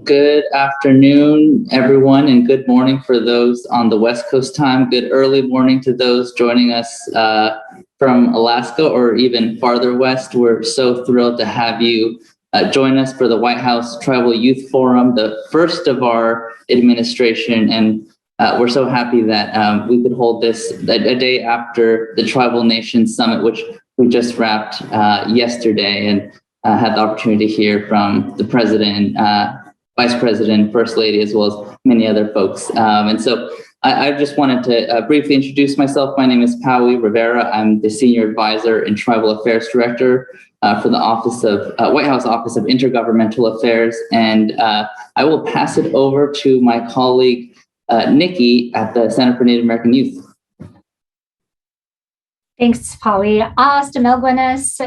Good afternoon, everyone, and good morning for those on the West Coast time. Good early morning to those joining us from Alaska or even farther west. We're so thrilled to have you join us for the White House Tribal Youth Forum, the first of our administration. And we're so happy that we could hold this a day after the Tribal Nations Summit, which we just wrapped yesterday, and had the opportunity to hear from the President, Vice President, First Lady, as well as many other folks. And so I just wanted to briefly introduce myself. My name is Paui Rivera. I'm the Senior Advisor and Tribal Affairs Director for the Office of White House Office of Intergovernmental Affairs. And I will pass it over to my colleague, Nikki, at the Center for Native American Youth. Thanks, Paui. Buenas,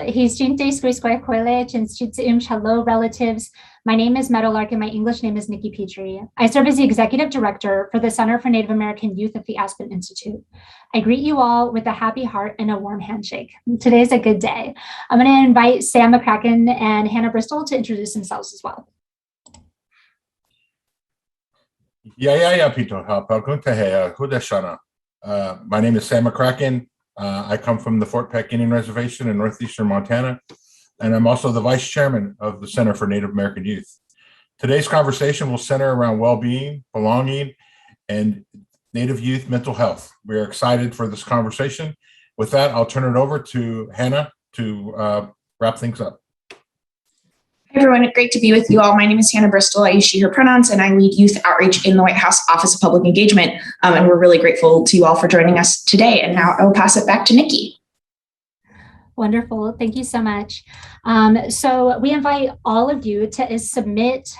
hello, relatives. My name is Meadow Lark, and my English name is Nikki Petrie. I serve as the Executive Director for the Center for Native American Youth at the Aspen Institute. I greet you all with a happy heart and a warm handshake. Today's a good day. I'm going to invite Sam McCracken and Hannah Bristol to introduce themselves as well. My name is Sam McCracken. I come from the Fort Peck Indian Reservation in northeastern Montana, and I'm also the Vice Chairman of the Center for Native American Youth. Today's conversation will center around well-being, belonging, and Native youth mental health. We are excited for this conversation. With that, I'll turn it over to Hannah to wrap things up. Hi everyone, great to be with you all. My name is Hannah Bristol. I use she, her pronouns, and I lead youth outreach in the White House Office of Public Engagement. And we're really grateful to you all for joining us today. And now I will pass it back to Nikki. Wonderful. Thank you so much. So we invite all of you to submit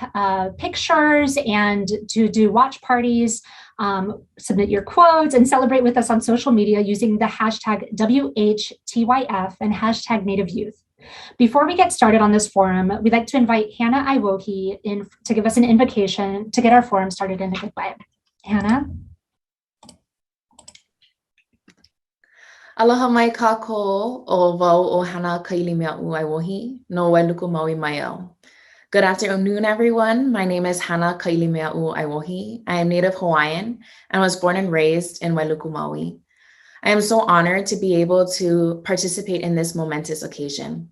pictures and to do watch parties, submit your quotes, and celebrate with us on social media using the hashtag WHTYF and hashtag Native Youth. Before we get started on this forum, we'd like to invite Hannah Iwohi in to give us an invocation to get our forum started in a good way. Hannah? Aloha mai kako o wau o hana kailimea u Iwohi no wailuku maui mai au. Good afternoon, everyone. My name is Hannah Kailimea u Iwohi. I am Native Hawaiian and was born and raised in Wailuku, Maui. I am so honored to be able to participate in this momentous occasion.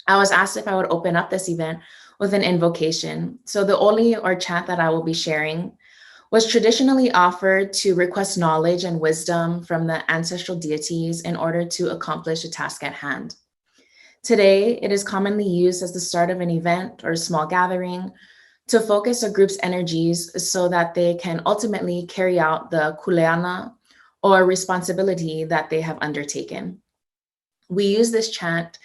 I was asked if I would open up this event with an invocation. So the oli or chant that I will be sharing was traditionally offered to request knowledge and wisdom from the ancestral deities in order to accomplish a task at hand. Today, it is commonly used as the start of an event or a small gathering to focus a group's energies so that they can ultimately carry out the kuleana or responsibility that they have undertaken. We use this chant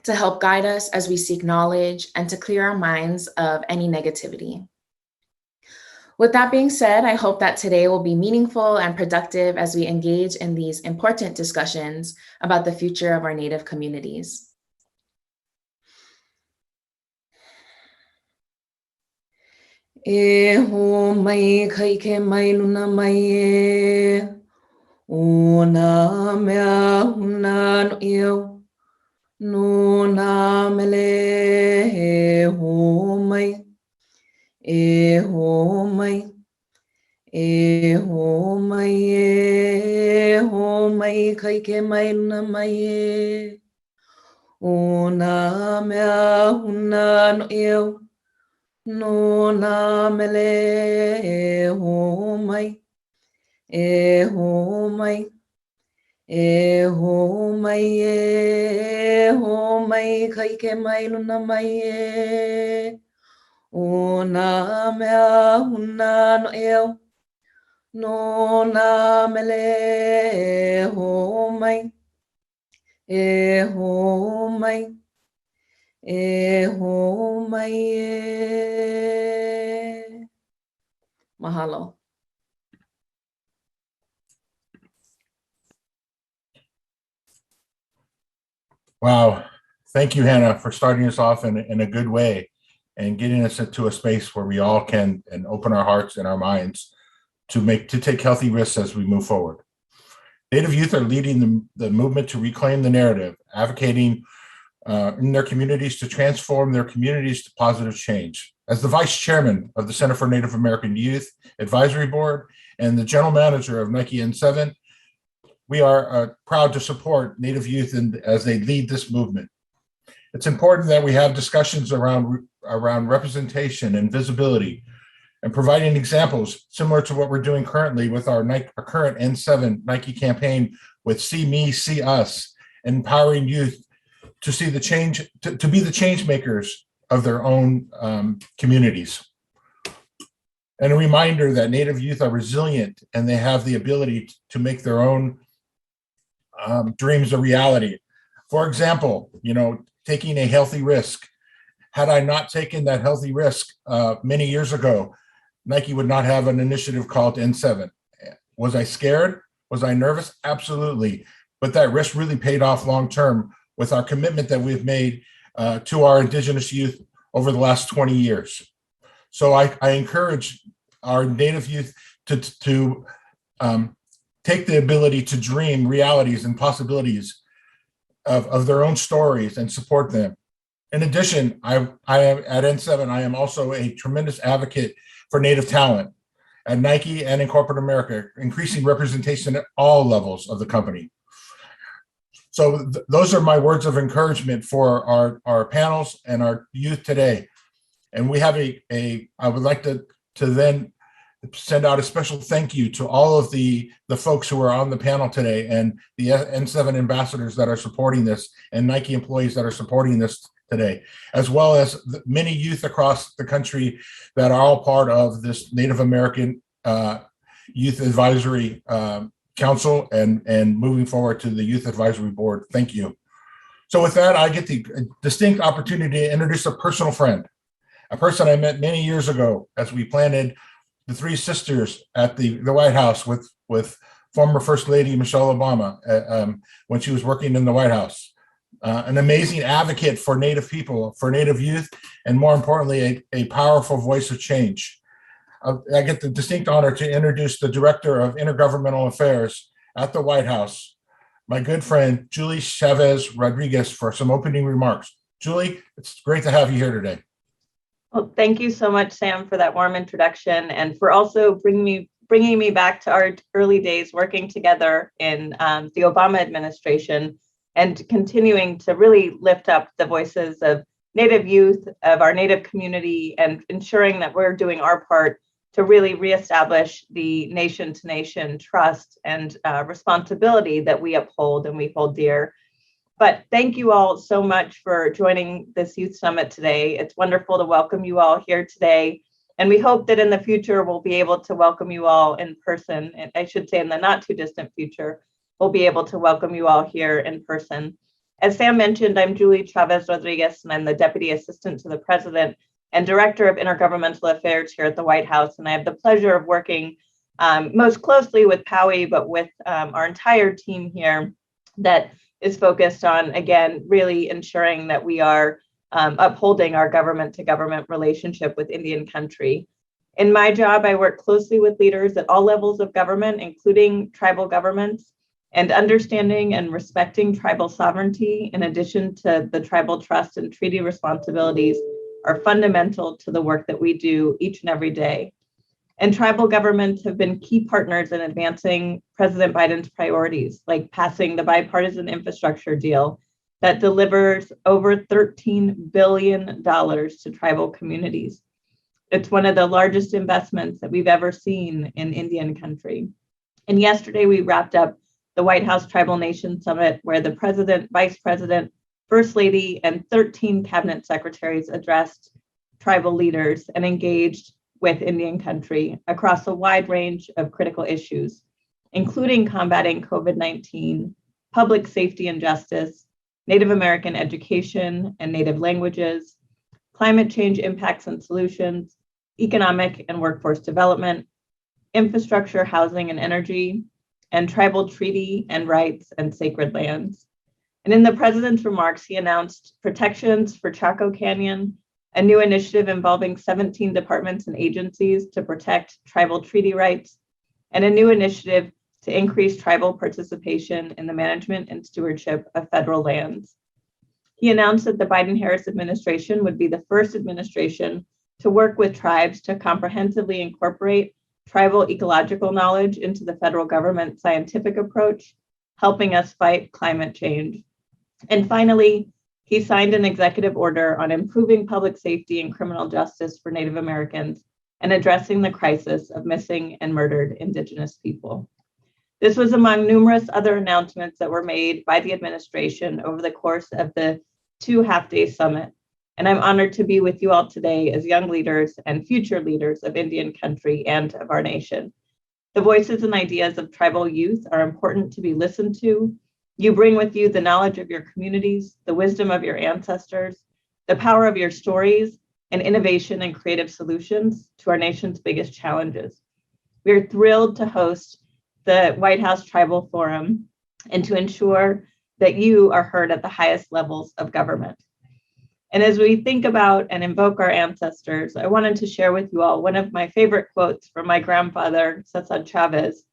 to help guide us as we seek knowledge and to clear our minds of any negativity. With that being said, I hope that today will be meaningful and productive as we engage in these important discussions about the future of our Native communities. E ho mai kai ke mai luna mai e. Una mea huna no iau, no na mele e ho mai, e ho mai, e ho mai, e ho mai, kai ke mai luna mai e. Una mea huna no iau, no na mele e ho mai. E ho mai, e ho mai, e ho mai, kai ke mai luna mai e. O na mea huna no eo, no na mele e ho mai, e ho mai, e ho mai e. Mahalo. Wow. Thank you, Hannah, for starting us off in a good way and getting us into a space where we all can and open our hearts and our minds to take healthy risks as we move forward. Native youth are leading the movement to reclaim the narrative, advocating in their communities to transform their communities to positive change. As the Vice Chairman of the Center for Native American Youth Advisory Board and the General Manager of Nike N7, we are proud to support Native youth as they lead this movement. It's important that we have discussions around representation and visibility and providing examples similar to what we're doing currently with our current N7 Nike campaign with See Me, See Us, empowering youth to see the change, to be the change makers of their own communities. And a reminder that Native youth are resilient and they have the ability to make their own dreams a reality. For example, taking a healthy risk. Had I not taken that healthy risk many years ago, Nike would not have an initiative called N7. Was I scared? Was I nervous? Absolutely. But that risk really paid off long-term with our commitment that we've made to our Indigenous youth over the last 20 years. So I encourage our Native youth to take the ability to dream realities and possibilities of their own stories and support them. In addition, I am at N7, I am also a tremendous advocate for Native talent at Nike and in corporate America, increasing representation at all levels of the company. So those are my words of encouragement for our panels and our youth today. And we have I would like to then send out a special thank you to all of the folks who are on the panel today and the N7 ambassadors that are supporting this and Nike employees that are supporting this today, as well as many youth across the country that are all part of this Native American Youth Advisory Council and moving forward to the Youth Advisory Board. Thank you. So with that, I get the distinct opportunity to introduce a personal friend, a person I met many years ago as we planted the Three Sisters at the White House with former First Lady Michelle Obama when she was working in the White House. An amazing advocate for Native people, for Native youth, and more importantly, a powerful voice of change. I get the distinct honor to introduce the Director of Intergovernmental Affairs at the White House, my good friend, Julie Chavez Rodriguez, for some opening remarks. Julie, it's great to have you here today. Well, thank you so much, Sam, for that warm introduction and for also bringing me back to our early days working together in the Obama administration and continuing to really lift up the voices of Native youth, of our Native community, and ensuring that we're doing our part to really reestablish the nation-to-nation trust and responsibility that we uphold and we hold dear. But thank you all so much for joining this Youth Summit today. It's wonderful to welcome you all here today. And we hope that in the future, we'll be able to welcome you all in person. And I should say in the not too distant future, we'll be able to welcome you all here in person. As Sam mentioned, I'm Julie Chavez Rodriguez, and I'm the Deputy Assistant to the President and Director of Intergovernmental Affairs here at the White House. And I have the pleasure of working most closely with POWI, but with our entire team here that is focused on, again, really ensuring that we are upholding our government-to-government relationship with Indian country. In my job, I work closely with leaders at all levels of government, including tribal governments, and understanding and respecting tribal sovereignty, in addition to the tribal trust and treaty responsibilities, are fundamental to the work that we do each and every day. And tribal governments have been key partners in advancing President Biden's priorities, like passing the bipartisan infrastructure deal that delivers over $13 billion to tribal communities. It's one of the largest investments that we've ever seen in Indian country. And yesterday we wrapped up the White House Tribal Nation Summit, where the President, Vice President, First Lady, and 13 cabinet secretaries addressed tribal leaders and engaged with Indian country across a wide range of critical issues, including combating COVID-19, public safety and justice, Native American education and Native languages, climate change impacts and solutions, economic and workforce development, infrastructure, housing and energy, and tribal treaty and rights and sacred lands. And in the president's remarks, he announced protections for Chaco Canyon, a new initiative involving 17 departments and agencies to protect tribal treaty rights, and a new initiative to increase tribal participation in the management and stewardship of federal lands. He announced that the Biden-Harris administration would be the first administration to work with tribes to comprehensively incorporate tribal ecological knowledge into the federal government scientific approach, helping us fight climate change. And finally, he signed an executive order on improving public safety and criminal justice for Native Americans and addressing the crisis of missing and murdered Indigenous people. This was among numerous other announcements that were made by the administration over the course of the 2 half-day summit. And I'm honored to be with you all today as young leaders and future leaders of Indian country and of our nation. The voices and ideas of tribal youth are important to be listened to. You bring with you the knowledge of your communities, the wisdom of your ancestors, the power of your stories, and innovation and creative solutions to our nation's biggest challenges. We are thrilled to host the White House Tribal Forum and to ensure that you are heard at the highest levels of government. And as we think about and invoke our ancestors, I wanted to share with you all one of my favorite quotes from my grandfather, Cesar Chavez,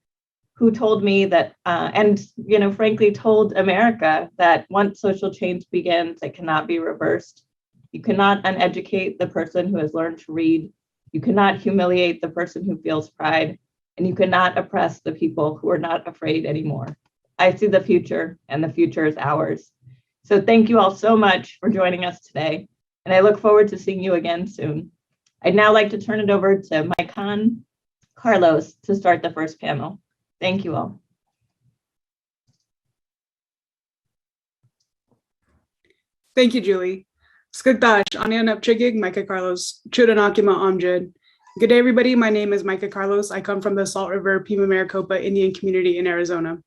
who told me that, frankly told America that once social change begins, it cannot be reversed. You cannot uneducate the person who has learned to read. You cannot humiliate the person who feels pride, and you cannot oppress the people who are not afraid anymore. I see the future, and the future is ours. So thank you all so much for joining us today, and I look forward to seeing you again soon. I'd now like to turn it over to my con, Carlos, to start the first panel. Thank you all. Thank you, Julie. Skugdash, Anyanap Chigig, Micah Carlos, Chudanakima Amjad. Good day, everybody. My name is Micah Carlos. I come from the Salt River Pima Maricopa Indian community in Arizona.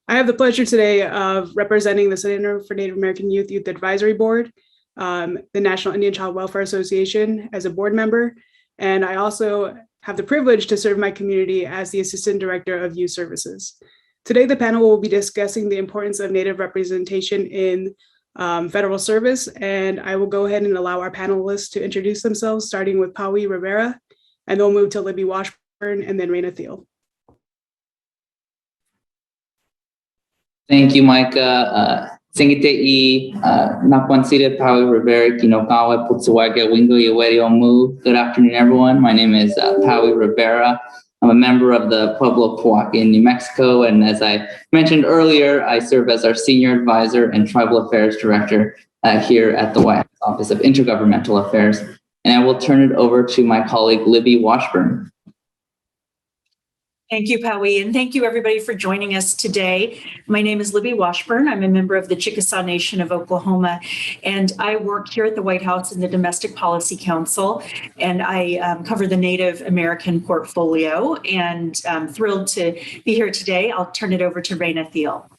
I have the pleasure today of representing the Center for Native American Youth Advisory Board, the National Indian Child Welfare Association as a board member, and I also have the privilege to serve my community as the Assistant Director of Youth Services. Today, the panel will be discussing the importance of Native representation in federal service, and I will go ahead and allow our panelists to introduce themselves, starting with Paui Rivera, and then we'll move to Libby Washburn and then Raina Thiel. Thank you, Micah. Singitei Nakwansita Paui Rivera, Kinokawa Putsuwaga Wingo Iwerio Mu. Good afternoon, everyone. My name is Paui Rivera. I'm a member of the Pueblo Puac in New Mexico, and as I mentioned earlier, I serve as our Senior Advisor and Tribal Affairs Director here at the White House Office of Intergovernmental Affairs. And I will turn it over to my colleague, Libby Washburn. Thank you, Paui, and thank you everybody for joining us today. My name is Libby Washburn. I'm a member of the Chickasaw Nation of Oklahoma, and I work here at the White House in the Domestic Policy Council, and I cover the Native American portfolio, and I'm thrilled to be here today. I'll turn it over to Raina Thiel.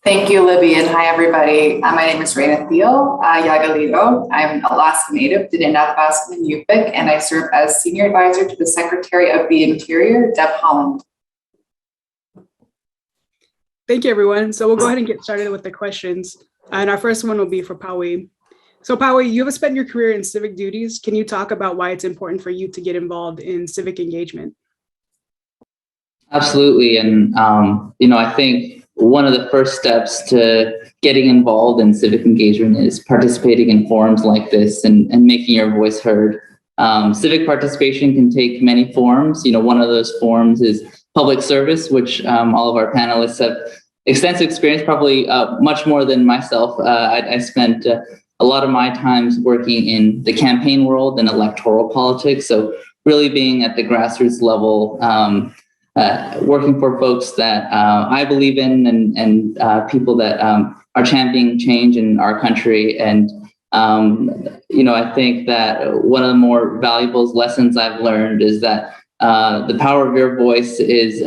Thank you, Libby, and hi, everybody. My name is Raina Thiel, Yagalito. I'm Alaska Native, Dinendathbaskan and Yupik, and I serve as Senior Advisor to the Secretary of the Interior, Deb Holland. Thank you, everyone. So we'll go ahead and get started with the questions. And our first one will be for Paui. So Paui, you have spent your career in civic duties. Can you talk about why it's important for you to get involved in civic engagement? Absolutely. And, I think one of the first steps to getting involved in civic engagement is participating in forums like this and making your voice heard. Civic participation can take many forms. One of those forms is public service, which all of our panelists have extensive experience, probably much more than myself. I spent a lot of my times working in the campaign world and electoral politics. So really being at the grassroots level, working for folks that I believe in and people that are championing change in our country. And, I think that one of the more valuable lessons I've learned is that the power of your voice is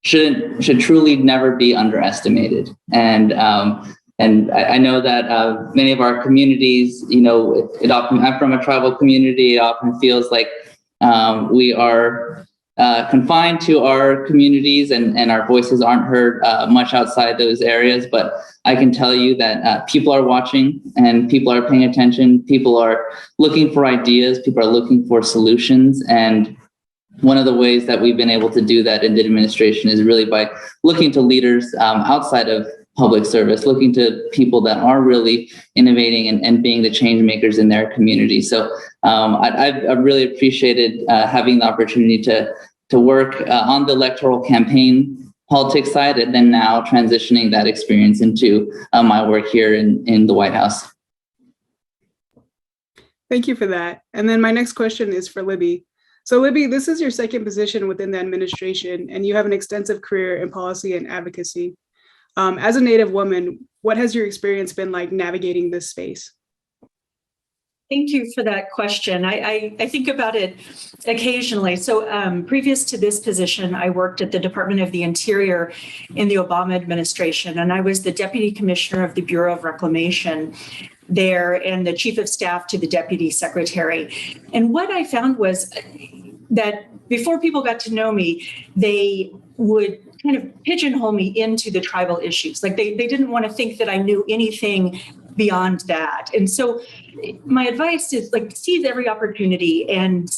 should truly never be underestimated. And I know that many of our communities, it often, I'm from a tribal community, it often feels like we are confined to our communities and our voices aren't heard much outside those areas. But I can tell you that people are watching and people are paying attention. People are looking for ideas. People are looking for solutions. And one of the ways that we've been able to do that in the administration is really by looking to leaders outside of public service, looking to people that are really innovating and being the change makers in their community. So I've really appreciated having the opportunity to work on the electoral campaign politics side, and then now transitioning that experience into my work here in the White House. Thank you for that. And then my next question is for Libby. So Libby, this is your second position within the administration, and you have an extensive career in policy and advocacy. As a Native woman, what has your experience been like navigating this space? Thank you for that question. I think about it occasionally. So previous to this position, I worked at the Department of the Interior in the Obama administration, and I was the Deputy Commissioner of the Bureau of Reclamation there and the Chief of Staff to the Deputy Secretary. And what I found was that before people got to know me, they would kind of pigeonhole me into the tribal issues. Like they didn't want to think that I knew anything beyond that. And so my advice is like seize every opportunity and,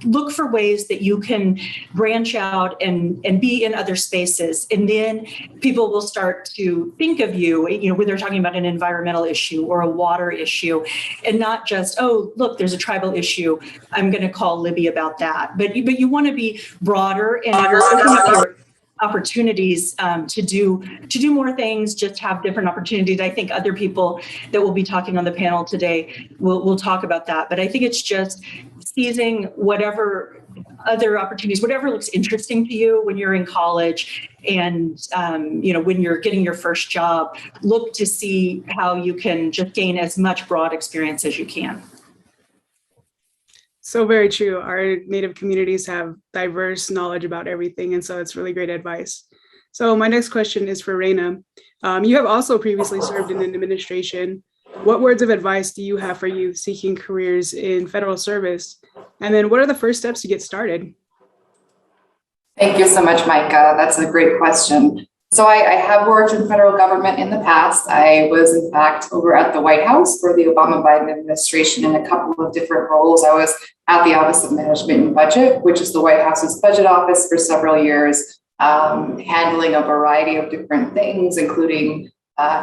look for ways that you can branch out and be in other spaces. And then people will start to think of you, when they're talking about an environmental issue or a water issue, and not just, oh, look, there's a tribal issue, I'm going to call Libby about that. But you want to be broader and open up your opportunities to do more things, just have different opportunities. I think other people that will be talking on the panel today will talk about that. But I think it's just seizing whatever other opportunities, whatever looks interesting to you when you're in college and, when you're getting your first job, look to see how you can just gain as much broad experience as you can. So very true. Our Native communities have diverse knowledge about everything. And so it's really great advice. So my next question is for Raina. You have also previously served in an administration. What words of advice do you have for youth seeking careers in federal service? And then what are the first steps to get started? Thank you so much, Micah. That's a great question. So I have worked in federal government in the past. I was, in fact, over at the White House for the Obama-Biden administration in a couple of different roles. I was at the Office of Management and Budget, which is the White House's budget office, for several years, handling a variety of different things, including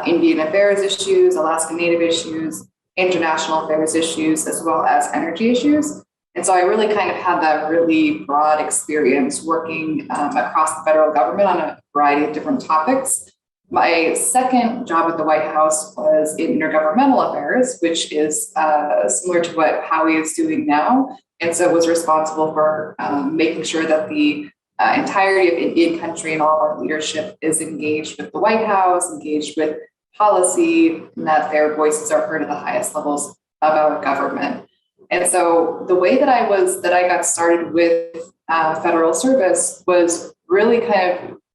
Indian affairs issues, Alaska Native issues, international affairs issues, as well as energy issues. And so I really kind of had that really broad experience working across the federal government on a variety of different topics. My second job at the White House was in intergovernmental affairs, which is similar to what Howie is doing now. And so was responsible for making sure that the entirety of Indian country and all of our leadership is engaged with the White House, engaged with policy, and that their voices are heard at the highest levels of our government. And so the way that I got started with federal service was really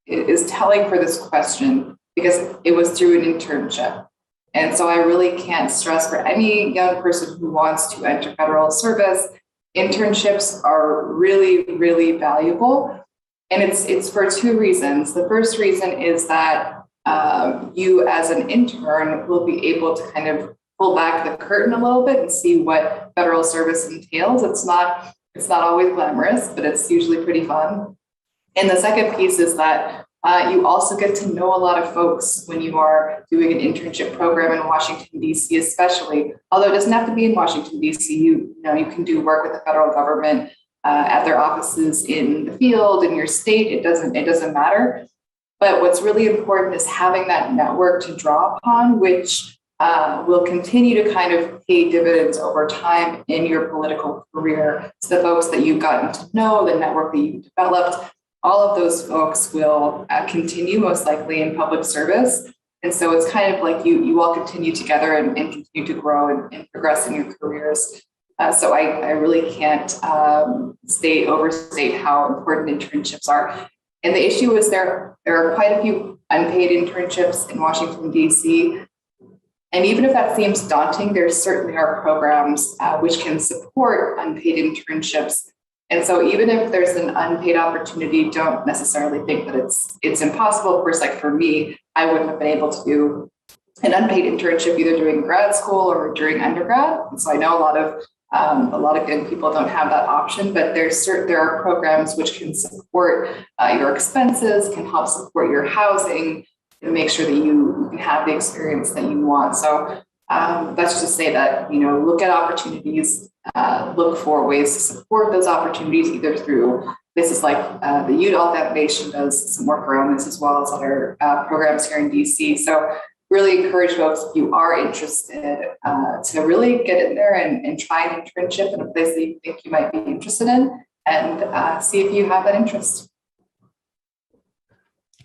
is telling for this question, because it was through an internship. And so I really can't stress for any young person who wants to enter federal service, internships are really, really valuable. And it's for two reasons. The first reason is that you as an intern will be able to kind of pull back the curtain a little bit and see what federal service entails. It's not always glamorous, but it's usually pretty fun. And the second piece is that you also get to know a lot of folks when you are doing an internship program in Washington, D.C., especially. Although it doesn't have to be in Washington, D.C., you can do work with the federal government at their offices in the field, in your state. It doesn't matter. But what's really important is having that network to draw upon, which will continue to kind of pay dividends over time in your political career. So the folks that you've gotten to know, the network that you've developed, all of those folks will continue most likely in public service. And so it's kind of like you all continue together and continue to grow and progress in your careers. So I really can't overstate how important internships are. And the issue is there are quite a few unpaid internships in Washington, D.C., and even if that seems daunting, there certainly are programs which can support unpaid internships. And so even if there's an unpaid opportunity, don't necessarily think that it's impossible. Of course, like for me, I wouldn't have been able to do an unpaid internship either during grad school or during undergrad. And so I know a lot of young people don't have that option, but there are programs which can support your expenses, can help support your housing, make sure that you can have the experience that you want. So let's just say that, look at opportunities, look for ways to support those opportunities, either through places like the Youth Foundation does some work around this, as well as other programs here in DC. So really encourage folks, if you are interested, to really get in there and try an internship in a place that you think you might be interested in, and see if you have that interest.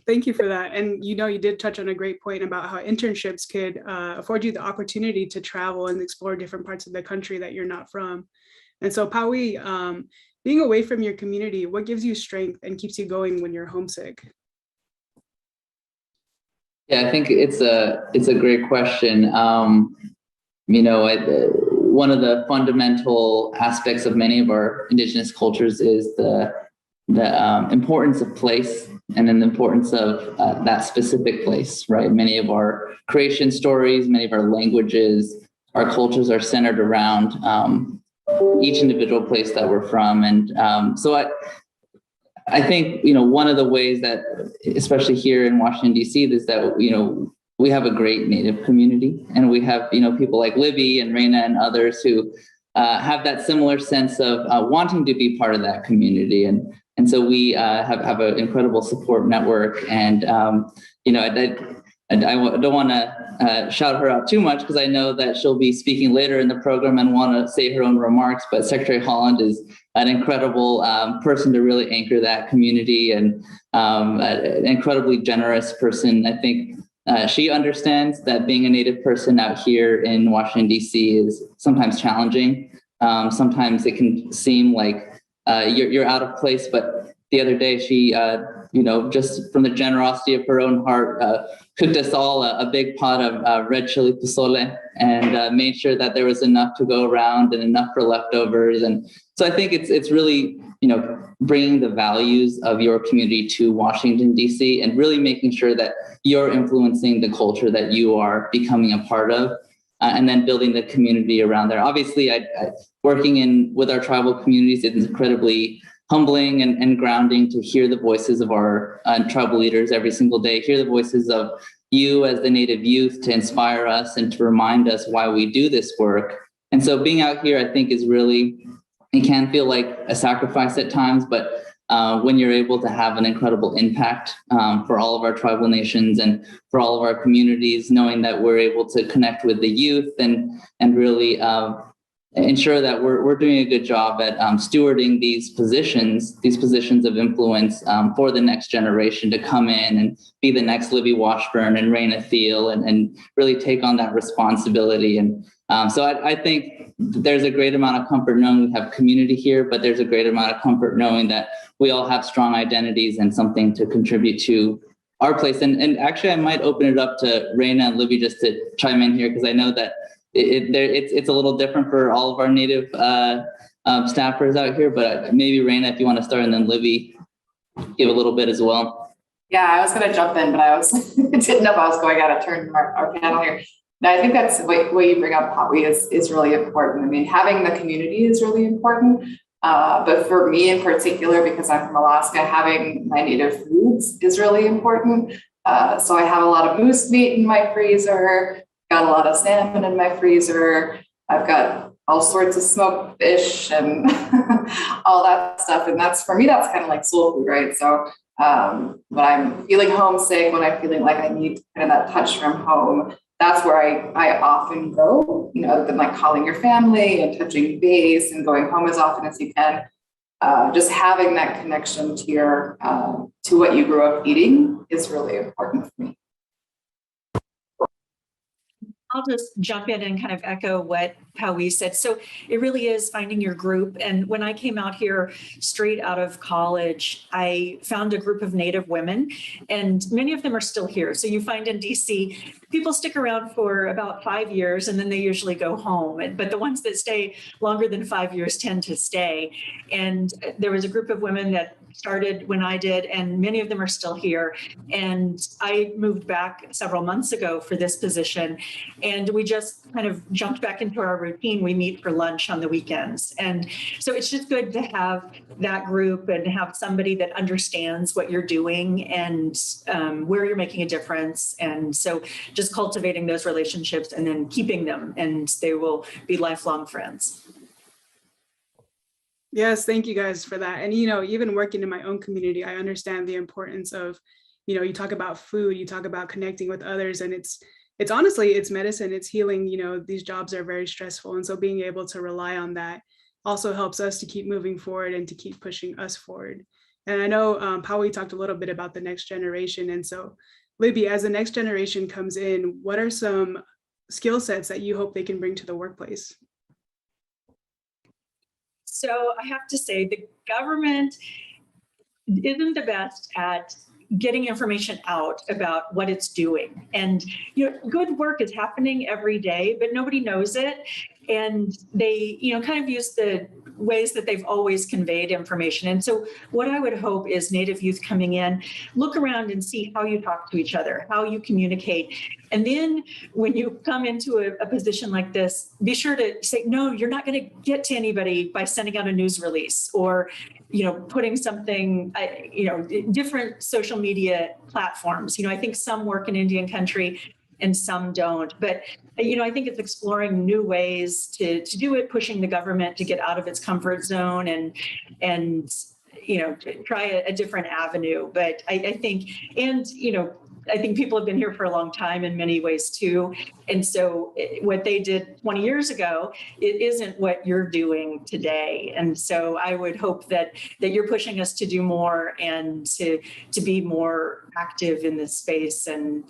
Thank you for that. And you did touch on a great point about how internships could afford you the opportunity to travel and explore different parts of the country that you're not from. And so Paui, being away from your community, what gives you strength and keeps you going when you're homesick? Yeah, I think it's a great question. One of the fundamental aspects of many of our indigenous cultures is the importance of place and then the importance of that specific place, right? Many of our creation stories, many of our languages, our cultures are centered around each individual place that we're from. And so I think, one of the ways that, especially here in Washington, D.C., is that, we have a great Native community, and we have, people like Libby and Reina and others who have that similar sense of wanting to be part of that community. And so we have an incredible support network. And, I don't want to shout her out too much, because I know that she'll be speaking later in the program and want to say her own remarks, but Secretary Holland is an incredible person to really anchor that community, and an incredibly generous person. I think she understands that being a Native person out here in Washington, D.C. is sometimes challenging. Sometimes it can seem like you're out of place, but the other day she, just from the generosity of her own heart, cooked us all a big pot of red chili pozole, and made sure that there was enough to go around and enough for leftovers. And so I think it's really, bringing the values of your community to Washington, D.C., and really making sure that you're influencing the culture that you are becoming a part of, and then building the community around there. Obviously, working with our tribal communities is incredibly humbling and grounding to hear the voices of our tribal leaders every single day, hear the voices of you as the Native youth to inspire us and to remind us why we do this work. And so being out here, I think, is really, it can feel like a sacrifice at times, but when you're able to have an incredible impact for all of our tribal nations and for all of our communities, knowing that we're able to connect with the youth and really ensure that we're doing a good job at stewarding these positions of influence for the next generation to come in and be the next Libby Washburn and Raina Thiel and really take on that responsibility. And so I think there's a great amount of comfort knowing we have community here, but there's a great amount of comfort knowing that we all have strong identities and something to contribute to our place. And actually, I might open it up to Raina and Libby just to chime in here, because I know that it's a little different for all of our Native staffers out here, but maybe Raina, if you want to start, and then Libby give a little bit as well. Yeah, I was going to jump in, but I didn't know if I was going out of turn in our panel here. No, I think that's what you bring up, Paui, is really important. I mean, having the community is really important. But for me in particular, because I'm from Alaska, having my Native foods is really important. So I have a lot of moose meat in my freezer, got a lot of salmon in my freezer. I've got all sorts of smoked fish and all that stuff. And that's, for me, that's kind of like soul food, right? So when I'm feeling homesick, when I'm feeling like I need kind of that touch from home, that's where I often go, other than like calling your family and touching base and going home as often as you can. Just having that connection to what you grew up eating is really important for me. I'll just jump in and kind of echo what Paui said. So it really is finding your group. And when I came out here straight out of college, I found a group of Native women, and many of them are still here. So you find in DC, people stick around for about 5 years and then they usually go home. But the ones that stay longer than 5 years tend to stay. And there was a group of women that started when I did, and many of them are still here. And I moved back several months ago for this position. and we just kind of jumped back into our routine. We meet for lunch on the weekends. And so it's just good to have that group and have somebody that understands what you're doing and where you're making a difference. And so just cultivating those relationships and then keeping them, and they will be lifelong friends. Yes, thank you guys for that. And, even working in my own community, I understand the importance of, you talk about food, you talk about connecting with others, and it's honestly, it's medicine, it's healing. These jobs are very stressful. And so being able to rely on that also helps us to keep moving forward and to keep pushing us forward. And I know Paui talked a little bit about the next generation. And so Libby, as the next generation comes in, what are some skill sets that you hope they can bring to the workplace? So I have to say the government isn't the best at getting information out about what it's doing. And good work is happening every day, but nobody knows it. And they, kind of use the ways that they've always conveyed information. And so what I would hope is Native youth coming in, look around and see how you talk to each other, how you communicate. And then when you come into a position like this, be sure to say, no, you're not going to get to anybody by sending out a news release or, putting something, different social media platforms. I think some work in Indian country and some don't. But, I think it's exploring new ways to do it, pushing the government to get out of its comfort zone and try a different avenue. But I think, I think people have been here for a long time in many ways too. And so what they did 20 years ago, it isn't what you're doing today. And so I would hope that you're pushing us to do more and to be more active in this space and,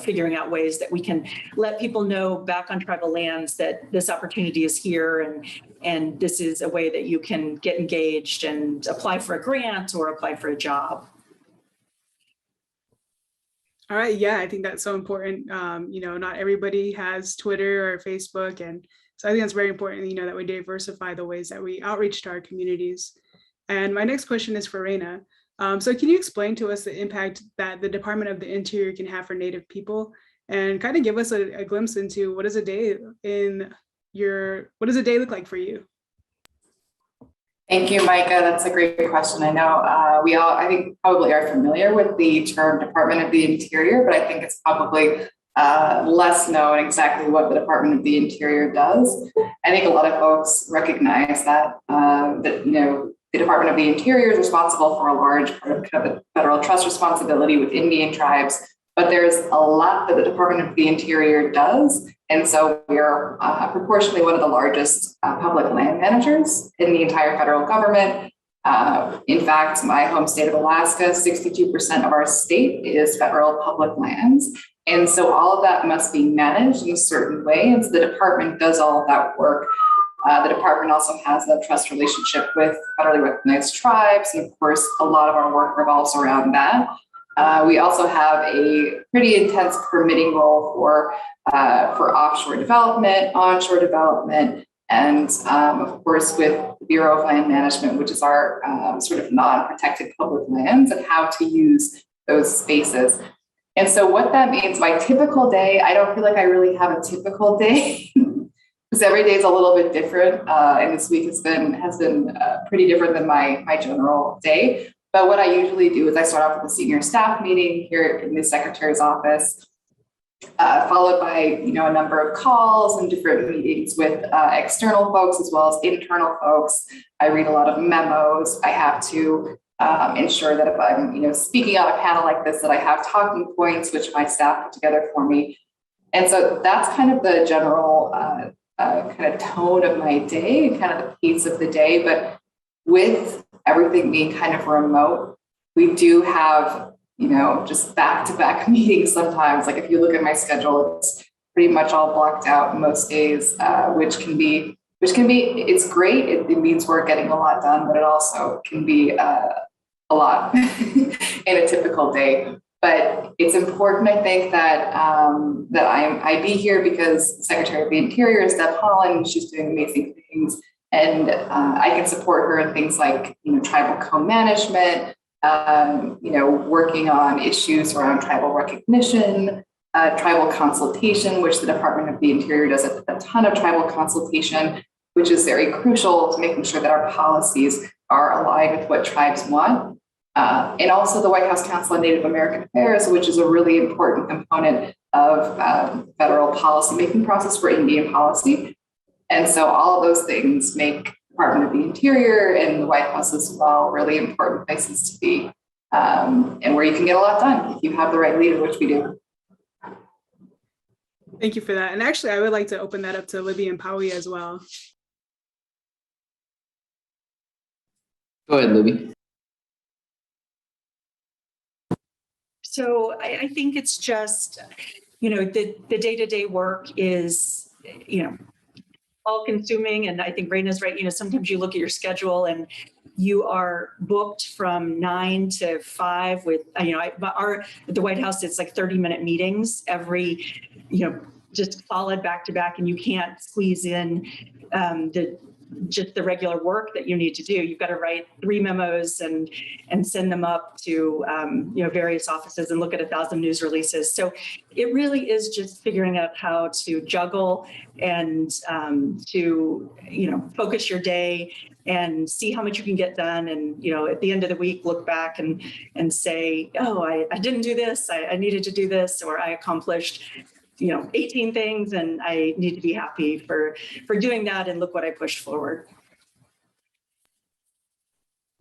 figuring out ways that we can let people know back on tribal lands that this opportunity is here and this is a way that you can get engaged and apply for a grant or apply for a job. All right. Yeah, I think that's so important. Not everybody has Twitter or Facebook. And so I think that's very important, that we diversify the ways that we outreach to our communities. And my next question is for Reina. So can you explain to us the impact that the Department of the Interior can have for Native people and kind of give us a glimpse into what does a day look like for you? Thank you, Micah. That's a great question. I know we all, I think, probably are familiar with the term Department of the Interior, but I think it's probably less known exactly what the Department of the Interior does. I think a lot of folks recognize that, the Department of the Interior is responsible for a large part of the federal trust responsibility with Indian tribes, but there's a lot that the Department of the Interior does. And so we're proportionally one of the largest public land managers in the entire federal government. In fact, my home state of Alaska, 62% of our state is federal public lands. And so all of that must be managed in a certain way. And so the department does all of that work. The department also has a trust relationship with federally recognized tribes. And of course, a lot of our work revolves around that. We also have a pretty intense permitting role for offshore development, onshore development, and of course with the Bureau of Land Management, which is our sort of non-protected public lands and how to use those spaces. And so what that means, my typical day, I don't feel like I really have a typical day because every day is a little bit different. And this week has been pretty different than my general day. But what I usually do is I start off with a senior staff meeting here in the secretary's office, followed by a number of calls and different meetings with external folks as well as internal folks. I read a lot of memos. I have to ensure that if I'm speaking on a panel like this, that I have talking points which my staff put together for me. And so that's kind of the general kind of tone of my day and kind of the pace of the day. But with everything being kind of remote, we do have, just back-to-back meetings sometimes. Like if you look at my schedule, it's pretty much all blocked out most days, which can be, it's great. It means we're getting a lot done, but it also can be a lot in a typical day. But it's important, I think, that I be here because the Secretary of the Interior is Deb Holland. She's doing amazing things. And I can support her in things like, tribal co-management, working on issues around tribal recognition, tribal consultation, which the Department of the Interior does a ton of tribal consultation, which is very crucial to making sure that our policies are aligned with what tribes want. And also the White House Council on Native American Affairs, which is a really important component of federal policymaking process for Indian policy. And so all of those things make Department of the Interior and the White House as well really important places to be, and where you can get a lot done if you have the right leader, which we do. Thank you for that. And actually, I would like to open that up to Libby and Paui as well. Go ahead, Libby. So I think it's just, the day-to-day work is, all consuming. And I think Raina's right. Sometimes you look at your schedule and you are booked from 9 to 5 with, at the White House, it's like 30-minute meetings every, just solid back to back, and you can't squeeze in just the regular work that you need to do. You've got to write 3 memos and send them up to various offices and look at 1,000 news releases. So it really is just figuring out how to juggle and to focus your day and see how much you can get done. And at the end of the week, look back and say, oh, I didn't do this. I needed to do this, or I accomplished 18 things, and I need to be happy for doing that, and look what I pushed forward.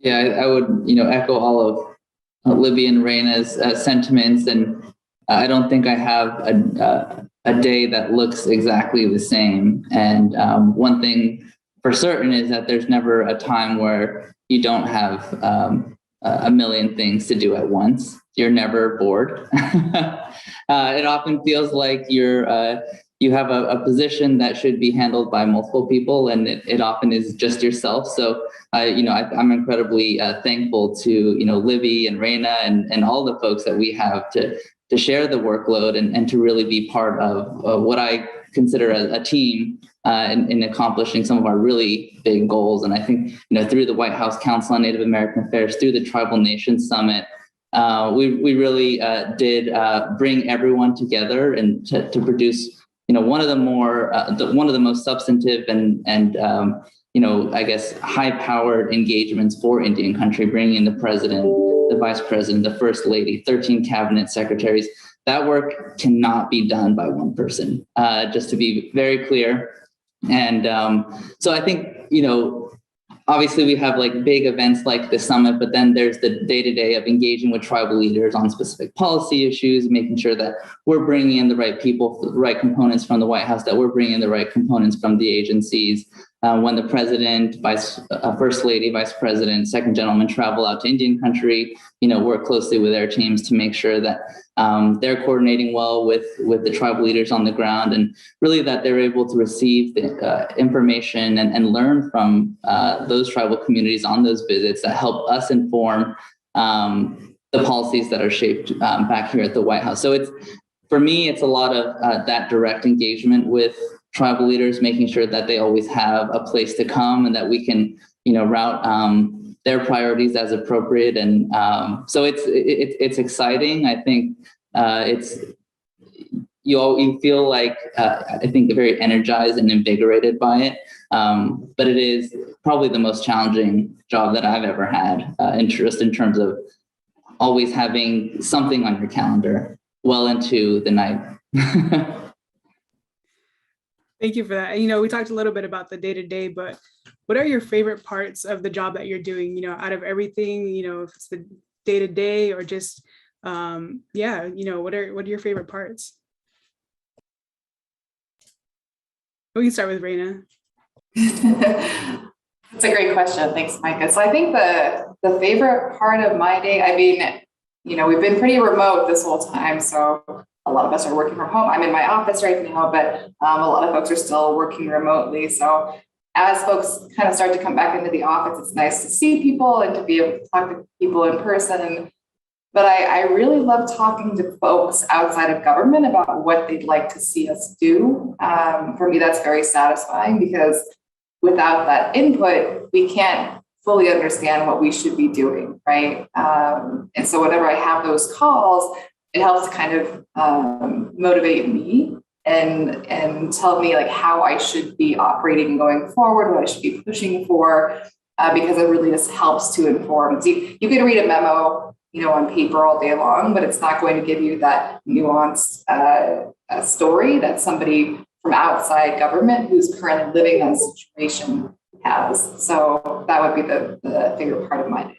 Yeah, I would, echo all of Libby and Raina's sentiments, and I don't think I have a day that looks exactly the same. And one thing for certain is that there's never a time where you don't have a million things to do at once. You're never bored. It often feels like you have a position that should be handled by multiple people, and it often is just yourself. So, I'm incredibly thankful to Libby and Raina and all the folks that we have to share the workload and to really be part of what I consider a team in accomplishing some of our really big goals. And I think through the White House Council on Native American Affairs, through the Tribal Nations Summit, we really did bring everyone together and to produce one of the most substantive and I guess high-powered engagements for Indian country, bringing in the president, the vice president, the first lady, 13 cabinet secretaries. That work cannot be done by one person, just to be very clear. And so I think, obviously we have like big events like the summit, but then there's the day-to-day of engaging with tribal leaders on specific policy issues, making sure that we're bringing in the right people, the right components from the White House, that we're bringing in the right components from the agencies. When the president, first lady, vice president, second gentleman travel out to Indian country, work closely with their teams to make sure that they're coordinating well with the tribal leaders on the ground, and really that they're able to receive the information and learn from those tribal communities on those visits that help us inform the policies that are shaped back here at the White House. So for me, it's a lot of that direct engagement with tribal leaders, making sure that they always have a place to come and that we can, route their priorities as appropriate. And so it's exciting. I think you feel like, I think very energized and invigorated by it. But it is probably the most challenging job that I've ever had, just in terms of always having something on your calendar well into the night. Thank you for that. And, we talked a little bit about the day-to-day, but what are your favorite parts of the job that you're doing, out of everything, if it's the day-to-day or just, what are your favorite parts? We can start with Raina. That's a great question. Thanks, Micah. So I think the favorite part of my day, we've been pretty remote this whole time. So a lot of us are working from home. I'm in my office right now, but a lot of folks are still working remotely. So as folks kind of start to come back into the office, it's nice to see people and to be able to talk to people in person. But I really love talking to folks outside of government about what they'd like to see us do. For me, that's very satisfying, because without that input, we can't fully understand what we should be doing, right? And so whenever I have those calls, it helps kind of motivate me and tell me like how I should be operating going forward, what I should be pushing for, because it really just helps to inform. So you can read a memo, on paper all day long, but it's not going to give you that nuanced story that somebody from outside government who's currently living that situation has. So that would be the favorite part of my day.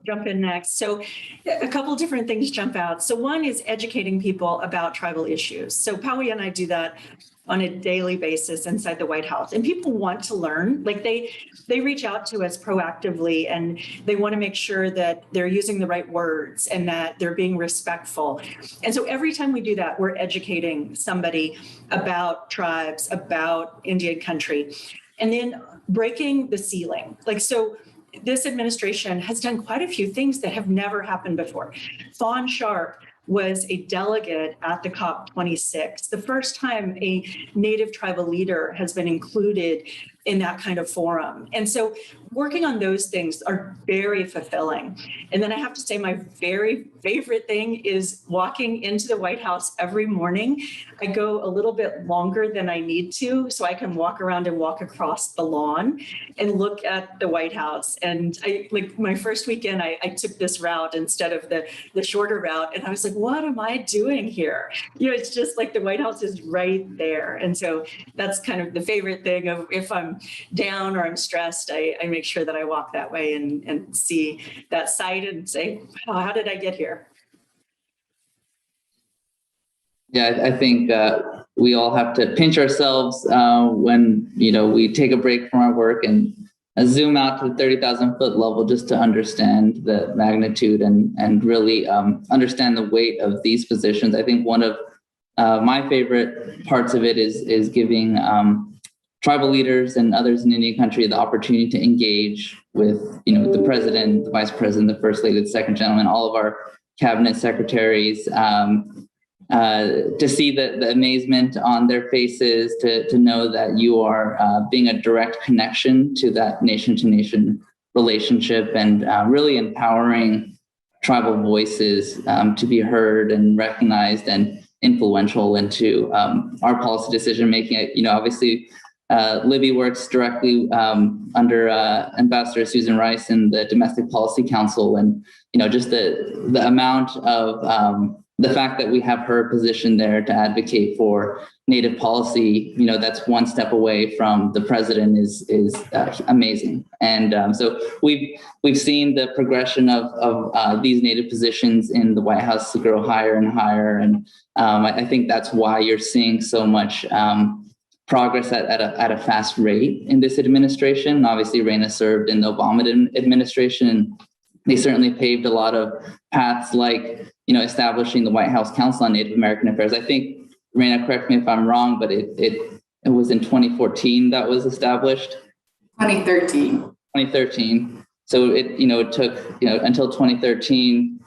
Jump in next. So a couple different things jump out. So one is educating people about tribal issues. So Pauwi and I do that on a daily basis inside the White House, and people want to learn. Like they reach out to us proactively, and they want to make sure that they're using the right words and that they're being respectful. And so every time we do that, we're educating somebody about tribes, about Indian country, and then breaking the ceiling. So this administration has done quite a few things that have never happened before. Fawn Sharp was a delegate at the COP26, the first time a Native tribal leader has been included in that kind of forum. And so working on those things are very fulfilling. And then I have to say my very favorite thing is walking into the White House every morning. I go a little bit longer than I need to so I can walk around and walk across the lawn and look at the White House. And I, like my first weekend, I took this route instead of the shorter route. And I was like, what am I doing here? It's just like the White House is right there. And so that's kind of the favorite thing of if I'm down or I'm stressed, I make sure that I walk that way and see that site and say, oh, how did I get here? Yeah, I think we all have to pinch ourselves when we take a break from our work and zoom out to the 30,000 foot level just to understand the magnitude and really understand the weight of these positions. I think one of my favorite parts of it is giving tribal leaders and others in Indian country the opportunity to engage with the president, the vice president, the first lady, the second gentleman, all of our cabinet secretaries, to see the amazement on their faces, to know that you are being a direct connection to that nation-to-nation relationship, and really empowering tribal voices to be heard and recognized and influential into our policy decision making. Obviously, Libby works directly under Ambassador Susan Rice in the Domestic Policy Council, and just the amount of the fact that we have her position there to advocate for Native policy, that's one step away from the president is amazing. And so we've seen the progression of these Native positions in the White House to grow higher and higher, and I think that's why you're seeing so much progress at a fast rate in this administration. Obviously, Reina served in the Obama administration, and they certainly paved a lot of paths, like establishing the White House Council on Native American Affairs. I think, Reina, correct me if I'm wrong, but it was in 2014 that was established. 2013. So it took until 2013.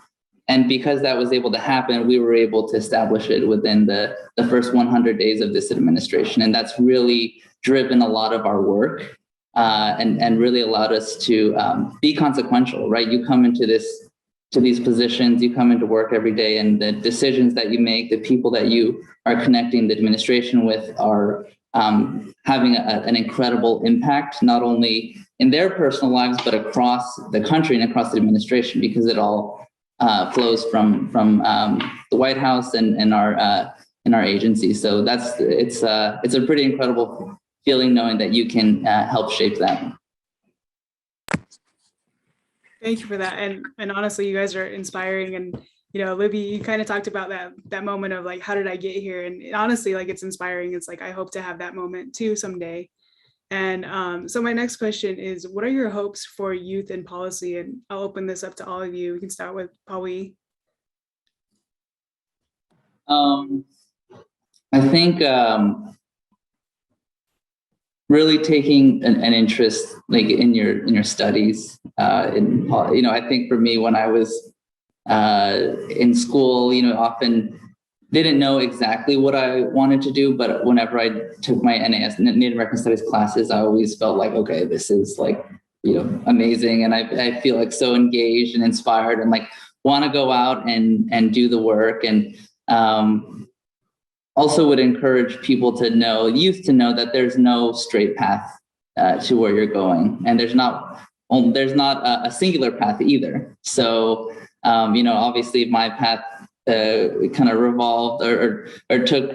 And because that was able to happen, we were able to establish it within the first 100 days of this administration. And that's really driven a lot of our work and really allowed us to be consequential, right? You come into these positions, you come into work every day, and the decisions that you make, the people that you are connecting the administration with are having an incredible impact, not only in their personal lives, but across the country and across the administration, because it all flows from the White House and our agency. So it's a pretty incredible feeling knowing that you can help shape that. Thank you for that. And honestly, you guys are inspiring. And Libby, you kind of talked about that moment of like, how did I get here? And honestly, like, it's inspiring. It's like, I hope to have that moment too someday. And so my next question is, what are your hopes for youth and policy? And I'll open this up to all of you. We can start with Pauwi. I think really taking an interest like in your studies. I think for me, when I was in school, often didn't know exactly what I wanted to do, but whenever I took my NAS, Native American Studies classes, I always felt like, okay, this is amazing. And I feel like so engaged and inspired and like want to go out and do the work. And also would encourage people to know, youth to know that there's no straight path to where you're going. And there's not a singular path either. So, obviously my path kind of revolved or took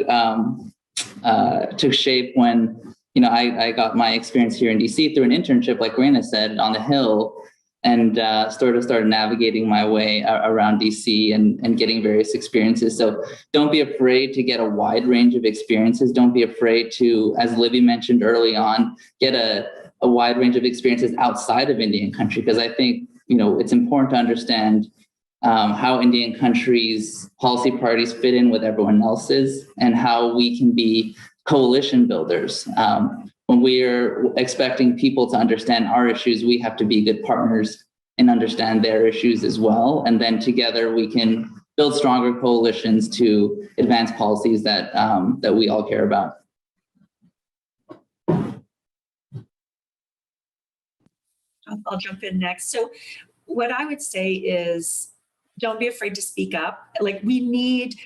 shape when, I got my experience here in DC through an internship, like Raina said, on the Hill, and started navigating my way around DC and getting various experiences. So don't be afraid to get a wide range of experiences. Don't be afraid to, as Libby mentioned early on, get a wide range of experiences outside of Indian country, because I think, it's important to understand how Indian country's policy priorities fit in with everyone else's and how we can be coalition builders. When we're expecting people to understand our issues, we have to be good partners and understand their issues as well. And then together we can build stronger coalitions to advance policies that we all care about. I'll jump in next. So what I would say is, don't be afraid to speak up. Like, we need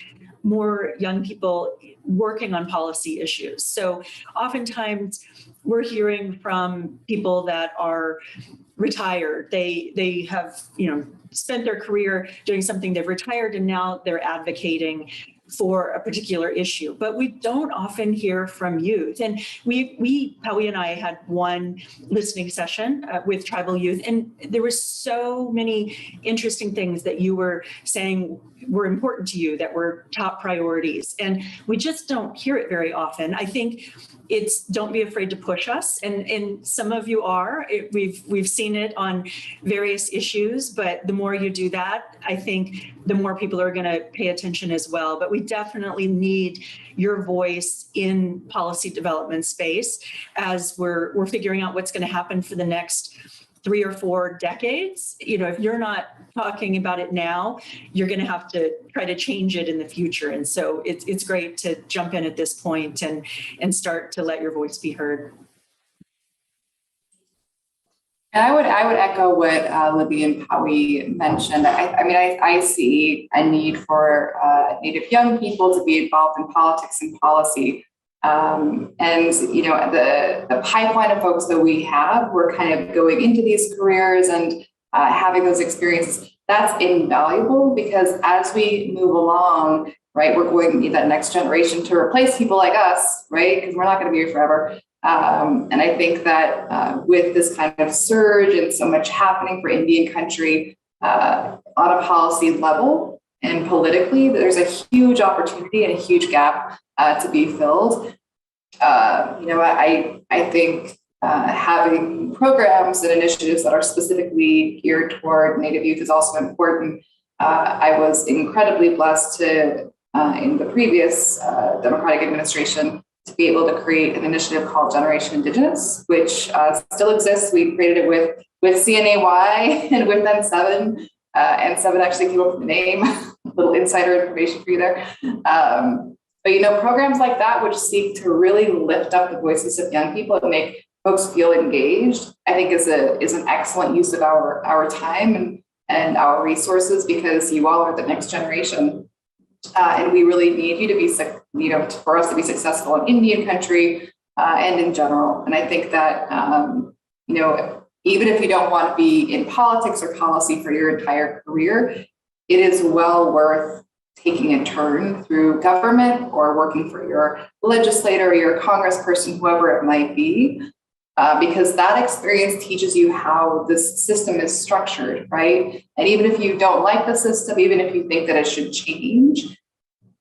more young people working on policy issues. So oftentimes we're hearing from people that are retired. They have, spent their career doing something, they've retired, and now they're advocating for a particular issue, but we don't often hear from youth. And Howie and I had one listening session with tribal youth, and there were so many interesting things that you were saying were important to you, that were top priorities. And we just don't hear it very often. I think it's, don't be afraid to push us. And some of you are, we've seen it on various issues, but the more you do that, I think the more people are going to pay attention as well. But we definitely need your voice in policy development space as we're figuring out what's going to happen for the next 3 or 4 decades. If you're not talking about it now, you're going to have to try to change it in the future. And so it's great to jump in at this point and start to let your voice be heard. And I would echo what Libby and Howie mentioned. I see a need for Native young people to be involved in politics and policy. The pipeline of folks that we have, we're kind of going into these careers and having those experiences. That's invaluable, because as we move along, right, we're going to need that next generation to replace people like us, right? Because we're not going to be here forever. And I think that with this kind of surge and so much happening for Indian country on a policy level and politically, there's a huge opportunity and a huge gap to be filled. I think having programs and initiatives that are specifically geared toward Native youth is also important. I was incredibly blessed to, in the previous Democratic administration, to be able to create an initiative called Generation Indigenous, which still exists. We created it with CNAY and with N7, and 7 actually came up with the name. A little insider information for you there. But programs like that, which seek to really lift up the voices of young people and make folks feel engaged, I think is an excellent use of our time and our resources, because you all are the next generation. And we really need you to be, for us to be successful in Indian country and in general. And I think that, even if you don't want to be in politics or policy for your entire career, it is well worth taking a turn through government or working for your legislator or your congressperson, whoever it might be, because that experience teaches you how this system is structured, right? And even if you don't like the system, even if you think that it should change,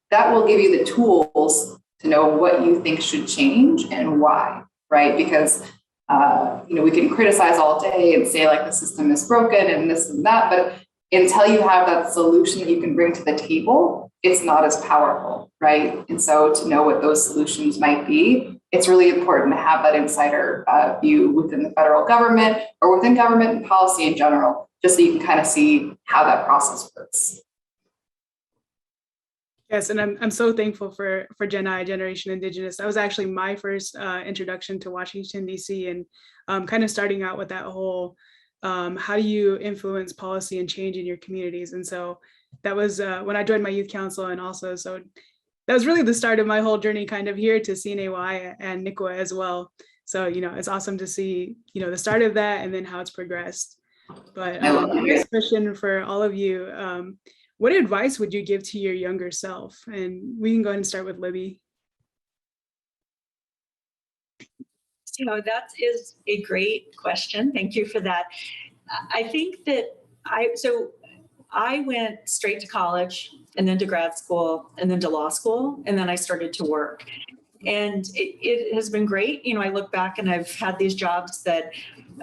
that will give you the tools to know what you think should change and why, right? Because we can criticize all day and say like the system is broken and this and that, but until you have that solution that you can bring to the table, it's not as powerful, right? And so to know what those solutions might be, it's really important to have that insider view within the federal government or within government and policy in general, just so you can kind of see how that process works. Yes, and I'm so thankful for Gen I, Generation Indigenous. That was actually my first introduction to Washington, D.C. and kind of starting out with that whole how do you influence policy and change in your communities? And so that was when I joined my youth council, and also so that was really the start of my whole journey kind of here to CNAY and NCWA as well. So, it's awesome to see, the start of that and then how it's progressed. But next question for all of you, what advice would you give to your younger self? And we can go ahead and start with Libby. So that is a great question. Thank you for that. I think that I went straight to college and then to grad school and then to law school, and then I started to work. And it has been great. I look back and I've had these jobs that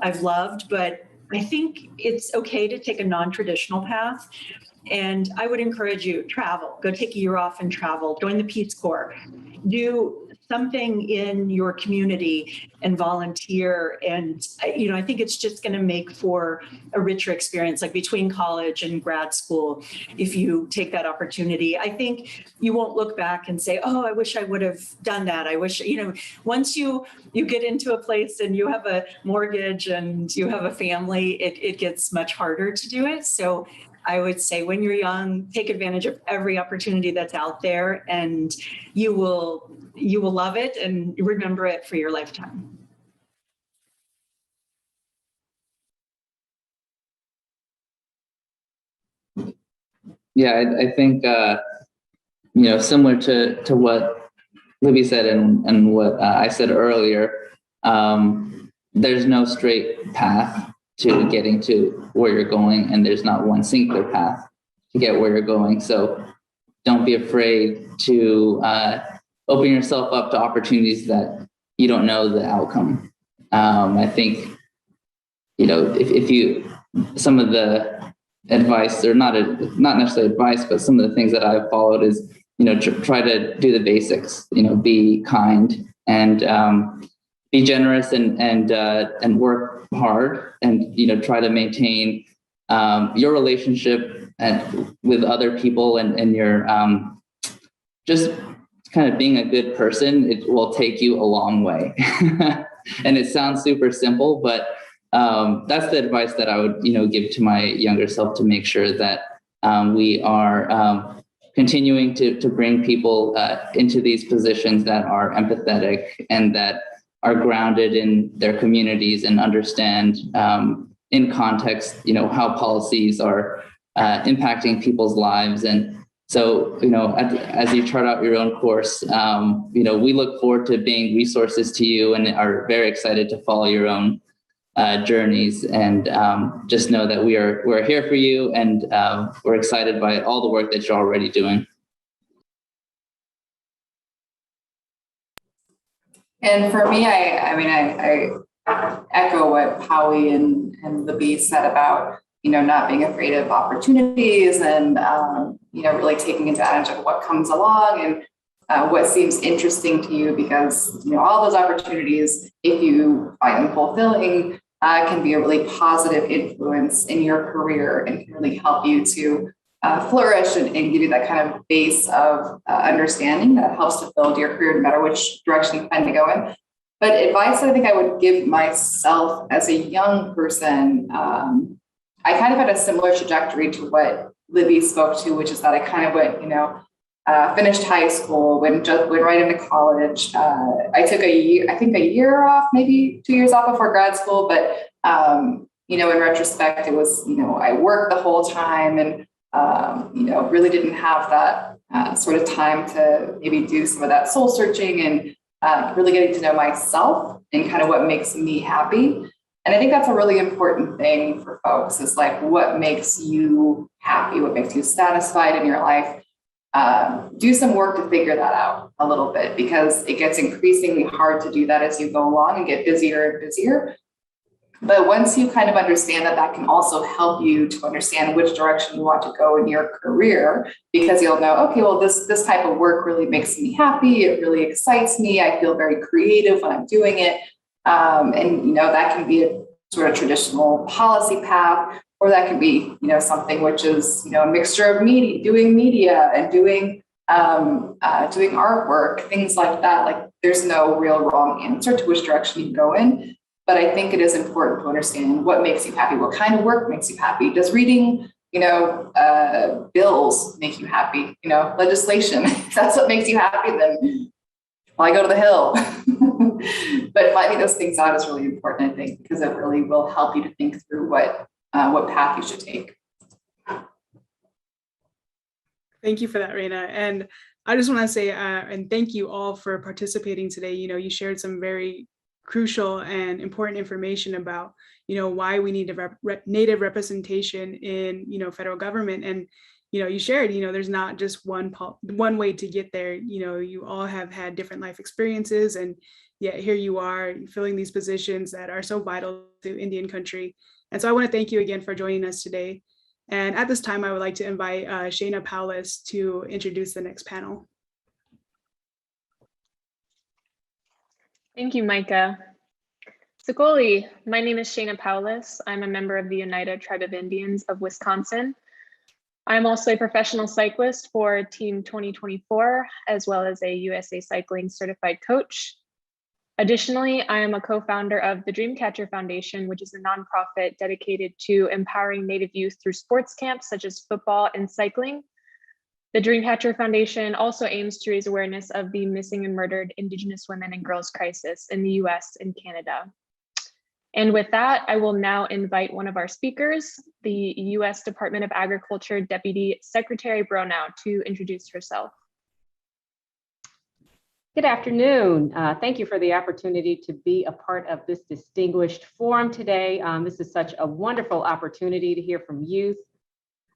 I've loved, but I think it's okay to take a non-traditional path. And I would encourage you, travel, go take a year off and travel, join the Peace Corps, do something in your community and volunteer. And, I think it's just going to make for a richer experience, like between college and grad school. If you take that opportunity, I think you won't look back and say, oh, I wish I would have done that. I wish, once you get into a place and you have a mortgage and you have a family, it gets much harder to do it. So I would say when you're young, take advantage of every opportunity that's out there, and you will love it and remember it for your lifetime. Yeah, I think, similar to what Libby said and what I said earlier, there's no straight path to getting to where you're going, and there's not one singular path to get where you're going. So don't be afraid to open yourself up to opportunities that you don't know the outcome. I think, if you, some of the advice, or not necessarily advice, but some of the things that I've followed is, try to do the basics, be kind and be generous and work hard, and try to maintain your relationship with other people, and your just kind of being a good person. It will take you a long way. And it sounds super simple, but that's the advice that I would give to my younger self, to make sure that we are continuing to bring people into these positions that are empathetic and that are grounded in their communities and understand in context, how policies are impacting people's lives. And so, as you chart out your own course, we look forward to being resources to you and are very excited to follow your own journeys. And just know that we're here for you, and we're excited by all the work that you're already doing. And for me, I echo what Howie and Libby said about, not being afraid of opportunities and, really taking advantage of what comes along and what seems interesting to you, because, all those opportunities, if you find them fulfilling, can be a really positive influence in your career and can really help you to flourish and give you that kind of base of understanding that helps to build your career no matter which direction you plan to go in. But advice I think I would give myself as a young person, I kind of had a similar trajectory to what Libby spoke to, which is that I kind of went, finished high school, went right into college. I took a year off, maybe 2 years off before grad school, but in retrospect, it was, I worked the whole time and really didn't have that sort of time to maybe do some of that soul searching and really getting to know myself and kind of what makes me happy. And I think that's a really important thing for folks, is like, what makes you happy? What makes you satisfied in your life? Do some work to figure that out a little bit, because it gets increasingly hard to do that as you go along and get busier and busier. But once you kind of understand that, that can also help you to understand which direction you want to go in your career, because you'll know, okay, well, this type of work really makes me happy. It really excites me. I feel very creative when I'm doing it. And that can be a sort of traditional policy path, or that could be, something which is, a mixture of doing media and doing doing artwork, things like that. Like there's no real wrong answer to which direction you go in. But I think it is important to understand what makes you happy, what kind of work makes you happy. Does reading, bills make you happy? Legislation, if that's what makes you happy, then probably go to the Hill. But finding those things out is really important, I think, because it really will help you to think through what path you should take. Thank you for that, Raina. And I just want to say, and thank you all for participating today. You shared some very crucial and important information about, why we need Native representation in, federal government. And, you shared, there's not just one way to get there. You all have had different life experiences, and yet here you are filling these positions that are so vital to Indian country. And so I want to thank you again for joining us today. And at this time, I would like to invite Shayna Paulus to introduce the next panel. Thank you, Micah. Sikoli, my name is Shayna Paulus. I'm a member of the United Tribe of Indians of Wisconsin. I'm also a professional cyclist for Team 2024, as well as a USA Cycling certified coach. Additionally, I am a co-founder of the Dreamcatcher Foundation, which is a nonprofit dedicated to empowering Native youth through sports camps such as football and cycling. The Dreamcatcher Foundation also aims to raise awareness of the missing and murdered Indigenous women and girls crisis in the US and Canada. And with that, I will now invite one of our speakers, the US Department of Agriculture Deputy Secretary Bronow, to introduce herself. Good afternoon. Thank you for the opportunity to be a part of this distinguished forum today. This is such a wonderful opportunity to hear from youth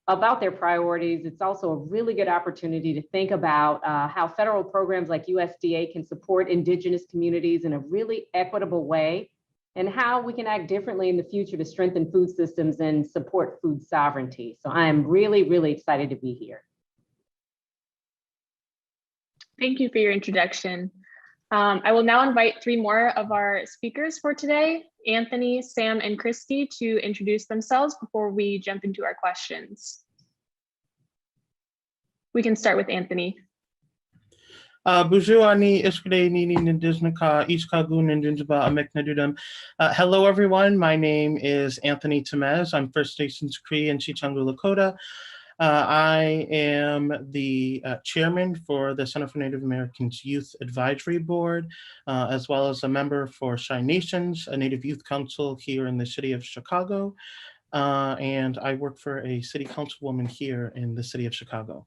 about their priorities. It's also a really good opportunity to think about how federal programs like USDA can support Indigenous communities in a really equitable way, and how we can act differently in the future to strengthen food systems and support food sovereignty. So I am really, really excited to be here. Thank you for your introduction. I will now invite three more of our speakers for today, Anthony, Sam, and Christy, to introduce themselves before we jump into our questions. We can start with Anthony. Hello everyone, my name is Anthony Temez. I'm First Nations Cree in Chichangu, Lakota. I am the chairman for the Center for Native Americans Youth Advisory Board, as well as a member for Shy Nations, a Native Youth Council here in the city of Chicago. And I work for a city councilwoman here in the city of Chicago.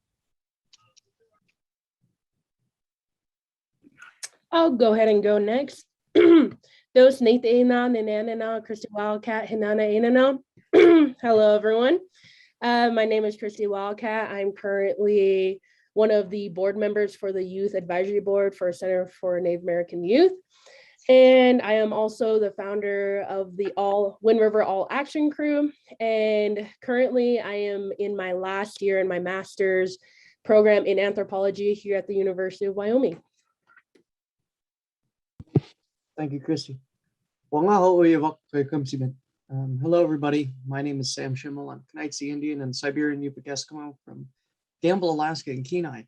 I'll go ahead and go next. Those Nathan Nana, Christy Wildcat, Hinana Inana. Hello, everyone. My name is Christy Wildcat. I'm currently one of the board members for the Youth Advisory Board for Center for Native American Youth. And I am also the founder of the Wind River All Action Crew. And currently I am in my last year in my master's program in anthropology here at the University of Wyoming. Thank you, Christy. Hello, everybody. My name is Sam Schimmel. I'm Knights-Sea Indian and Siberian Yupik Eskimo from Gamble, Alaska, and Kenai.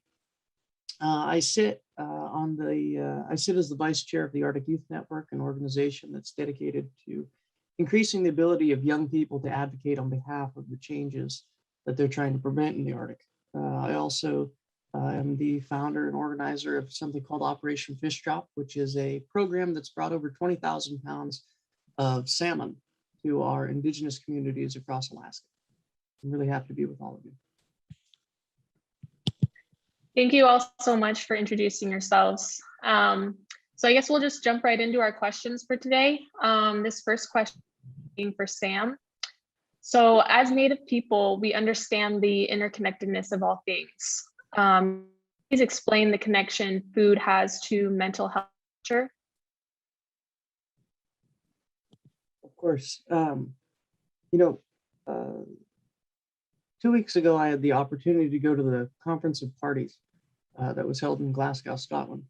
I sit as the vice chair of the Arctic Youth Network, an organization that's dedicated to increasing the ability of young people to advocate on behalf of the changes that they're trying to prevent in the Arctic. I also am the founder and organizer of something called Operation Fish Drop, which is a program that's brought over 20,000 pounds of salmon to our Indigenous communities across Alaska. I'm really happy to be with all of you. Thank you all so much for introducing yourselves. So I guess we'll just jump right into our questions for today. This first question being for Sam. So as Native people, we understand the interconnectedness of all things. Please explain the connection food has to mental health. Of course. 2 weeks ago, I had the opportunity to go to the Conference of Parties that was held in Glasgow, Scotland.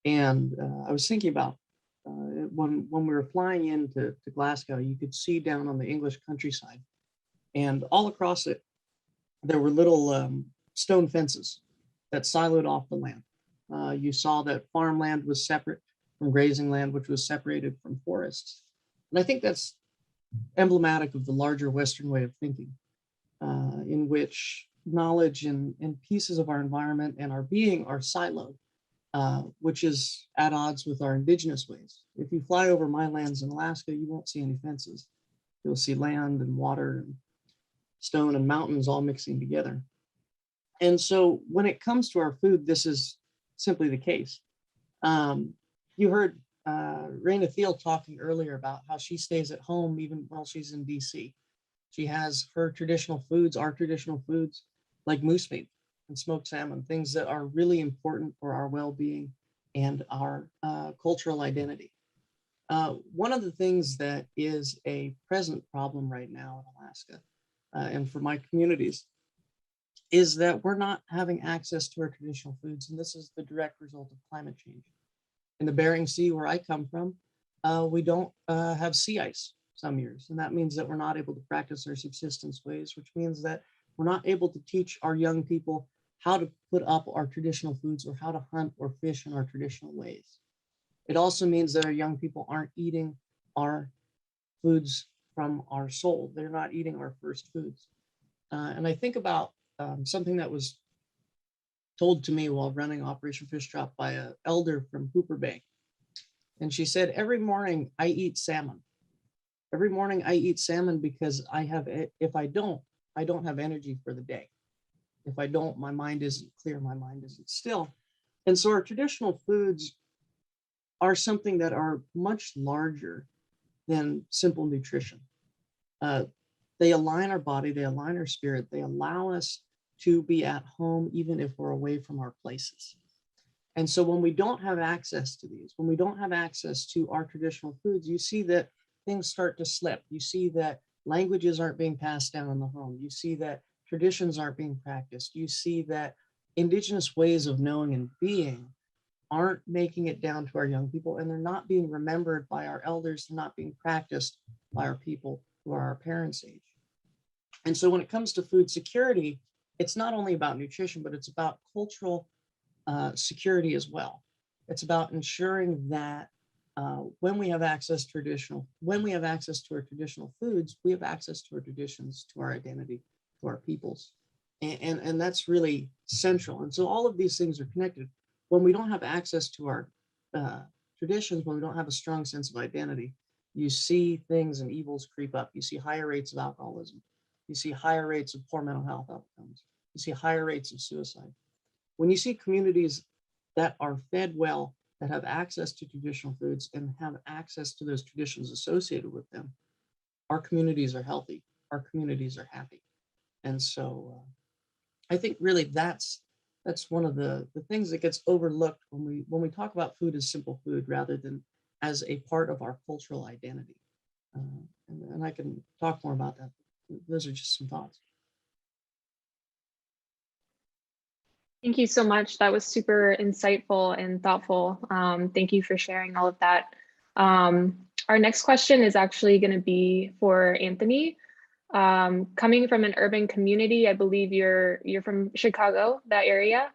And I was thinking about when we were flying into Glasgow, you could see down on the English countryside, and all across it, there were little stone fences. that siloed off the land. You saw that farmland was separate from grazing land, which was separated from forests. And I think that's emblematic of the larger Western way of thinking, in which knowledge and pieces of our environment and our being are siloed, which is at odds with our indigenous ways. If you fly over my lands in Alaska, you won't see any fences. You'll see land and water and stone and mountains all mixing together. And so when it comes to our food, this is simply the case. You heard Raina Thiel talking earlier about how she stays at home even while she's in DC. She has her traditional foods, our traditional foods, like moose meat and smoked salmon, things that are really important for our well-being and our cultural identity. One of the things that is a present problem right now in Alaska and for my communities is that we're not having access to our traditional foods, and this is the direct result of climate change. In the Bering Sea, where I come from, we don't have sea ice some years, and that means that we're not able to practice our subsistence ways, which means that we're not able to teach our young people how to put up our traditional foods or how to hunt or fish in our traditional ways. It also means that our young people aren't eating our foods from our soul. They're not eating our first foods. And I think about something that was told to me while running Operation Fish Drop by an elder from Hooper Bay. And she said, every morning I eat salmon. Every morning I eat salmon because if I don't have energy for the day. If I don't, my mind isn't clear, my mind isn't still. And so our traditional foods are something that are much larger than simple nutrition. They align our body, they align our spirit, they allow us to be at home even if we're away from our places. And so when we don't have access to these, when we don't have access to our traditional foods, you see that things start to slip. You see that languages aren't being passed down in the home. You see that traditions aren't being practiced. You see that indigenous ways of knowing and being aren't making it down to our young people, and they're not being remembered by our elders. They're not being practiced by our people who are our parents' age. And so when it comes to food security, it's not only about nutrition, but it's about cultural security as well. It's about ensuring that when we have access to our traditional foods, we have access to our traditions, to our identity, to our peoples. And that's really central. And so all of these things are connected. When we don't have access to our traditions, when we don't have a strong sense of identity, you see things and evils creep up. You see higher rates of alcoholism. You see higher rates of poor mental health outcomes. You see higher rates of suicide. When you see communities that are fed well, that have access to traditional foods and have access to those traditions associated with them, our communities are healthy, our communities are happy. And so I think really that's one of the things that gets overlooked when we talk about food as simple food rather than as a part of our cultural identity. And I can talk more about that. Those are just some thoughts. Thank you so much. That was super insightful and thoughtful. Thank you for sharing all of that. Our next question is actually going to be for Anthony. Coming from an urban community, I believe you're from Chicago, that area.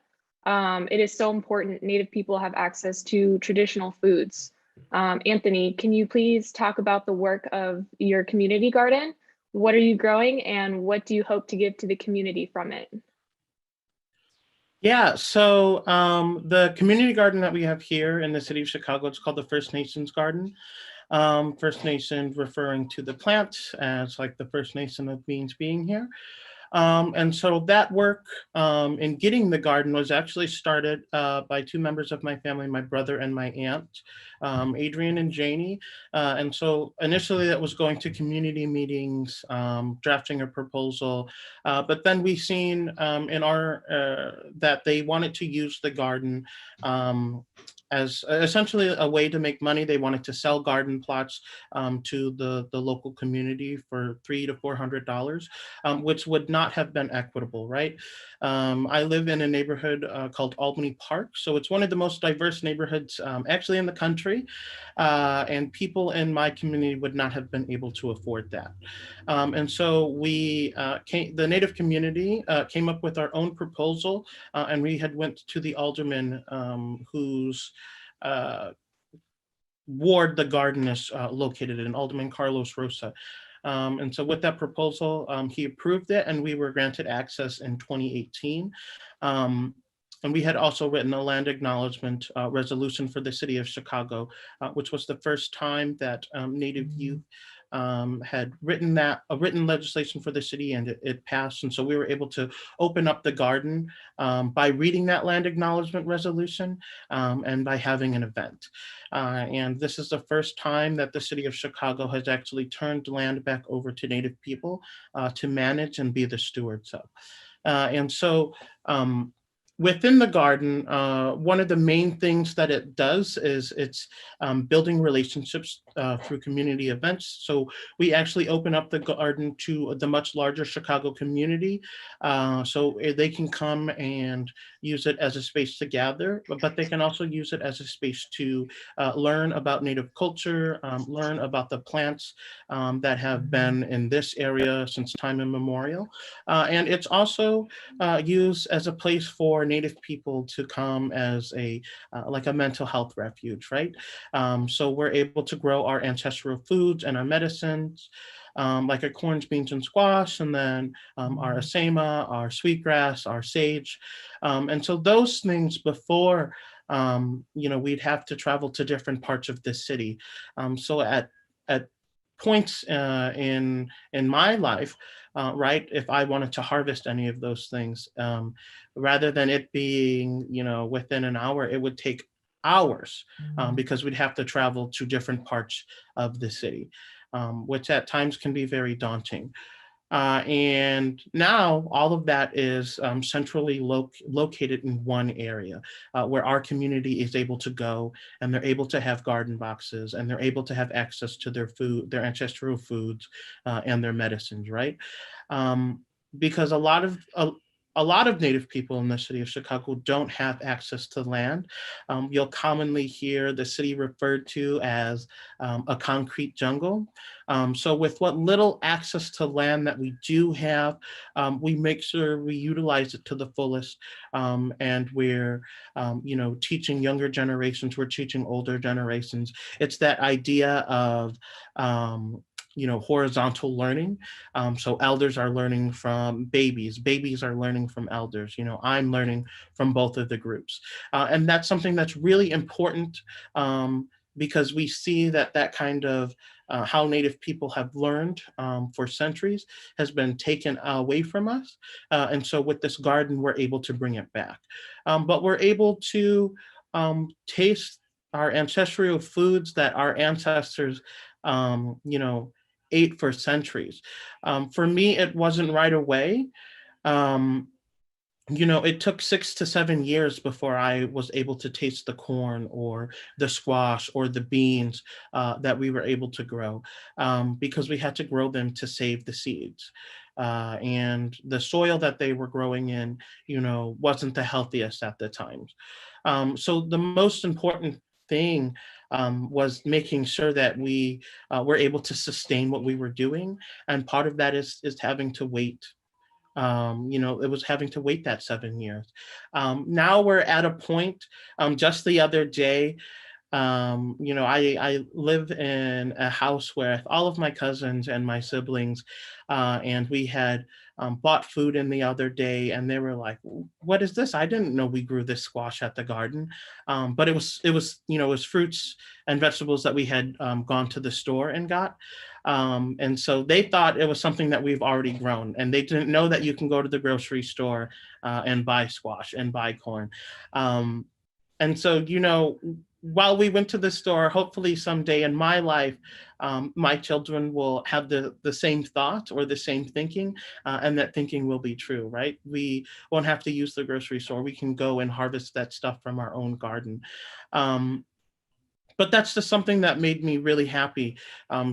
It is so important Native people have access to traditional foods. Anthony, can you please talk about the work of your community garden? What are you growing and what do you hope to give to the community from it? Yeah, so the community garden that we have here in the city of Chicago, it's called the First Nations Garden. First Nation referring to the plants as like the First Nation of beings being here. And so that work in getting the garden was actually started by two members of my family, my brother and my aunt, Adrian and Janie. And so initially that was going to community meetings, drafting a proposal, but then we seen in our, that they wanted to use the garden as essentially a way to make money. They wanted to sell garden plots to the local community for $300 to $400, which would not have been equitable, right? I live in a neighborhood called Albany Park, so it's one of the most diverse neighborhoods actually in the country, and people in my community would not have been able to afford that. And so we, the Native community came up with our own proposal, and we had went to the alderman whose ward the garden is located in, Alderman Carlos Rosa. And so with that proposal, he approved it, and we were granted access in 2018. And we had also written a land acknowledgement resolution for the city of Chicago, which was the first time that Native youth had written written legislation for the city, and it passed. And so we were able to open up the garden by reading that land acknowledgement resolution and by having an event. And this is the first time that the city of Chicago has actually turned land back over to Native people to manage and be the stewards of. And so within the garden, one of the main things that it does is it's building relationships through community events. So we actually open up the garden to the much larger Chicago community, so they can come and use it as a space to gather, but they can also use it as a space to learn about Native culture, learn about the plants that have been in this area since time immemorial. And it's also used as a place for Native people to come as like a mental health refuge, right? So we're able to grow our ancestral foods and our medicines, like our corns, beans, and squash, and then our asema, our sweetgrass, our sage. And so those things before, we'd have to travel to different parts of the city. So at points in my life, right, if I wanted to harvest any of those things, rather than it being, within an hour, it would take hours because we'd have to travel to different parts of the city, which at times can be very daunting. And now all of that is centrally located in one area where our community is able to go, and they're able to have garden boxes, and they're able to have access to their food, their ancestral foods, and their medicines, right? Because a lot of Native people in the city of Chicago don't have access to land. You'll commonly hear the city referred to as a concrete jungle. So with what little access to land that we do have, we make sure we utilize it to the fullest. And we're, teaching younger generations, we're teaching older generations. It's that idea of, horizontal learning. So elders are learning from babies are learning from elders. I'm learning from both of the groups. And that's something that's really important because we see that kind of how Native people have learned for centuries has been taken away from us. And so with this garden, we're able to bring it back. But we're able to taste our ancestral foods that our ancestors, ate for centuries. For me, it wasn't right away. It took 6 to 7 years before I was able to taste the corn or the squash or the beans that we were able to grow because we had to grow them to save the seeds. And the soil that they were growing in, wasn't the healthiest at the time. So the most important thing was making sure that we were able to sustain what we were doing. And part of that is having to wait. It was having to wait that 7 years. Now we're at a point, just the other day, I live in a house with all of my cousins and my siblings, and we had bought food in the other day, and they were like, "What is this? I didn't know we grew this squash at the garden." But it was fruits and vegetables that we had gone to the store and got. And so they thought it was something that we've already grown, and they didn't know that you can go to the grocery store and buy squash and buy corn. And so, while we went to the store, hopefully someday in my life, my children will have the same thought or the same thinking, and that thinking will be true, right? We won't have to use the grocery store. We can go and harvest that stuff from our own garden. But that's just something that made me really happy,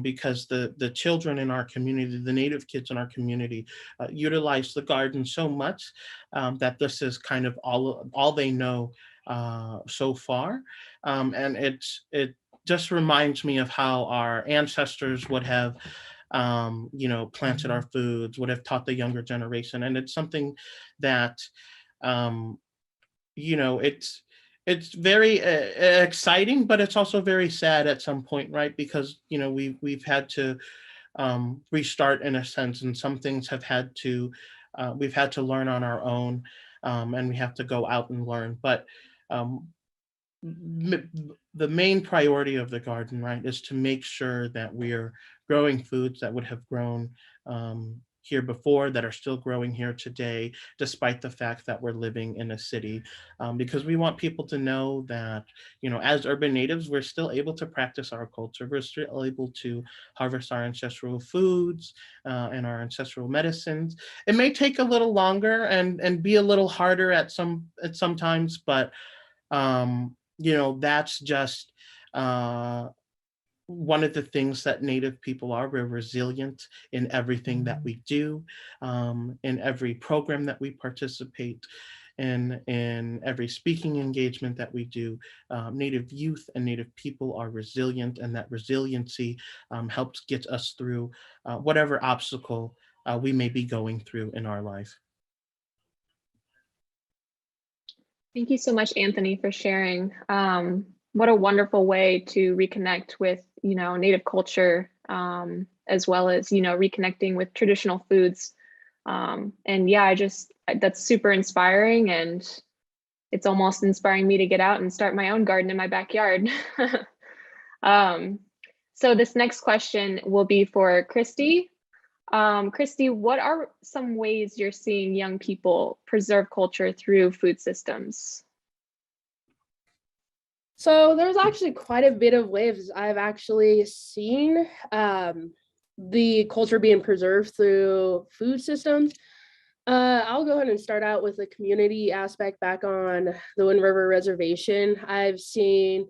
because the children in our community, the Native kids in our community, utilize the garden so much that this is kind of all they know so far. And it just reminds me of how our ancestors would have planted our foods, would have taught the younger generation. And it's something that, it's very exciting, but it's also very sad at some point, right? Because we've had to restart in a sense, and some things have had to we've had to learn on our own, and we have to go out and learn. But the main priority of the garden, right, is to make sure that we're growing foods that would have grown here before, that are still growing here today, despite the fact that we're living in a city, because we want people to know that, as urban natives, we're still able to practice our culture. We're still able to harvest our ancestral foods and our ancestral medicines. It may take a little longer and be a little harder at sometimes, but that's just one of the things that Native people are. We're resilient in everything that we do, in every program that we participate in every speaking engagement that we do. Native youth and Native people are resilient, and that resiliency helps get us through whatever obstacle we may be going through in our life. Thank you so much, Anthony, for sharing. What a wonderful way to reconnect with, Native culture, as well as, reconnecting with traditional foods. And yeah, that's super inspiring, and it's almost inspiring me to get out and start my own garden in my backyard. So this next question will be for Christy. Christy, what are some ways you're seeing young people preserve culture through food systems? So there's actually quite a bit of ways I've actually seen the culture being preserved through food systems. I'll go ahead and start out with the community aspect back on the Wind River Reservation. I've seen,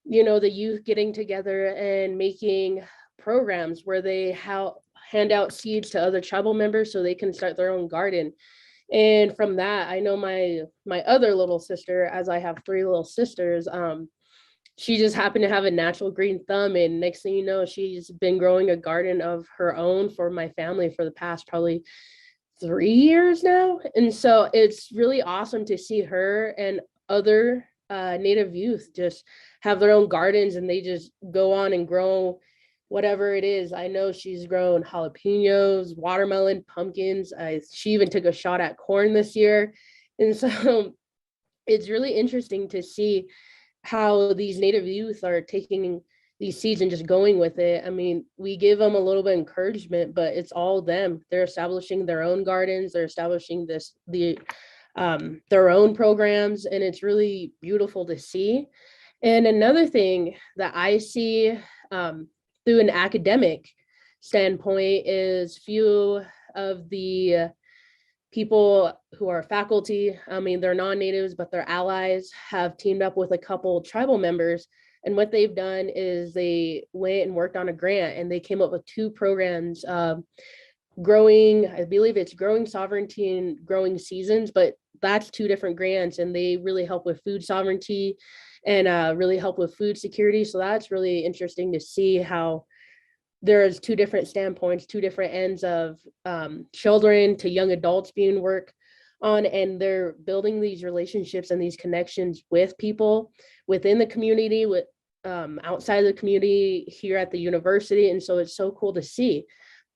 the youth getting together and making programs where they hand out seeds to other tribal members so they can start their own garden. And from that, I know my other little sister, as I have 3 little sisters, she just happened to have a natural green thumb. And next thing you know, she's been growing a garden of her own for my family for the past probably 3 years now. And so it's really awesome to see her and other Native youth just have their own gardens, and they just go on and grow whatever it is. I know she's grown jalapenos, watermelon, pumpkins. She even took a shot at corn this year. And so it's really interesting to see how these Native youth are taking these seeds and just going with it. I mean, we give them a little bit of encouragement, but it's all them. They're establishing their own gardens. They're establishing their own programs, and it's really beautiful to see. And another thing that I see through an academic standpoint is few of the people who are faculty, they're non-natives, but they're allies, have teamed up with a couple tribal members. And what they've done is they went and worked on a grant, and they came up with 2 programs, growing, I believe it's growing sovereignty and growing seasons, but that's 2 different grants, and they really help with food sovereignty and really help with food security. So that's really interesting to see how there's 2 different standpoints, 2 different ends of children to young adults being worked on, and they're building these relationships and these connections with people within the community, with outside of the community here at the university. And so it's so cool to see.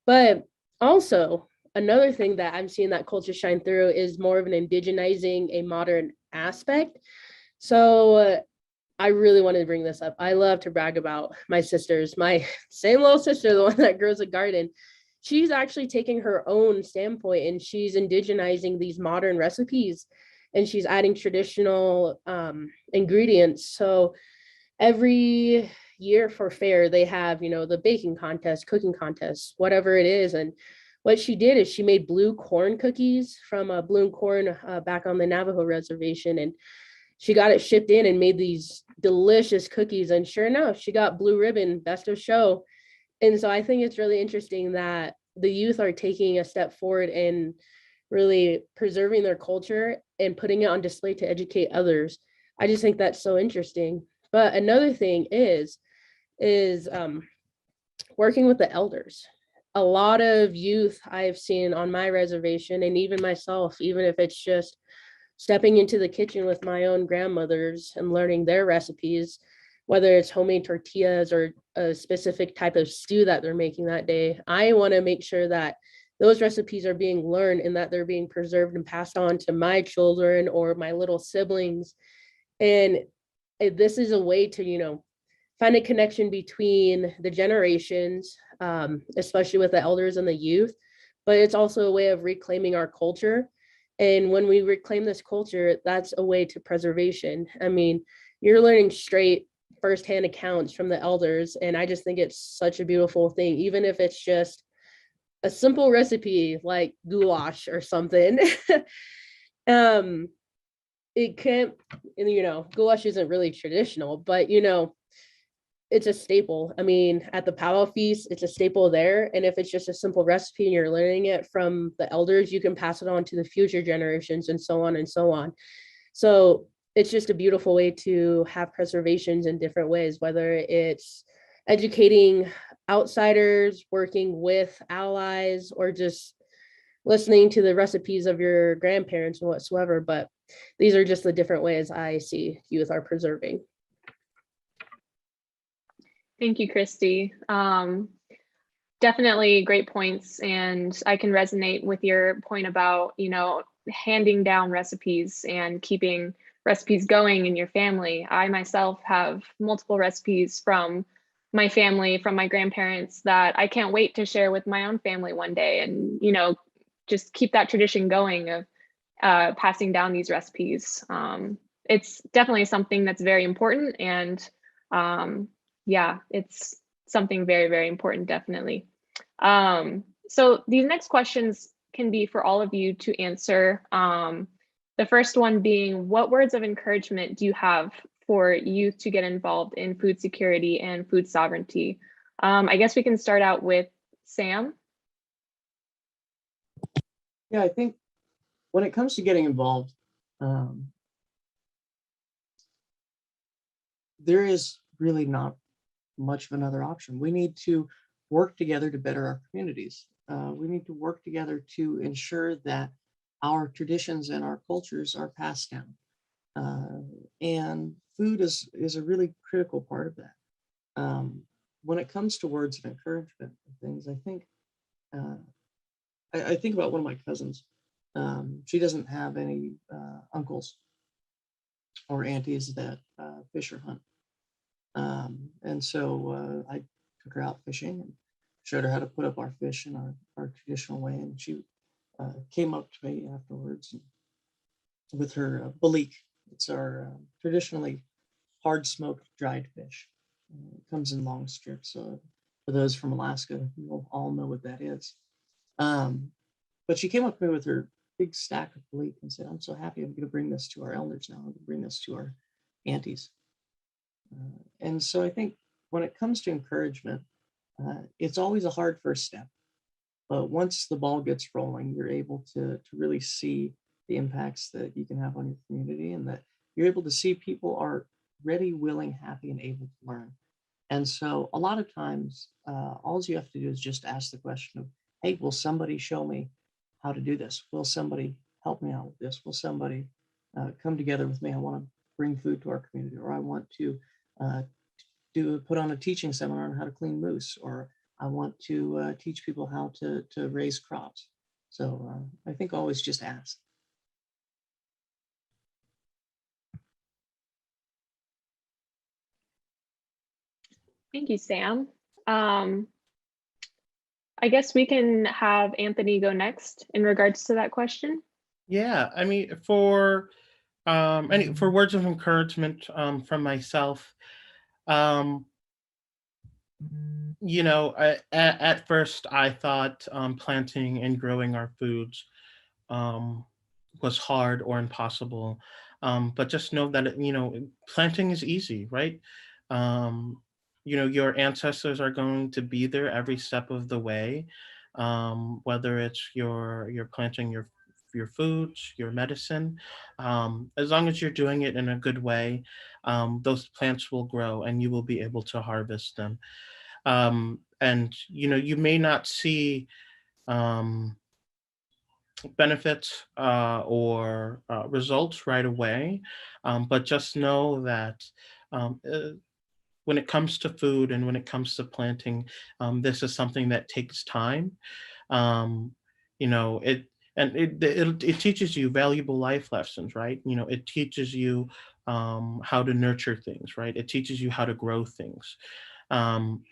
But also another thing that I'm seeing that culture shine through is more of an indigenizing a modern aspect. So I really wanted to bring this up. I love to brag about my sisters. My same little sister, the one that grows a garden, she's actually taking her own standpoint, and she's indigenizing these modern recipes, and she's adding traditional ingredients. So every year for fair, they have, the baking contest, cooking contest, whatever it is. And what she did is she made blue corn cookies from blue corn back on the Navajo reservation. And she got it shipped in and made these delicious cookies. And sure enough, she got blue ribbon, best of show. And so I think it's really interesting that the youth are taking a step forward and really preserving their culture and putting it on display to educate others. I just think that's so interesting. But another thing is working with the elders. A lot of youth I've seen on my reservation, and even myself, even if it's just stepping into the kitchen with my own grandmothers and learning their recipes, whether it's homemade tortillas or a specific type of stew that they're making that day, I want to make sure that those recipes are being learned and that they're being preserved and passed on to my children or my little siblings. And this is a way to, find a connection between the generations, especially with the elders and the youth, but it's also a way of reclaiming our culture. And when we reclaim this culture, that's a way to preservation. I mean, you're learning straight firsthand accounts from the elders. And I just think it's such a beautiful thing, even if it's just a simple recipe like goulash or something. It can't, goulash isn't really traditional, but it's a staple. I mean, at the powwow feast, it's a staple there. And if it's just a simple recipe and you're learning it from the elders, you can pass it on to the future generations and so on and so on. So it's just a beautiful way to have preservations in different ways, whether it's educating outsiders, working with allies, or just listening to the recipes of your grandparents and whatsoever. But these are just the different ways I see youth are preserving. Thank you, Christy. Definitely great points. And I can resonate with your point about, handing down recipes and keeping recipes going in your family. I myself have multiple recipes from my family, from my grandparents, that I can't wait to share with my own family one day, and, just keep that tradition going of passing down these recipes. It's definitely something that's very important. And yeah, it's something very, very important, definitely. So these next questions can be for all of you to answer. The first one being, what words of encouragement do you have for youth to get involved in food security and food sovereignty? I guess we can start out with Sam. Yeah, I think when it comes to getting involved, there is really not much of another option. We need to work together to better our communities. We need to work together to ensure that our traditions and our cultures are passed down. And food is a really critical part of that. When it comes to words of encouragement and things, I think about one of my cousins. She doesn't have any uncles or aunties that fish or hunt. And so I took her out fishing and showed her how to put up our fish in our traditional way. And she came up to me afterwards with her balik. It's our traditionally hard smoked dried fish. It comes in long strips. So for those from Alaska, you'll all know what that is. But she came up to me with her big stack of balik and said, "I'm so happy. I'm going to bring this to our elders now. I'm going to bring this to our aunties." And so I think when it comes to encouragement, it's always a hard first step. But once the ball gets rolling, you're able to really see the impacts that you can have on your community, and that you're able to see people are ready, willing, happy, and able to learn. And so a lot of times, all you have to do is just ask the question of, hey, will somebody show me how to do this? Will somebody help me out with this? Will somebody come together with me? I want to bring food to our community, or I want to put on a teaching seminar on how to clean moose, or I want to teach people how to raise crops. So I think always just ask. Thank you, Sam. I guess we can have Anthony go next in regards to that question. Yeah, I mean, for words of encouragement from myself, Um, you know, at first I thought planting and growing our foods was hard or impossible. But just know that, you know, planting is easy, right? You know, your ancestors are going to be there every step of the way, whether it's you're planting your foods, your medicine, as long as you're doing it in a good way, those plants will grow and you will be able to harvest them. And you know, you may not see um, benefits or results right away, but just know that um, uh, when it comes to food and when it comes to planting, this is something that takes time. Um, you know, it teaches you valuable life lessons, right? You know, it teaches you how to nurture things, right? It teaches you how to grow things. Um,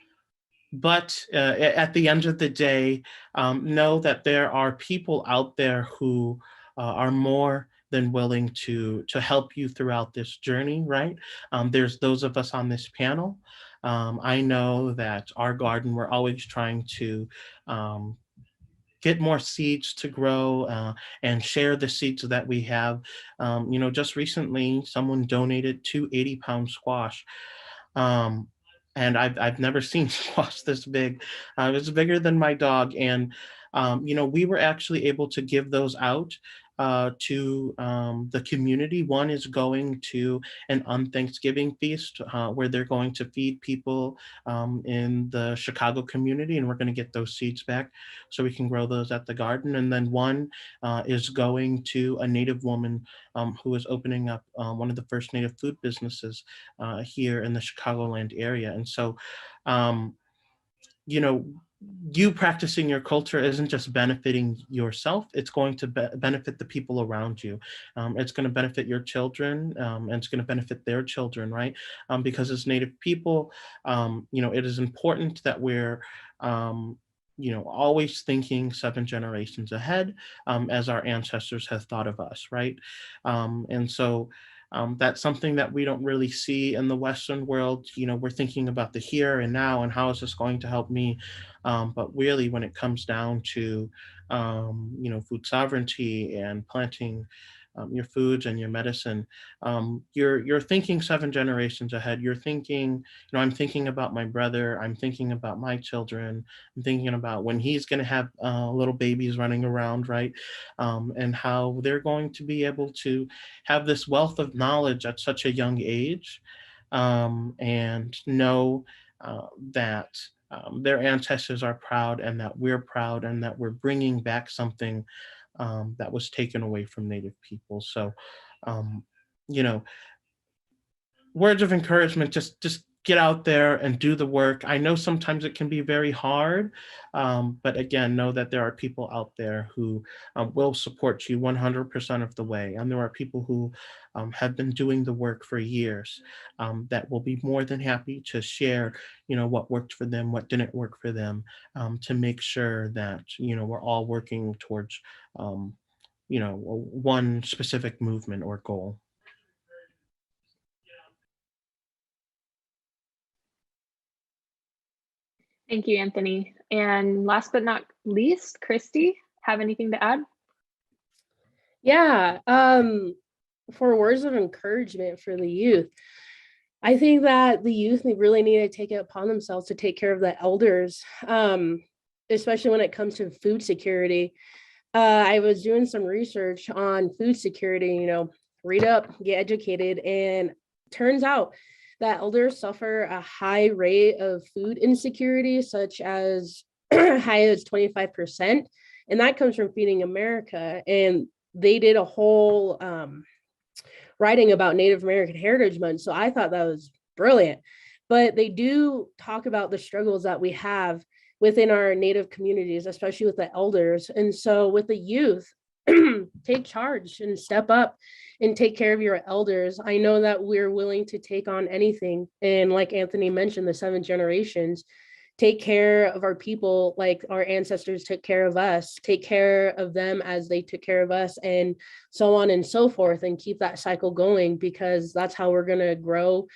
but at the end of the day, know that there are people out there who are more than willing to help you throughout this journey, right? There's those of us on this panel. I know that our garden, we're always trying to get more seeds to grow and share the seeds that we have. You know, just recently, someone donated 2 80-pound squash. Um, and I've never seen squash this big. It's bigger than my dog. And, you know, we were actually able to give those out to the community. One is going to an Thanksgiving feast where they're going to feed people in the Chicago community, and we're going to get those seeds back so we can grow those at the garden. And then one is going to a Native woman who is opening up one of the first Native food businesses here in the Chicagoland area. And so, you know, you practicing your culture isn't just benefiting yourself, it's going to benefit the people around you. It's going to benefit your children, and it's going to benefit their children, right? Because as Native people, you know, it is important that we're you know, always thinking 7 generations ahead, as our ancestors have thought of us, right? And so that's something that we don't really see in the Western world. You know, we're thinking about the here and now and how is this going to help me? But really, when it comes down to, you know, food sovereignty and planting your foods and your medicine, you're thinking 7 generations ahead. You're thinking, you know, I'm thinking about my brother. I'm thinking about my children. I'm thinking about when he's going to have little babies running around, right? And how they're going to be able to have this wealth of knowledge at such a young age, and know that their ancestors are proud and that we're proud and that we're bringing back something that was taken away from Native people. So, you know, words of encouragement, just get out there and do the work. I know sometimes it can be very hard, but again, know that there are people out there who will support you 100% of the way. And there are people who have been doing the work for years that will be more than happy to share, you know, what worked for them, what didn't work for them, to make sure that, you know, we're all working towards, you know, one specific movement or goal. Thank you, Anthony. And last but not least, Christy, have anything to add? Yeah, for words of encouragement for the youth, I think that the youth really need to take it upon themselves to take care of the elders, especially when it comes to food security. I was doing some research on food security, you know, read up, get educated, and turns out that elders suffer a high rate of food insecurity, such as high as 25%. And that comes from Feeding America. And they did a whole writing about Native American Heritage Month. So I thought that was brilliant. But they do talk about the struggles that we have within our Native communities, especially with the elders. And so with the youth, take charge and step up and take care of your elders. I know that we're willing to take on anything. And like Anthony mentioned, the 7 generations, take care of our people like our ancestors took care of us, take care of them as they took care of us, and so on and so forth, and keep that cycle going, because that's how we're going to grow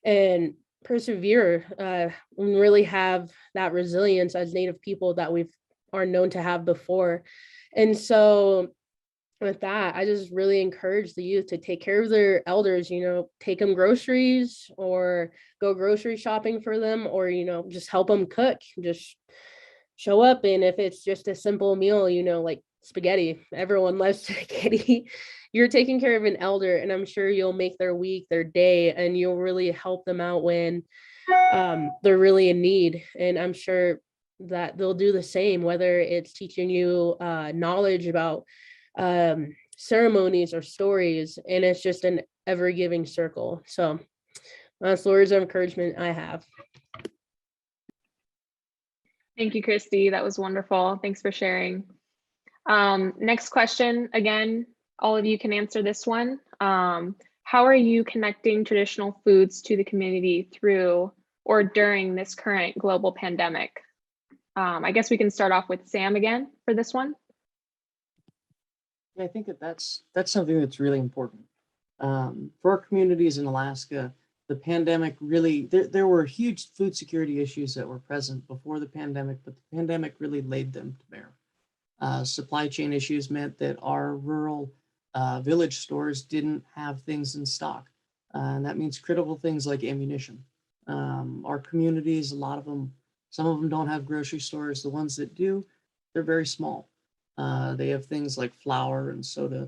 and persevere and really have that resilience as Native people that we are known to have before. And so with that, I just really encourage the youth to take care of their elders, take them groceries or go grocery shopping for them, or, just help them cook, just show up. And if it's just a simple meal, like spaghetti, everyone loves spaghetti, you're taking care of an elder, and I'm sure you'll make their week, their day, and you'll really help them out when they're really in need. And I'm sure that they'll do the same, whether it's teaching you knowledge about ceremonies or stories, and it's just an ever-giving circle. So that's the words of encouragement I have. Thank you, Christy. That was wonderful. Thanks for sharing. Next question, again, all of you can answer this one. How are you connecting traditional foods to the community through or during this current global pandemic? I guess we can start off with Sam again for this one. I think that's something that's really important. For our communities in Alaska, the pandemic really, there were huge food security issues that were present before the pandemic, but the pandemic really laid them to bear. Supply chain issues meant that our rural village stores didn't have things in stock. And that means critical things like ammunition. Our communities, a lot of them, some of them don't have grocery stores. The ones that do, they're very small. They have things like flour and soda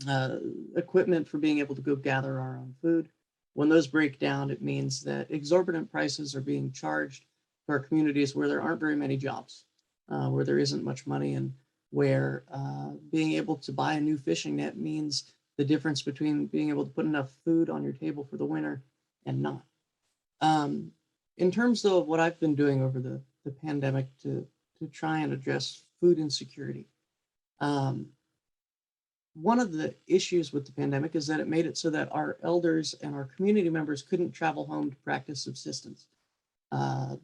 and equipment for being able to go gather our own food. When those break down, it means that exorbitant prices are being charged to our communities where there aren't very many jobs, where there isn't much money, and where being able to buy a new fishing net means the difference between being able to put enough food on your table for the winter and not. In terms though of what I've been doing over the pandemic to try and address food insecurity, one of the issues with the pandemic is that it made it so that our elders and our community members couldn't travel home to practice subsistence.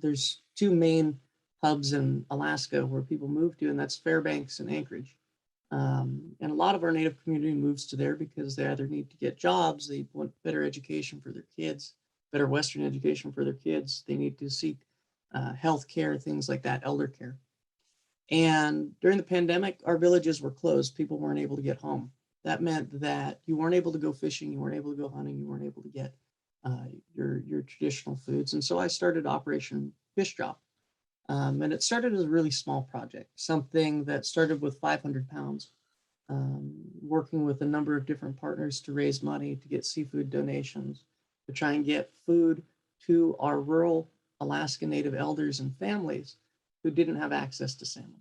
There's two main hubs in Alaska where people move to, and that's Fairbanks and Anchorage. And a lot of our Native community moves to there because they either need to get jobs, they want better education for their kids, better Western education for their kids, they need to seek health care, things like that, elder care. And during the pandemic, our villages were closed. People weren't able to get home. That meant that you weren't able to go fishing, you weren't able to go hunting, you weren't able to get your traditional foods. And so I started Operation Fish Drop. And it started as a really small project, something that started with 500 pounds, working with a number of different partners to raise money, to get seafood donations, to try and get food to our rural Alaska Native elders and families who didn't have access to salmon.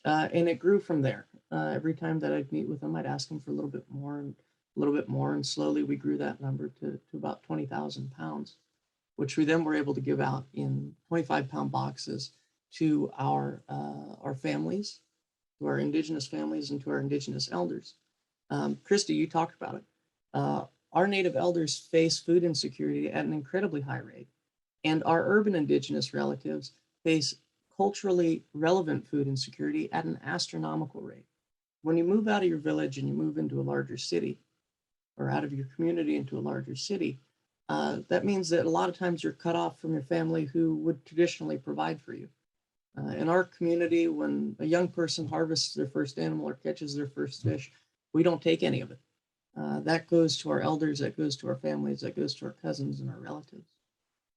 And it grew from there. Every time that I'd meet with them, I'd ask them for a little bit more and a little bit more. And slowly we grew that number to about 20,000 pounds, which we then were able to give out in 25-pound boxes to our families, to our Indigenous families, and to our Indigenous elders. Christy, you talked about it. Our Native elders face food insecurity at an incredibly high rate, and our urban Indigenous relatives face culturally relevant food insecurity at an astronomical rate. When you move out of your village and you move into a larger city, or out of your community into a larger city, that means that a lot of times you're cut off from your family who would traditionally provide for you. In our community, when a young person harvests their first animal or catches their first fish, we don't take any of it. That goes to our elders, that goes to our families, that goes to our cousins and our relatives.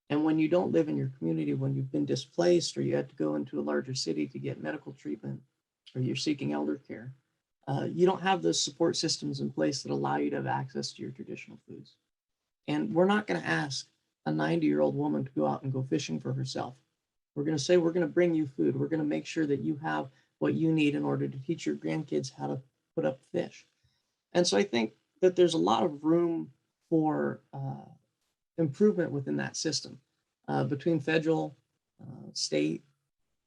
And when you don't live in your community, when you've been displaced or you had to go into a larger city to get medical treatment, or you're seeking elder care, you don't have those support systems in place that allow you to have access to your traditional foods. And we're not going to ask a 90-year-old woman to go out and go fishing for herself. We're going to say, we're going to bring you food. We're going to make sure that you have what you need in order to teach your grandkids how to put up fish. And so I think that there's a lot of room for improvement within that system between federal, state,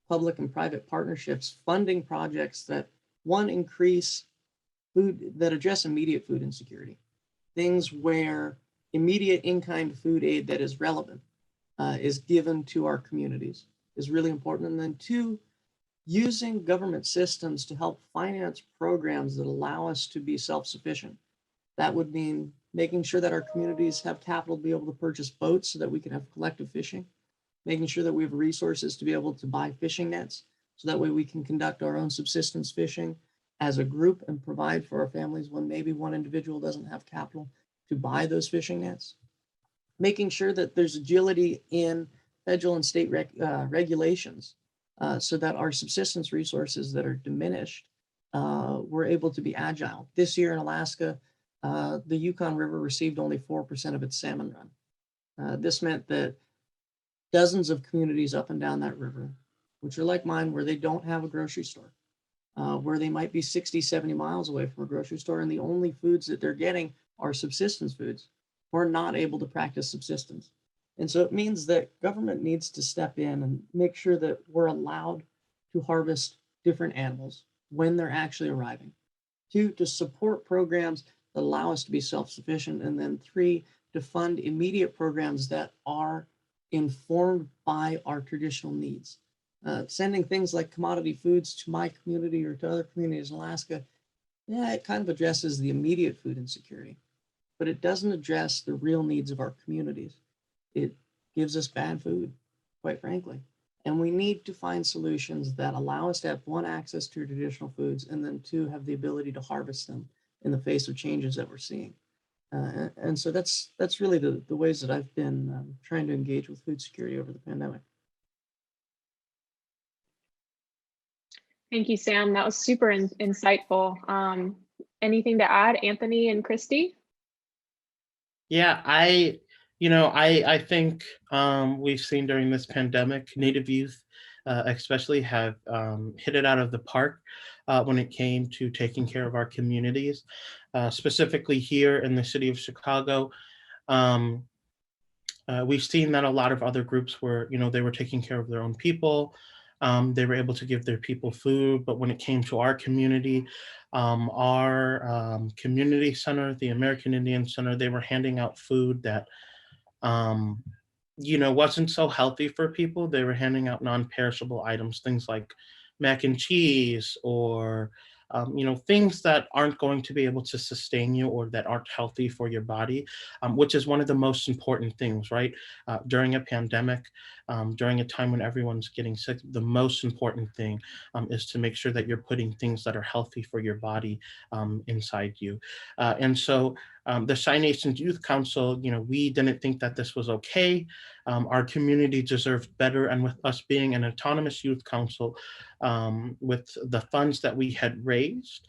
public and private partnerships, funding projects that, one, increase food, that address immediate food insecurity, things where immediate in-kind food aid that is relevant is given to our communities is really important. And then two, using government systems to help finance programs that allow us to be self-sufficient. That would mean making sure that our communities have capital to be able to purchase boats so that we can have collective fishing, making sure that we have resources to be able to buy fishing nets so that way we can conduct our own subsistence fishing as a group and provide for our families when maybe one individual doesn't have capital to buy those fishing nets. Making sure that there's agility in federal and state regulations so that our subsistence resources that are diminished, we're able to be agile. This year in Alaska, the Yukon River received only 4% of its salmon run. This meant that dozens of communities up and down that river, which are like mine, where they don't have a grocery store, where they might be 60, 70 miles away from a grocery store, and the only foods that they're getting are subsistence foods, we're not able to practice subsistence. And so it means that government needs to step in and make sure that we're allowed to harvest different animals when they're actually arriving. 2, to support programs that allow us to be self-sufficient. And then 3, to fund immediate programs that are informed by our traditional needs. Sending things like commodity foods to my community or to other communities in Alaska, yeah, it kind of addresses the immediate food insecurity, but it doesn't address the real needs of our communities. It gives us bad food, quite frankly. And we need to find solutions that allow us to have, 1, access to traditional foods, and then 2, have the ability to harvest them in the face of changes that we're seeing. And so that's really the ways that I've been trying to engage with food security over the pandemic. Thank you, Sam. That was super insightful. Anything to add, Anthony and Christy? Yeah, I think we've seen during this pandemic, Native youth especially have hit it out of the park when it came to taking care of our communities, specifically here in the city of Chicago. We've seen that a lot of other groups were, they were taking care of their own people. They were able to give their people food, but when it came to our community, our community center, the American Indian Center, they were handing out food that, wasn't so healthy for people. They were handing out non-perishable items, things like mac and cheese or, things that aren't going to be able to sustain you or that aren't healthy for your body, which is one of the most important things, right? During a pandemic, during a time when everyone's getting sick, the most important thing is to make sure that you're putting things that are healthy for your body inside you. And so the Cheyenne Nations Youth Council, we didn't think that this was okay. Our community deserved better. And with us being an autonomous youth council, with the funds that we had raised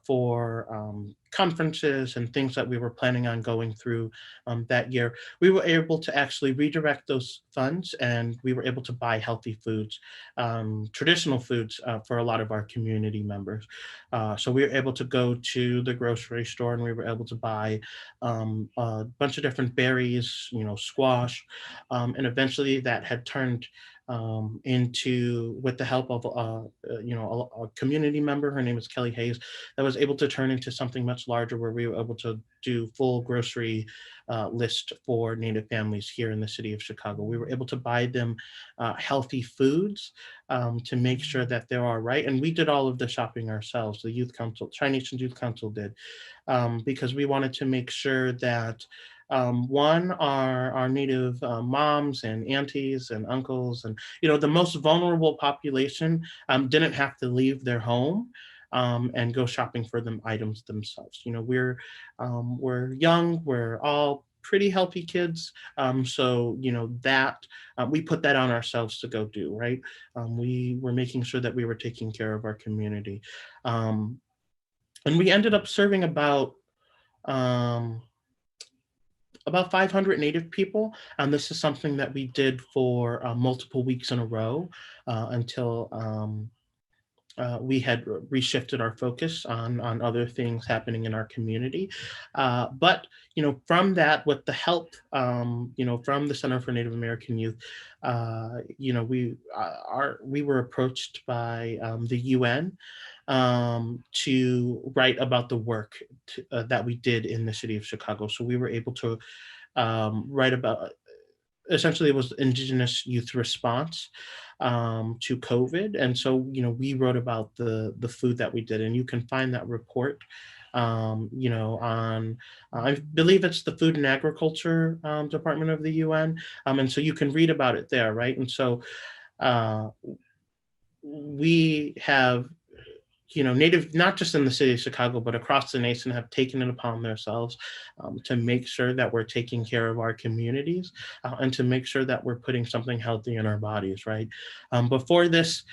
for conferences and things that we were planning on going through that year, we were able to actually redirect those funds, and we were able to buy healthy foods, traditional foods for a lot of our community members. So we were able to go to the grocery store, and we were able to buy a bunch of different berries, squash, and eventually that had turned into, with the help of a community member, her name is Kelly Hayes, that was able to turn into something much larger, where we were able to do full grocery list for Native families here in the city of Chicago. We were able to buy them healthy foods to make sure that they're all right. And we did all of the shopping ourselves. The Youth Council, Cheyenne Nations Youth Council did, because we wanted to make sure that one, our Native moms and aunties and uncles and, the most vulnerable population didn't have to leave their home and go shopping for them items themselves. We're young, we're all pretty healthy kids. So, that we put that on ourselves to go do, right? We were making sure that we were taking care of our community. And we ended up serving about 500 Native people. And this is something that we did for multiple weeks in a row until we had reshifted our focus on other things happening in our community. But, from that, with the help, from the Center for Native American Youth, we were approached by the UN to write about the work that we did in the city of Chicago. So we were able to write about, essentially it was Indigenous youth response to COVID. And so, we wrote about the food that we did, and you can find that report on, I believe it's the Food and Agriculture Department of the UN. And so you can read about it there, right? And so we have, Native, not just in the city of Chicago, but across the nation, have taken it upon themselves to make sure that we're taking care of our communities and to make sure that we're putting something healthy in our bodies, right? Before this,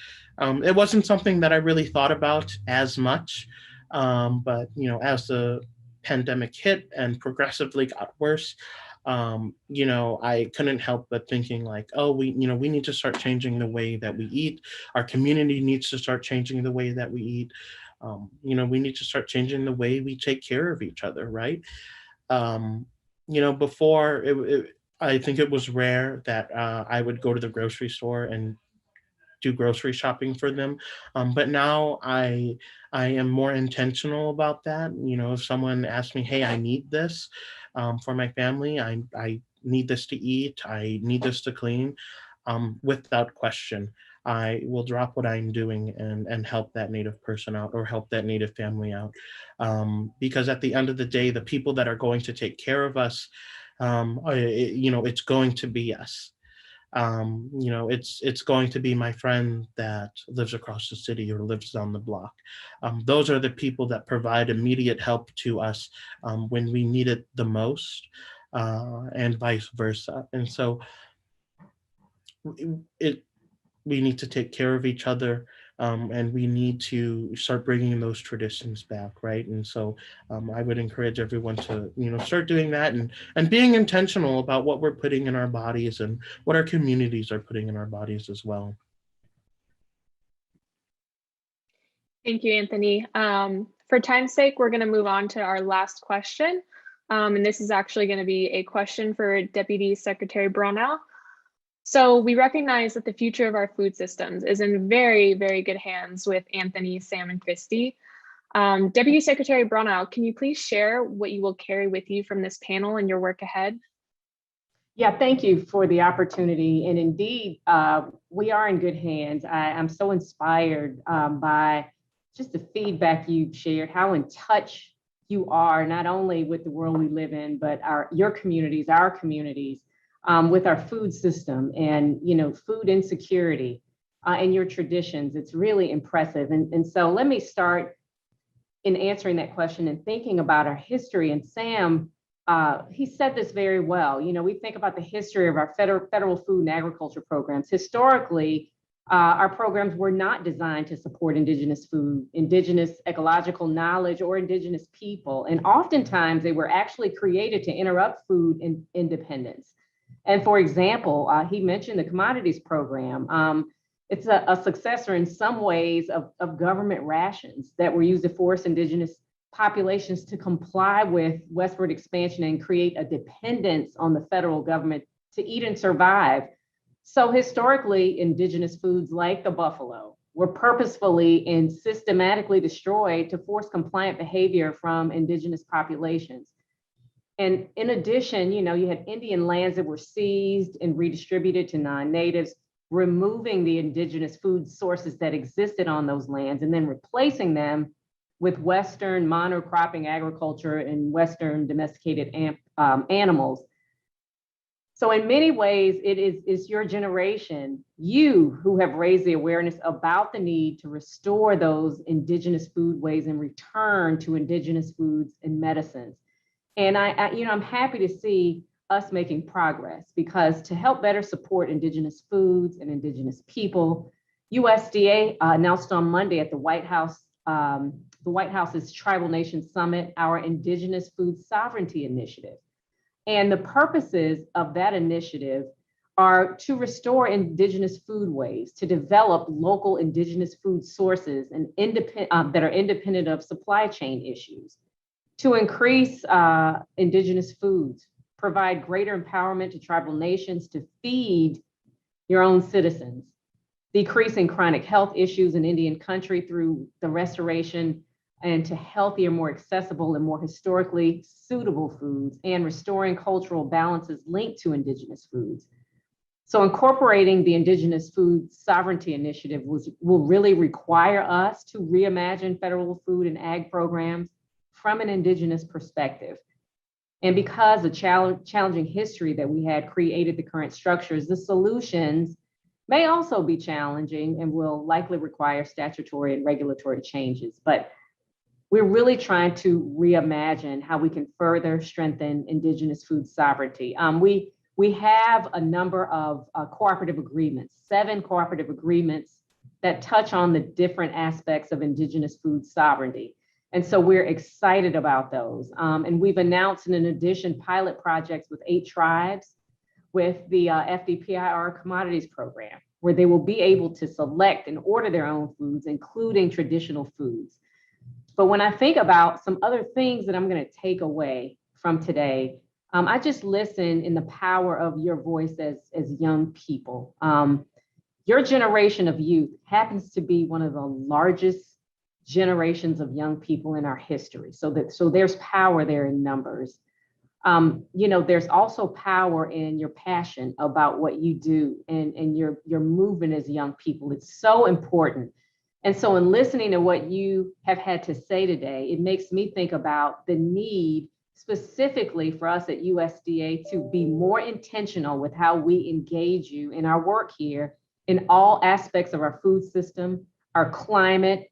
it wasn't something that I really thought about as much, but as the pandemic hit and progressively got worse, I couldn't help but thinking like, oh, we need to start changing the way that we eat. Our community needs to start changing the way that we eat. We need to start changing the way we take care of each other, right? Before I think it was rare that I would go to the grocery store and do grocery shopping for them. But now I am more intentional about that. If someone asks me, hey, I need this for my family, I need this to eat, I need this to clean, without question, I will drop what I'm doing and help that Native person out or help that Native family out. Because at the end of the day, the people that are going to take care of us, it's going to be us. It's going to be my friend that lives across the city or lives down the block. Those are the people that provide immediate help to us when we need it the most, and vice versa. And so we need to take care of each other, and we need to start bringing those traditions back, right? And so I would encourage everyone to start doing that and being intentional about what we're putting in our bodies and what our communities are putting in our bodies as well. Thank you, Anthony. For time's sake, we're going to move on to our last question. And this is actually going to be a question for Deputy Secretary Brownell. So we recognize that the future of our food systems is in very, very good hands with Anthony, Sam, and Christy. Deputy Secretary Brownell, can you please share what you will carry with you from this panel and your work ahead? Yeah, thank you for the opportunity. And indeed, we are in good hands. I'm so inspired by just the feedback you've shared, how in touch you are, not only with the world we live in, but your communities, our communities, with our food system and, food insecurity and your traditions. It's really impressive. And so let me start in answering that question and thinking about our history. And Sam, he said this very well. We think about the history of our federal food and agriculture programs. Historically, our programs were not designed to support indigenous food, indigenous ecological knowledge, or indigenous people. And oftentimes they were actually created to interrupt food independence. And for example, he mentioned the commodities program. It's a successor in some ways of government rations that were used to force indigenous populations to comply with westward expansion and create a dependence on the federal government to eat and survive. So historically, indigenous foods like the buffalo were purposefully and systematically destroyed to force compliant behavior from indigenous populations. And in addition, you had Indian lands that were seized and redistributed to non-natives, removing the indigenous food sources that existed on those lands and then replacing them with Western monocropping agriculture and Western domesticated animals. So in many ways, it's your generation, you who have raised the awareness about the need to restore those indigenous foodways and return to indigenous foods and medicines. And I'm happy to see us making progress, because to help better support indigenous foods and indigenous people, USDA announced on Monday at the White House's Tribal Nation Summit, our Indigenous Food Sovereignty Initiative. And the purposes of that initiative are to restore indigenous foodways, to develop local indigenous food sources and that are independent of supply chain issues, to increase indigenous foods, provide greater empowerment to tribal nations to feed your own citizens, decreasing chronic health issues in Indian country through the restoration and to healthier, more accessible, and more historically suitable foods, and restoring cultural balances linked to indigenous foods. So incorporating the Indigenous Food Sovereignty Initiative will really require us to reimagine federal food and ag programs from an Indigenous perspective. And because the challenging history that we had created the current structures, the solutions may also be challenging and will likely require statutory and regulatory changes. But we're really trying to reimagine how we can further strengthen Indigenous food sovereignty. We have a number of cooperative agreements, 7 cooperative agreements that touch on the different aspects of Indigenous food sovereignty. And so we're excited about those. And we've announced in addition pilot projects with 8 tribes with the FDPIR commodities program, where they will be able to select and order their own foods, including traditional foods. But when I think about some other things that I'm going to take away from today, I just listen in the power of your voice as young people. Your generation of youth happens to be one of the largest generations of young people in our history. So there's power there in numbers. There's also power in your passion about what you do and your movement as young people. It's so important. And so in listening to what you have had to say today, it makes me think about the need specifically for us at USDA to be more intentional with how we engage you in our work here in all aspects of our food system, our climate,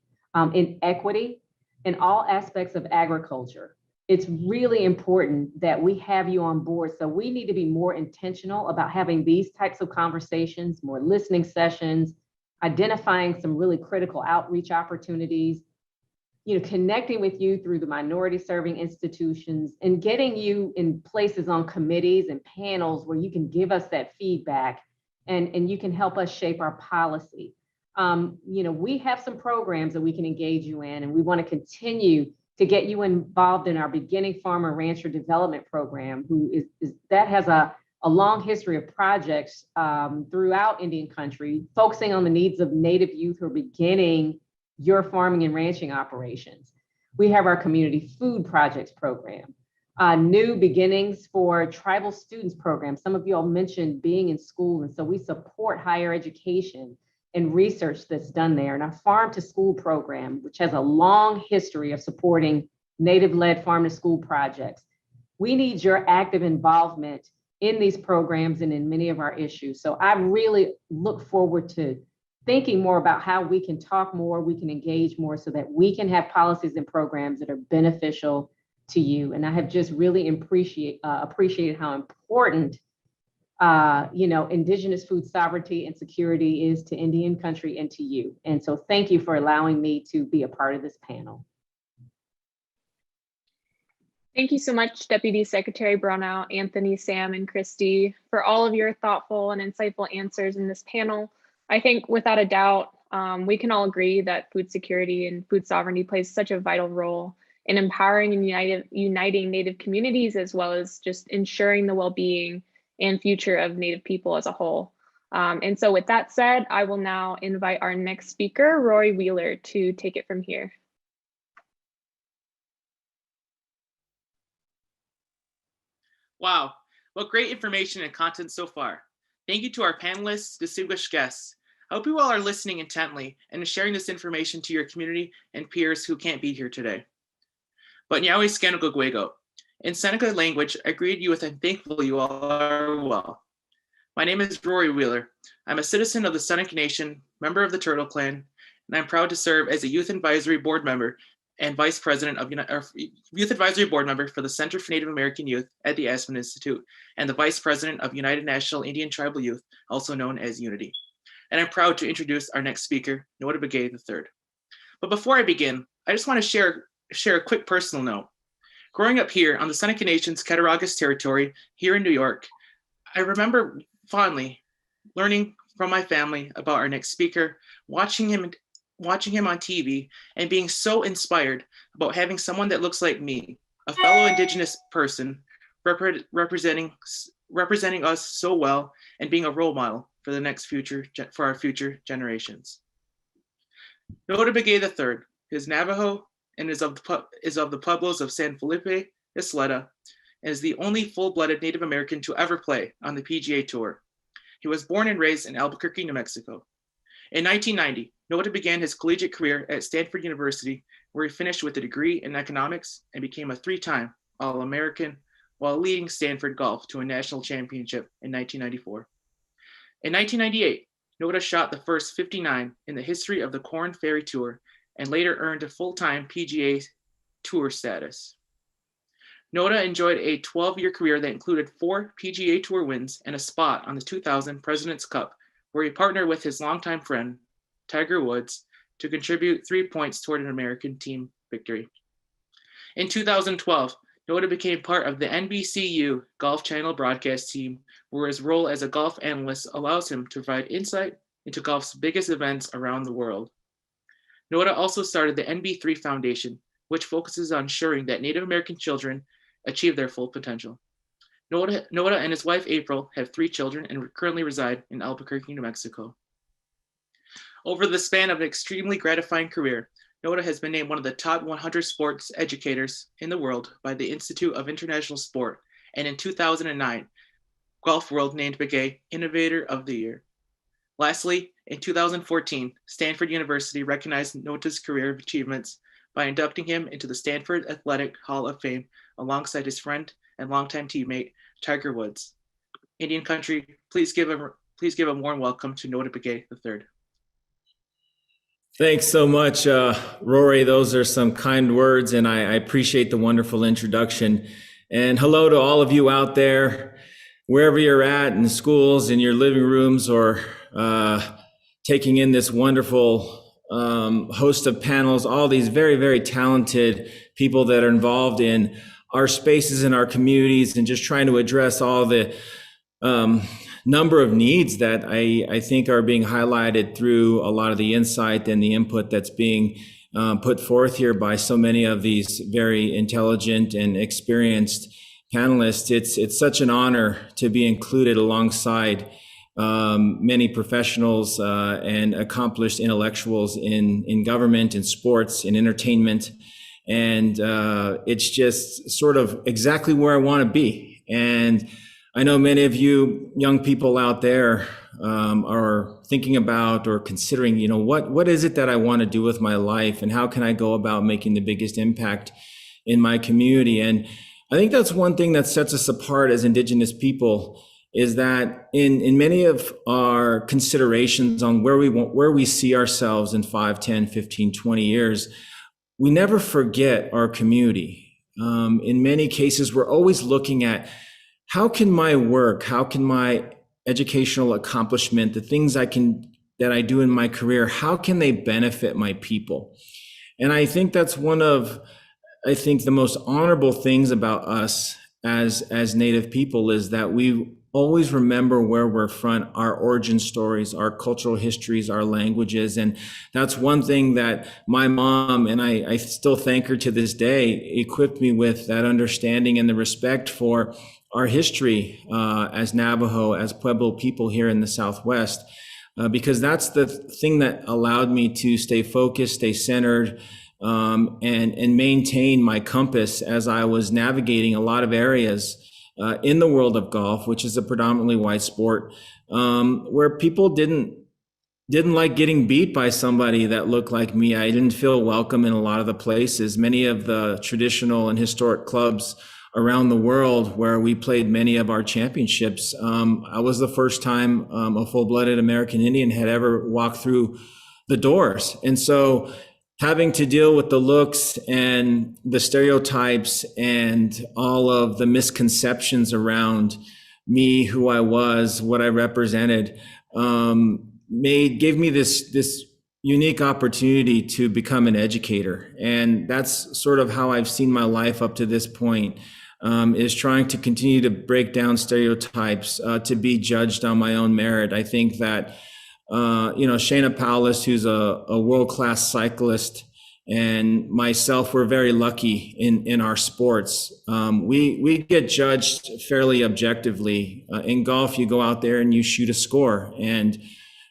in equity, in all aspects of agriculture. It's really important that we have you on board. So we need to be more intentional about having these types of conversations, more listening sessions, identifying some really critical outreach opportunities, connecting with you through the minority serving institutions and getting you in places on committees and panels where you can give us that feedback and you can help us shape our policy. We have some programs that we can engage you in, and we want to continue to get you involved in our beginning farmer rancher development program, that has a long history of projects throughout Indian country, focusing on the needs of Native youth who are beginning your farming and ranching operations. We have our community food projects program, new beginnings for tribal students program. Some of you all mentioned being in school, and so we support higher education and research that's done there. And our farm to school program, which has a long history of supporting Native-led farm to school projects. We need your active involvement in these programs and in many of our issues. So I really look forward to thinking more about how we can talk more, we can engage more so that we can have policies and programs that are beneficial to you. And I have just really appreciated how important Indigenous food sovereignty and security is to Indian country and to you. And so thank you for allowing me to be a part of this panel. Thank you so much, Deputy Secretary Brownell, Anthony, Sam, and Christy, for all of your thoughtful and insightful answers in this panel. I think without a doubt, we can all agree that food security and food sovereignty plays such a vital role in empowering and uniting Native communities, as well as just ensuring the well-being and future of Native people as a whole. And so with that said, I will now invite our next speaker, Rory Wheeler, to take it from here. Wow, what great information and content so far. Thank you to our panelists, distinguished guests. I hope you all are listening intently and sharing this information to your community and peers who can't be here today. But Nyawe Skanogogwego. In Seneca language, I greet you with I'm thankful you all are well. My name is Rory Wheeler. I'm a citizen of the Seneca Nation, member of the Turtle Clan, and I'm proud to serve as a Youth Advisory Board member and Vice President of Youth Advisory Board member for the Center for Native American Youth at the Aspen Institute, and the Vice President of United National Indian Tribal Youth, also known as Unity. And I'm proud to introduce our next speaker, Notah Begay III. But before I begin, I just want to share a quick personal note. Growing up here on the Seneca Nation's Cattaraugus territory here in New York, I remember fondly learning from my family about our next speaker, watching him on TV, and being so inspired about having someone that looks like me, a fellow Indigenous person, representing us so well and being a role model for our future generations. Notah Begay III is Navajo and is of the Pueblos of San Felipe, Isleta, and is the only full-blooded Native American to ever play on the PGA Tour. He was born and raised in Albuquerque, New Mexico. In 1990, Notah began his collegiate career at Stanford University, where he finished with a degree in economics and became a 3-time All-American while leading Stanford golf to a national championship in 1994. In 1998, Notah shot the first 59 in the history of the Korn Ferry Tour and later earned a full-time PGA Tour status. Notah enjoyed a 12-year career that included 4 PGA Tour wins and a spot on the 2000 President's Cup, where he partnered with his longtime friend, Tiger Woods, to contribute 3 points toward an American team victory. In 2012, Notah became part of the NBCU Golf Channel broadcast team, where his role as a golf analyst allows him to provide insight into golf's biggest events around the world. Notah also started the NB3 Foundation, which focuses on ensuring that Native American children achieve their full potential. Notah and his wife, April, have 3 children and currently reside in Albuquerque, New Mexico. Over the span of an extremely gratifying career, Notah has been named one of the top 100 sports educators in the world by the Institute of International Sport, and in 2009, Golf World named Begay Innovator of the Year. Lastly, in 2014, Stanford University recognized Notah's career achievements by inducting him into the Stanford Athletic Hall of Fame alongside his friend and longtime teammate, Tiger Woods. Indian country, please give a warm welcome to Notah Begay III. Thanks so much, Rory. Those are some kind words, and I appreciate the wonderful introduction. And hello to all of you out there, wherever you're at, in schools, in your living rooms, or taking in this wonderful host of panels, all these very, very talented people that are involved in our spaces in our communities and just trying to address all the number of needs that I think are being highlighted through a lot of the insight and the input that's being put forth here by so many of these very intelligent and experienced panelists. It's such an honor to be included alongside many professionals and accomplished intellectuals in government, in sports, in entertainment. And it's just sort of exactly where I want to be. And I know many of you young people out there are thinking about or considering, what is it that I want to do with my life, and how can I go about making the biggest impact in my community? And I think that's one thing that sets us apart as Indigenous people, is that in many of our considerations on where we see ourselves in 5, 10, 15, 20 years, we never forget our community. In many cases, we're always looking at how can my work, how can my educational accomplishment, the things that I do in my career, how can they benefit my people? And I think that's one of, the most honorable things about us as Native people, is that we always remember where we're from, our origin stories, our cultural histories, our languages. And that's one thing that my mom, and I still thank her to this day, equipped me with, that understanding and the respect for our history as Navajo, as Pueblo people here in the Southwest, because that's the thing that allowed me to stay focused, stay centered, and maintain my compass as I was navigating a lot of areas in the world of golf, which is a predominantly white sport, where people didn't like getting beat by somebody that looked like me. I didn't feel welcome in a lot of the places. Many of the traditional and historic clubs around the world where we played many of our championships, I was the first time a full-blooded American Indian had ever walked through the doors. And so having to deal with the looks and the stereotypes and all of the misconceptions around me, who I was, what I represented, gave me this unique opportunity to become an educator. And that's sort of how I've seen my life up to this point, is trying to continue to break down stereotypes, to be judged on my own merit. I think that Shayna Paulus, who's a world-class cyclist, and myself, we're very lucky in our sports. We get judged fairly objectively. In golf, you go out there and you shoot a score, and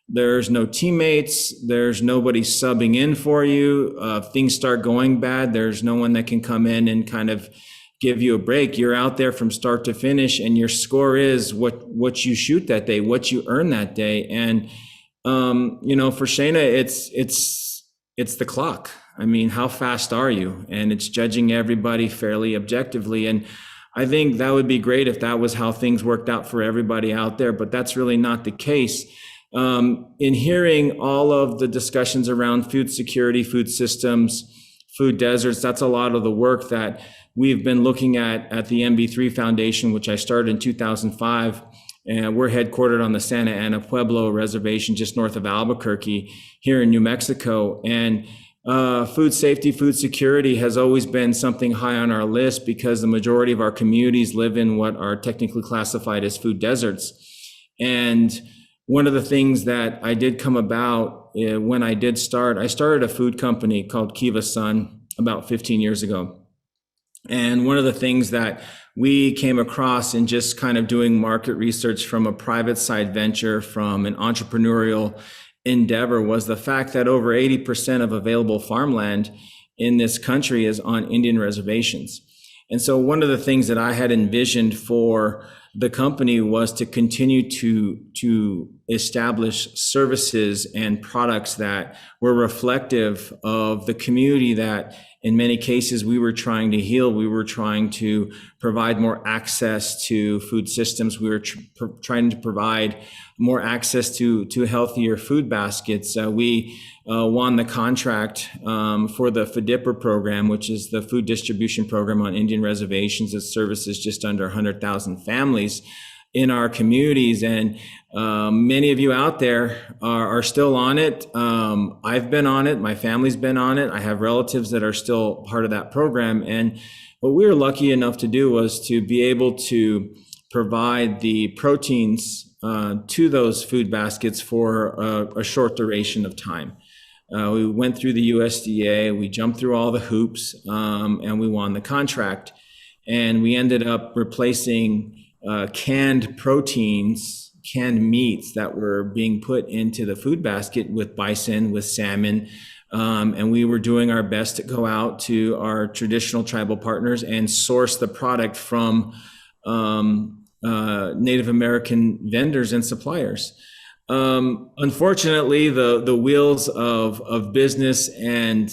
there's no teammates, there's nobody subbing in for you. If things start going bad, there's no one that can come in and kind of give you a break. You're out there from start to finish, and your score is what you shoot that day, what you earn that day. And For Shayna, it's the clock. I mean, how fast are you? And it's judging everybody fairly objectively. And I think that would be great if that was how things worked out for everybody out there, but that's really not the case. In hearing all of the discussions around food security, food systems, food deserts, that's a lot of the work that we've been looking at the MB3 Foundation, which I started in 2005. And we're headquartered on the Santa Ana Pueblo Reservation, just north of Albuquerque here in New Mexico. And food safety, food security has always been something high on our list because the majority of our communities live in what are technically classified as food deserts. And one of the things that I did come about when I started a food company called Kiva Sun about 15 years ago. And one of the things that we came across in just kind of doing market research from a private side venture, from an entrepreneurial endeavor, was the fact that over 80% of available farmland in this country is on Indian reservations. And so one of the things that I had envisioned for the company was to continue to establish services and products that were reflective of the community that in many cases we were trying to heal. We were trying to provide more access to food systems. We were trying to provide more access to healthier food baskets. We won the contract for the FDIPR program, which is the food distribution program on Indian reservations that services just under 100,000 families in our communities. And many of you out there are still on it. I've been on it. My family's been on it. I have relatives that are still part of that program. And what we were lucky enough to do was to be able to provide the proteins to those food baskets for a short duration of time. We went through the USDA, we jumped through all the hoops, and we won the contract. And we ended up replacing canned proteins, canned meats that were being put into the food basket with bison, with salmon. And we were doing our best to go out to our traditional tribal partners and source the product from Native American vendors and suppliers. Unfortunately, the wheels of business and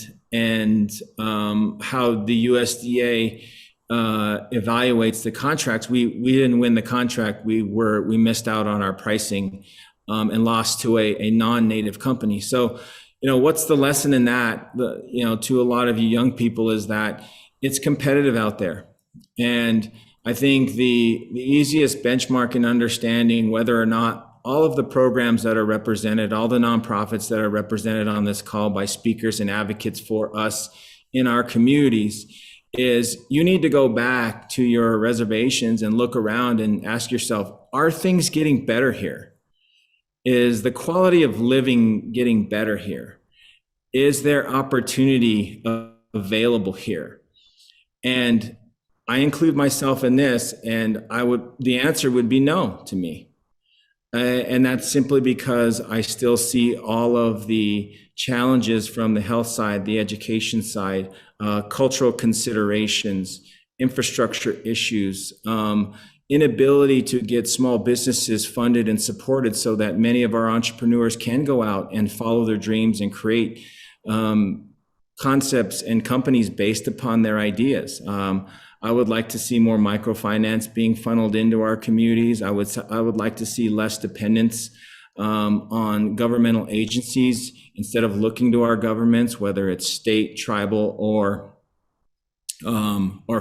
how the USDA evaluates the contracts, we didn't win the contract. We missed out on our pricing and lost to a non-native company. So, what's the lesson in that? To a lot of you young people is that it's competitive out there. And I think the easiest benchmark in understanding whether or not all of the programs that are represented, all the nonprofits that are represented on this call by speakers and advocates for us in our communities, is you need to go back to your reservations and look around and ask yourself, are things getting better here? Is the quality of living getting better here? Is there opportunity available here? And I include myself in this, and the answer would be no to me. And that's simply because I still see all of the challenges from the health side, the education side, cultural considerations, infrastructure issues, inability to get small businesses funded and supported so that many of our entrepreneurs can go out and follow their dreams and create concepts and companies based upon their ideas. I would like to see more microfinance being funneled into our communities. I would like to see less dependence on governmental agencies instead of looking to our governments, whether it's state, tribal, or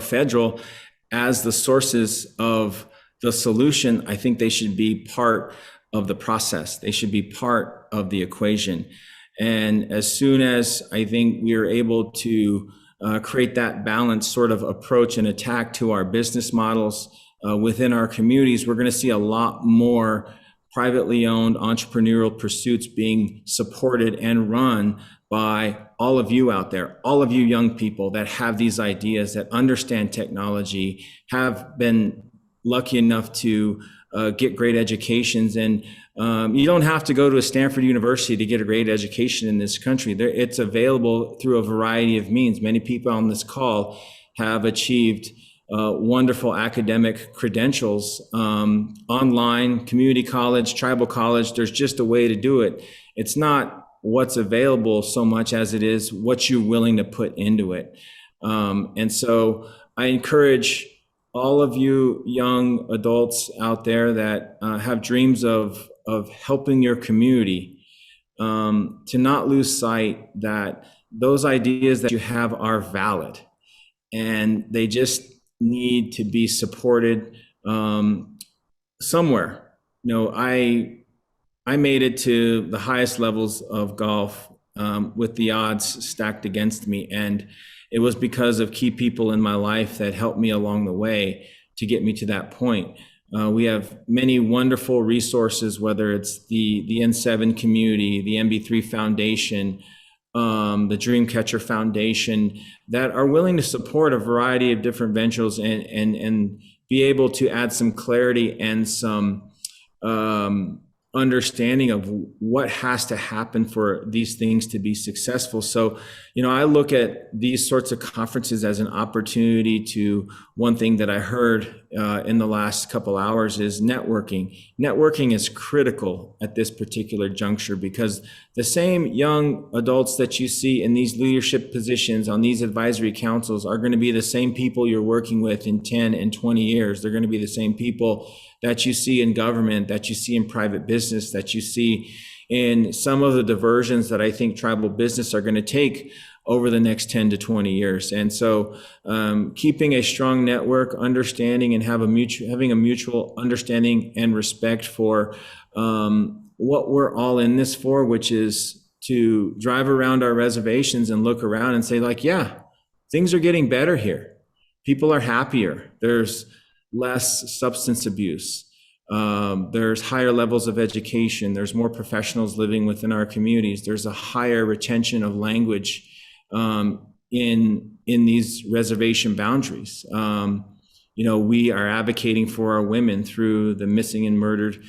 federal, as the sources of the solution. I think they should be part of the process. They should be part of the equation. And as soon as I think we are able to create that balanced sort of approach and attack to our business models within our communities, we're going to see a lot more privately owned entrepreneurial pursuits being supported and run by all of you out there, all of you young people that have these ideas, that understand technology, have been lucky enough to get great educations. And you don't have to go to a Stanford University to get a great education in this country. It's available through a variety of means. Many people on this call have achieved wonderful academic credentials, online, community college, tribal college. There's just a way to do it. It's not what's available so much as it is what you're willing to put into it. And so I encourage all of you young adults out there that have dreams of helping your community, to not lose sight that those ideas that you have are valid, and they just need to be supported somewhere. You know, I made it to the highest levels of golf with the odds stacked against me, and it was because of key people in my life that helped me along the way to get me to that point. We have many wonderful resources, whether it's the N7 community, the MB3 Foundation, the Dreamcatcher Foundation, that are willing to support a variety of different ventures and be able to add some clarity and some understanding of what has to happen for these things to be successful. So, you know, I look at these sorts of conferences as an opportunity to, one thing that I heard in the last couple hours is networking. Networking is critical at this particular juncture, because the same young adults that you see in these leadership positions on these advisory councils are going to be the same people you're working with in 10 and 20 years. They're going to be the same people that you see in government, that you see in private business, that you see in some of the diversions that I think tribal business are going to take over the next 10 to 20 years. And so keeping a strong network, understanding and having a mutual understanding and respect for what we're all in this for, which is to drive around our reservations and look around and say, like, yeah, things are getting better here. People are happier. There's less substance abuse. There's higher levels of education. There's more professionals living within our communities. There's a higher retention of language in these reservation boundaries. You know, we are advocating for our women through the Missing and Murdered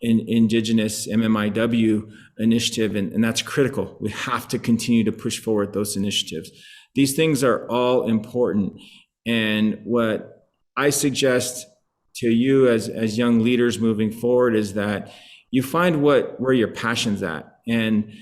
Indigenous MMIW initiative, and that's critical. We have to continue to push forward those initiatives. These things are all important, and what I suggest to you as young leaders moving forward is that you find where your passion's at. And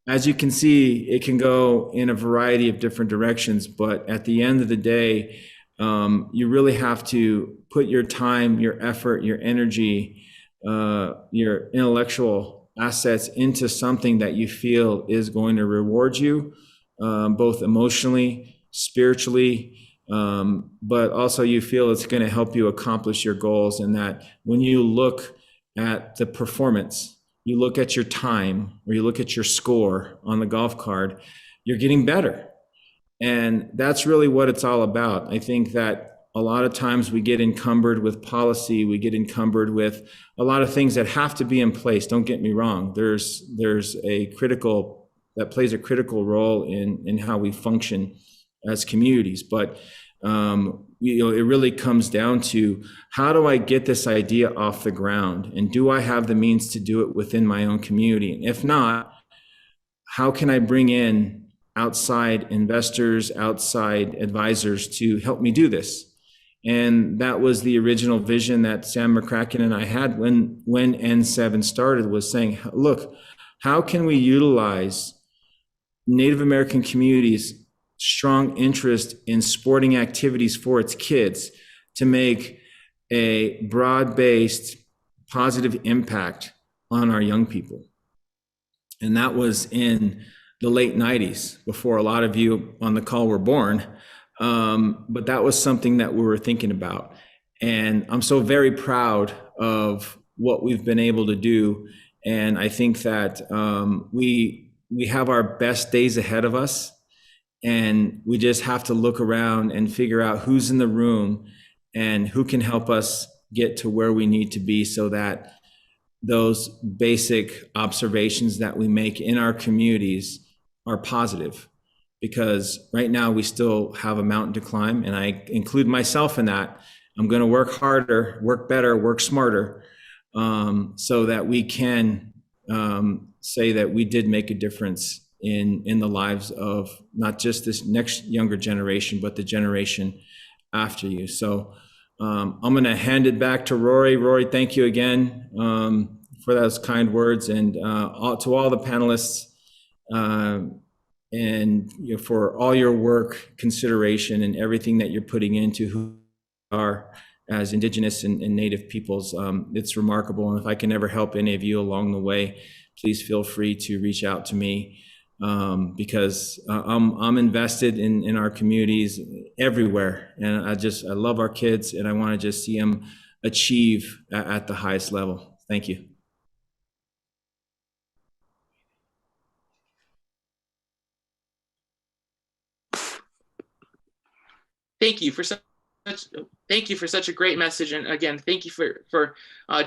as you can see, it can go in a variety of different directions, but at the end of the day, you really have to put your time, your effort, your energy, your intellectual assets into something that you feel is going to reward you, both emotionally, spiritually, but also you feel it's going to help you accomplish your goals. And that when you look at the performance, you look at your time, or you look at your score on the golf card, you're getting better. And that's really what it's all about. I think that a lot of times we get encumbered with policy, we get encumbered with a lot of things that have to be in place. Don't get me wrong. There's that plays a critical role in how we function as communities. But you know, it really comes down to, how do I get this idea off the ground? And do I have the means to do it within my own community? And if not, how can I bring in outside investors, outside advisors to help me do this? And that was the original vision that Sam McCracken and I had when N7 started, was saying, look, how can we utilize Native American communities' strong interest in sporting activities for its kids to make a broad-based positive impact on our young people? And that was in the late 90s, before a lot of you on the call were born. But that was something that we were thinking about. And I'm so very proud of what we've been able to do. And I think that we have our best days ahead of us. And we just have to look around and figure out who's in the room and who can help us get to where we need to be, so that those basic observations that we make in our communities are positive. Because right now we still have a mountain to climb, and I include myself in that. I'm going to work harder, work better, work smarter, so that we can say that we did make a difference in the lives of not just this next younger generation, but the generation after you. So I'm going to hand it back to Rory. Rory, thank you again for those kind words, and to all the panelists, and for all your work, consideration, and everything that you're putting into who we are as Indigenous and Native peoples. It's remarkable, and if I can ever help any of you along the way, please feel free to reach out to me, because I'm invested in our communities everywhere, and I love our kids, and I want to just see them achieve at the highest level. Thank you. Thank you for such a great message, and again, thank you for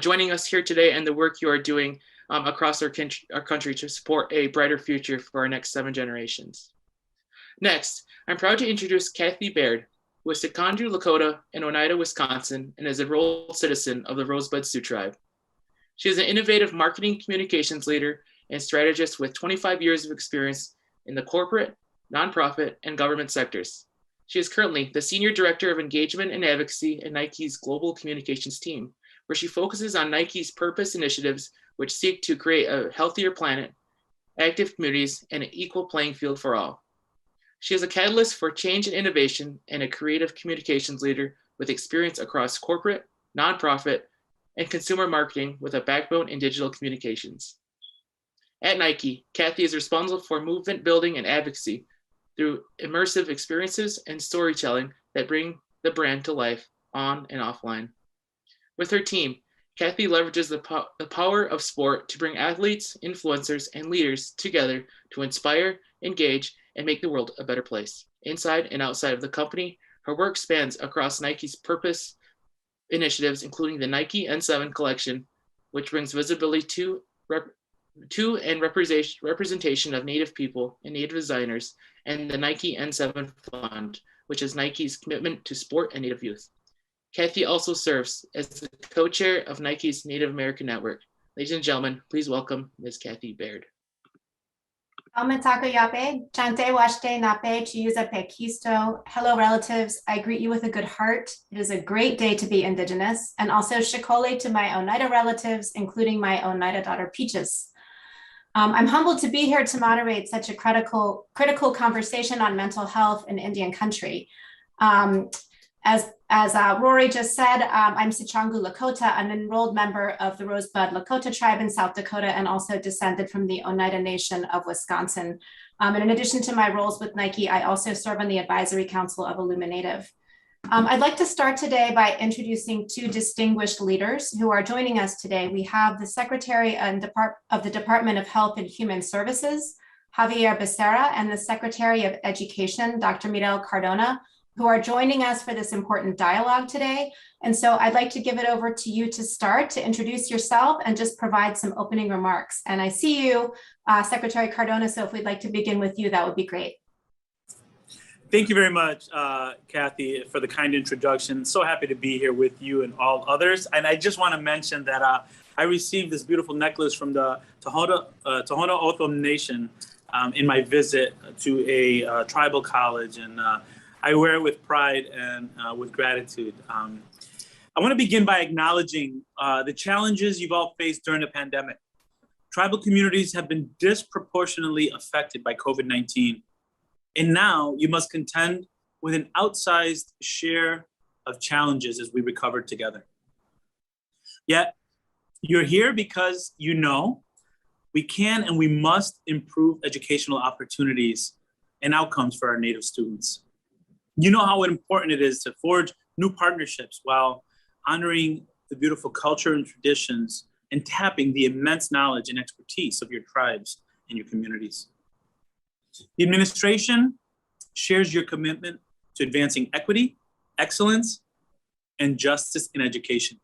joining us here today and the work you are doing across our country to support a brighter future for our next 7 generations. Next, I'm proud to introduce Kathy Baird, who is Sikanju Lakota in Oneida, Wisconsin, and is a enrolled citizen of the Rosebud Sioux Tribe. She is an innovative marketing communications leader and strategist with 25 years of experience in the corporate, nonprofit, and government sectors. She is currently the Senior Director of Engagement and Advocacy at Nike's Global Communications team, where she focuses on Nike's purpose initiatives, which seek to create a healthier planet, active communities, and an equal playing field for all. She is a catalyst for change and innovation and a creative communications leader with experience across corporate, nonprofit, and consumer marketing with a backbone in digital communications. At Nike, Kathy is responsible for movement building and advocacy through immersive experiences and storytelling that bring the brand to life on and offline. With her team, Kathy leverages the power of sport to bring athletes, influencers, and leaders together to inspire, engage, and make the world a better place. Inside and outside of the company, her work spans across Nike's purpose initiatives, including the Nike N7 collection, which brings visibility to and representation of Native people and Native designers, and the Nike N7 Fund, which is Nike's commitment to sport and Native youth. Kathy also serves as the co-chair of Nike's Native American Network. Ladies and gentlemen, please welcome Ms. Kathy Baird. Hello relatives, I greet you with a good heart. It is a great day to be Indigenous, and also shikole to my Oneida relatives, including my Oneida daughter Peaches. I'm humbled to be here to moderate such a critical conversation on mental health in Indian country. As Rory just said, I'm Sikanju Lakota, an enrolled member of the Rosebud Lakota tribe in South Dakota, and also descended from the Oneida Nation of Wisconsin. And in addition to my roles with Nike, I also serve on the Advisory Council of Illuminative. I'd like to start today by introducing 2 distinguished leaders who are joining us today. We have the Secretary of the Department of Health and Human Services, Javier Becerra, and the Secretary of Education, Dr. Mirel Cardona, who are joining us for this important dialogue today. And so I'd like to give it over to you to start, to introduce yourself and just provide some opening remarks. And I see you, Secretary Cardona, so if we'd like to begin with you, that would be great. Thank you very much, Kathy, for the kind introduction. So happy to be here with you and all others. And I just want to mention that I received this beautiful necklace from the Tohono O'odham Nation in my visit to a tribal college, and I wear it with pride and with gratitude. I want to begin by acknowledging the challenges you've all faced during the pandemic. Tribal communities have been disproportionately affected by COVID-19. And now you must contend with an outsized share of challenges as we recover together. Yet you're here because you know we can and we must improve educational opportunities and outcomes for our Native students. You know how important it is to forge new partnerships while honoring the beautiful culture and traditions and tapping the immense knowledge and expertise of your tribes and your communities. The administration shares your commitment to advancing equity, excellence, and justice in education.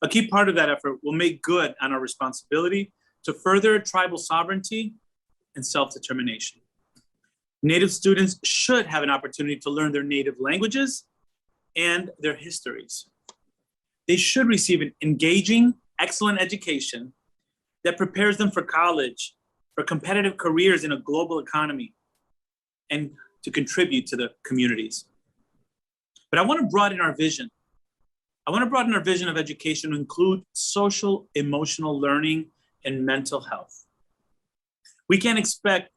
A key part of that effort will make good on our responsibility to further tribal sovereignty and self-determination. Native students should have an opportunity to learn their native languages and their histories. They should receive an engaging, excellent education that prepares them for college, for competitive careers in a global economy, and to contribute to the communities. But I want to broaden our vision. I want to broaden our vision of education to include social, emotional learning, and mental health. We can't expect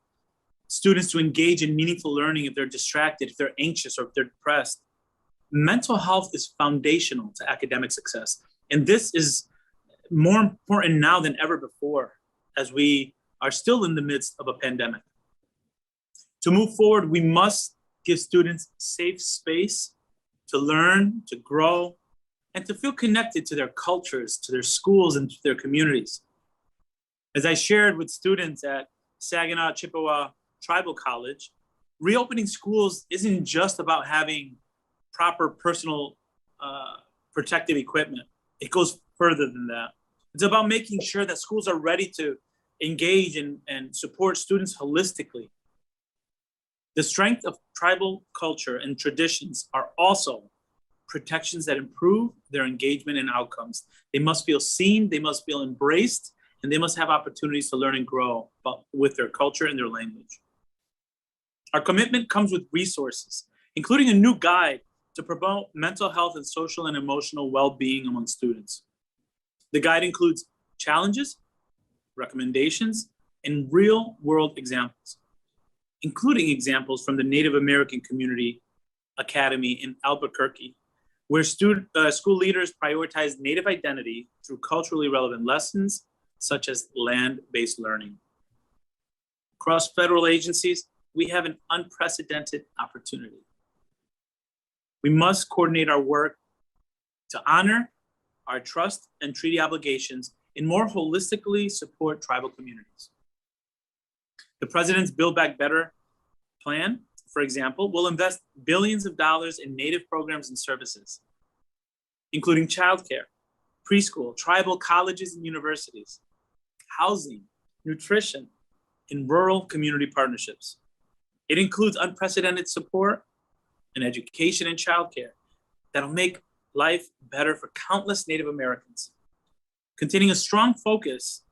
students to engage in meaningful learning if they're distracted, if they're anxious, or if they're depressed. Mental health is foundational to academic success. And this is more important now than ever before, as we are still in the midst of a pandemic. To move forward, we must give students safe space to learn, to grow, and to feel connected to their cultures, to their schools, and to their communities. As I shared with students at Saginaw Chippewa Tribal College, reopening schools isn't just about having proper personal protective equipment. It goes further than that. It's about making sure that schools are ready to engage and support students holistically. The strength of tribal culture and traditions are also protections that improve their engagement and outcomes. They must feel seen, they must feel embraced, and they must have opportunities to learn and grow with their culture and their language. Our commitment comes with resources, including a new guide to promote mental health and social and emotional well-being among students. The guide includes challenges, recommendations, and real-world examples, including examples from the Native American Community Academy in Albuquerque, where school leaders prioritize Native identity through culturally relevant lessons, such as land-based learning. Across federal agencies, we have an unprecedented opportunity. We must coordinate our work to honor our trust and treaty obligations and more holistically support tribal communities. The President's Build Back Better plan, for example, will invest billions of dollars in Native programs and services, including childcare, preschool, tribal colleges and universities, housing, nutrition, and rural community partnerships. It includes unprecedented support in education and childcare that'll make life better for countless Native Americans, containing a strong focus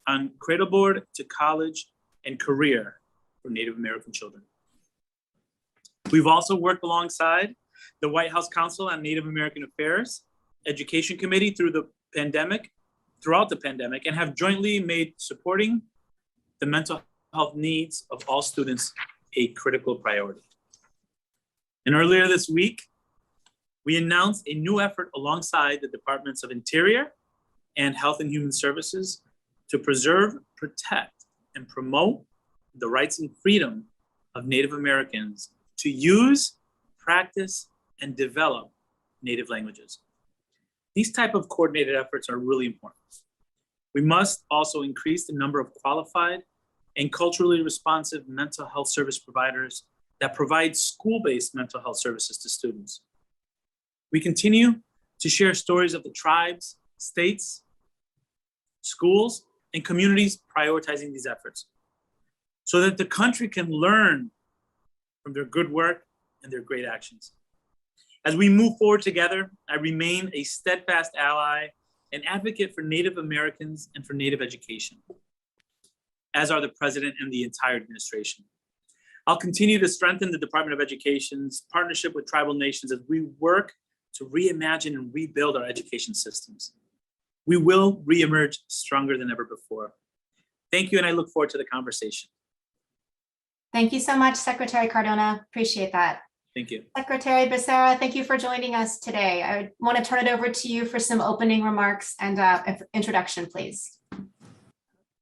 on cradleboard to college and career for Native American children. We've also worked alongside the White House Council on Native American Affairs, Education Committee throughout the pandemic, and have jointly made supporting the mental health needs of all students a critical priority. And earlier this week, we announced a new effort alongside the Departments of Interior and Health and Human Services to preserve, protect, and promote the rights and freedom of Native Americans to use, practice, and develop Native languages. These type of coordinated efforts are really important. We must also increase the number of qualified and culturally responsive mental health service providers that provide school-based mental health services to students. We continue to share stories of the tribes, states, schools, and communities prioritizing these efforts so that the country can learn from their good work and their great actions. As we move forward together, I remain a steadfast ally and advocate for Native Americans and for Native education, as are the President and the entire administration. I'll continue to strengthen the Department of Education's partnership with tribal nations as we work to reimagine and rebuild our education systems. We will reemerge stronger than ever before. Thank you, and I look forward to the conversation. Thank you so much, Secretary Cardona. Appreciate that. Thank you. Secretary Becerra, thank you for joining us today. I want to turn it over to you for some opening remarks and introduction, please.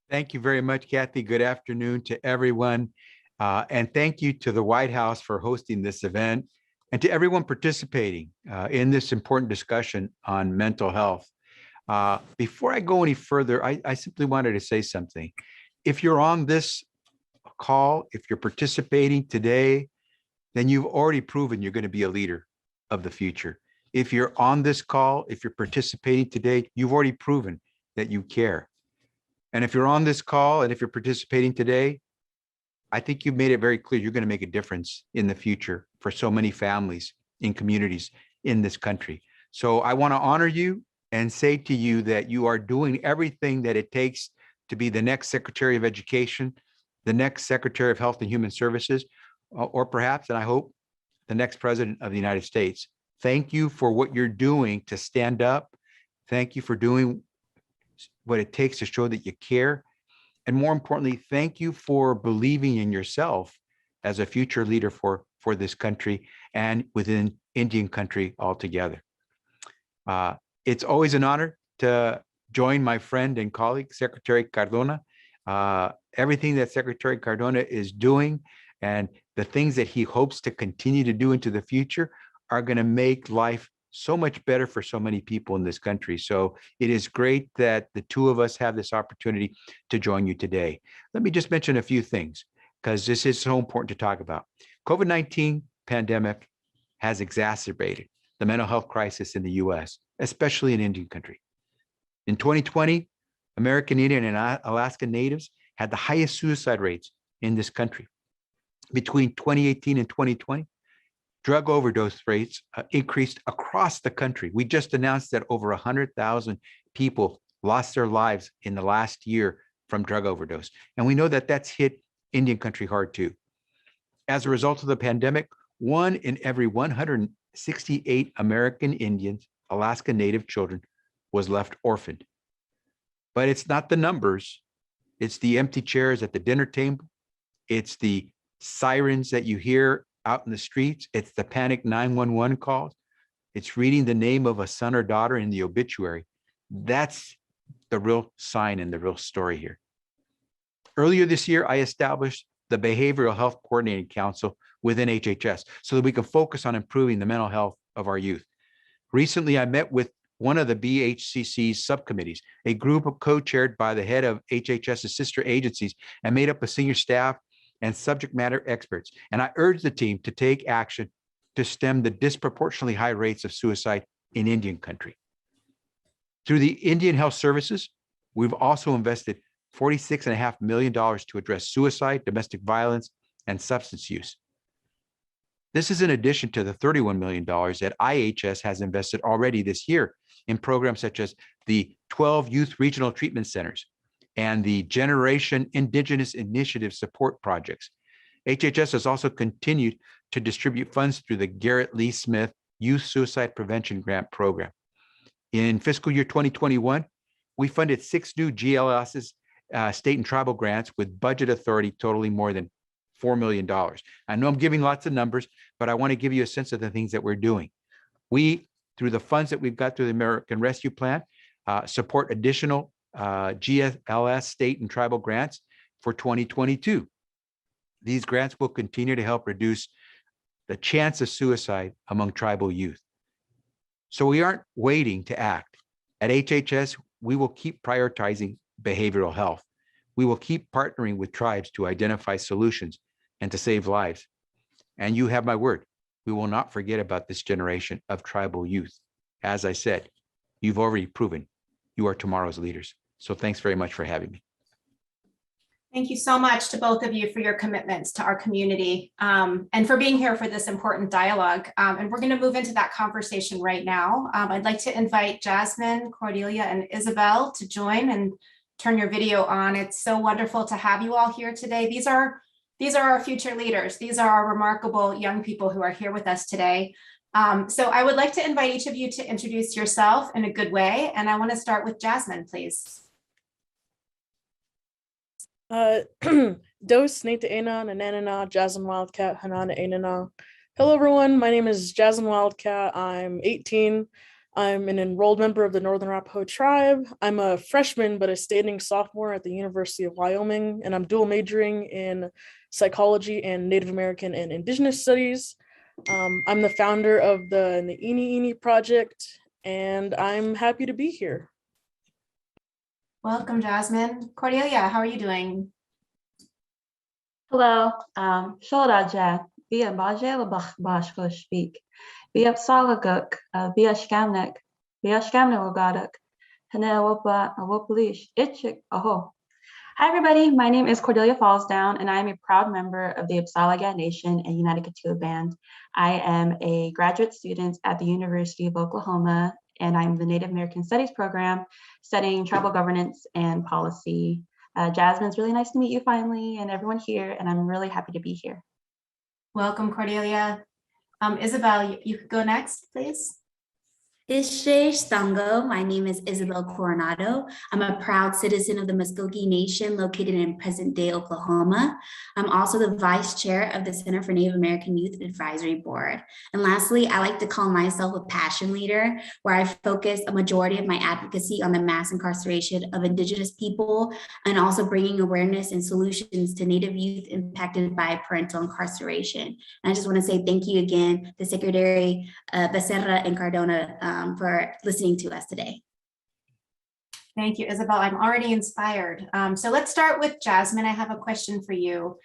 Thank you very much, Kathy. Good afternoon to everyone. And thank you to the White House for hosting this event and to everyone participating in this important discussion on mental health. Before I go any further, I simply wanted to say something. If you're on this call, if you're participating today, then you've already proven you're going to be a leader of the future. If you're on this call, if you're participating today, you've already proven that you care. And if you're on this call and if you're participating today, I think you've made it very clear you're going to make a difference in the future for so many families in communities in this country. So I want to honor you and say to you that you are doing everything that it takes to be the next Secretary of Education, the next Secretary of Health and Human Services, or perhaps, and I hope, the next President of the United States. Thank you for what you're doing to stand up. Thank you for doing what it takes to show that you care. And more importantly, thank you for believing in yourself as a future leader for this country and within Indian country altogether. It's always an honor to join my friend and colleague, Secretary Cardona. Everything that Secretary Cardona is doing and the things that he hopes to continue to do into the future are going to make life so much better for so many people in this country. So it is great that the two of us have this opportunity to join you today. Let me just mention a few things because this is so important to talk about. COVID-19 pandemic has exacerbated the mental health crisis in the US, especially in Indian country. In 2020, American Indian and Alaska Natives had the highest suicide rates in this country. Between 2018 and 2020, drug overdose rates increased across the country. We just announced that over 100,000 people lost their lives in the last year from drug overdose. And we know that that's hit Indian country hard too. As a result of the pandemic, 1 in every 168 American Indians, Alaska Native children, was left orphaned. But it's not the numbers. It's the empty chairs at the dinner table. It's the sirens that you hear out in the streets. It's the panic 911 calls. It's reading the name of a son or daughter in the obituary. That's the real sign and the real story here. Earlier this year, I established the Behavioral Health Coordinating Council within HHS so that we can focus on improving the mental health of our youth. Recently, I met with one of the BHCC's subcommittees, a group co-chaired by the head of HHS's sister agencies and made up of senior staff and subject matter experts. And I urge the team to take action to stem the disproportionately high rates of suicide in Indian country. Through the Indian Health Services, we've also invested $46.5 million to address suicide, domestic violence, and substance use. This is in addition to the $31 million that IHS has invested already this year in programs such as the 12 Youth Regional Treatment Centers and the Generation Indigenous Initiative Support Projects. HHS has also continued to distribute funds through the Garrett Lee Smith Youth Suicide Prevention Grant Program. In fiscal year 2021, we funded 6 new GLS's state and tribal grants with budget authority totaling more than $4 million. I know I'm giving lots of numbers, but I want to give you a sense of the things that we're doing. We, through the funds that we've got through the American Rescue Plan, support additional GLS state and tribal grants for 2022. These grants will continue to help reduce the chance of suicide among tribal youth. So we aren't waiting to act. At HHS, we will keep prioritizing behavioral health. We will keep partnering with tribes to identify solutions and to save lives. And you have my word, we will not forget about this generation of tribal youth. As I said, you've already proven you are tomorrow's leaders. So thanks very much for having me. Thank you so much to both of you for your commitments to our community and for being here for this important dialogue. And we're going to move into that conversation right now. I'd like to invite Jasmine, Cordelia, and Isabel to join and turn your video on. It's so wonderful to have you all here today. These are our future leaders. These are our remarkable young people who are here with us today. So I would like to invite each of you to introduce yourself in a good way. And I want to start with Jasmine, please. Dos Nita Ena Nanana Jasmine Wildcat Hanana Enana. Hello everyone, my name is Jasmine Wildcat. I'm 18. I'm an enrolled member of the Northern Arapaho tribe. I'm a freshman but a standing sophomore at the University of Wyoming, and I'm dual majoring in psychology and Native American and Indigenous studies. I'm the founder of the Ini project, and I'm happy to be here. Welcome, Jasmine. Cordelia, how are you doing? Hello, Shoraja, via Bajela Bashko speak, via Salaguk, via Skamnik, Ogaduk, Hanewopa, Awopolish, Itchik, Aho. Hi, everybody. My name is Cordelia Fallsdown, and I am a proud member of the Apsalagat Nation and United Kituwa Band. I am a graduate student at the University of Oklahoma, and I'm the Native American Studies program studying tribal governance and policy. Jasmine, it's really nice to meet you finally and everyone here, and I'm really happy to be here. Welcome, Cordelia. Isabel, you could go next, please. Ishe Stango. My name is Isabel Coronado. I'm a proud citizen of the Muskogee Nation located in present-day Oklahoma. I'm also the vice chair of the Center for Native American Youth Advisory Board. And lastly, I like to call myself a passion leader, where I focus a majority of my advocacy on the mass incarceration of Indigenous people and also bringing awareness and solutions to Native youth impacted by parental incarceration. And I just want to say thank you again to Secretary Becerra and Cardona for listening to us today. Thank you, Isabel. I'm already inspired. So let's start with Jasmine. I have a question for you.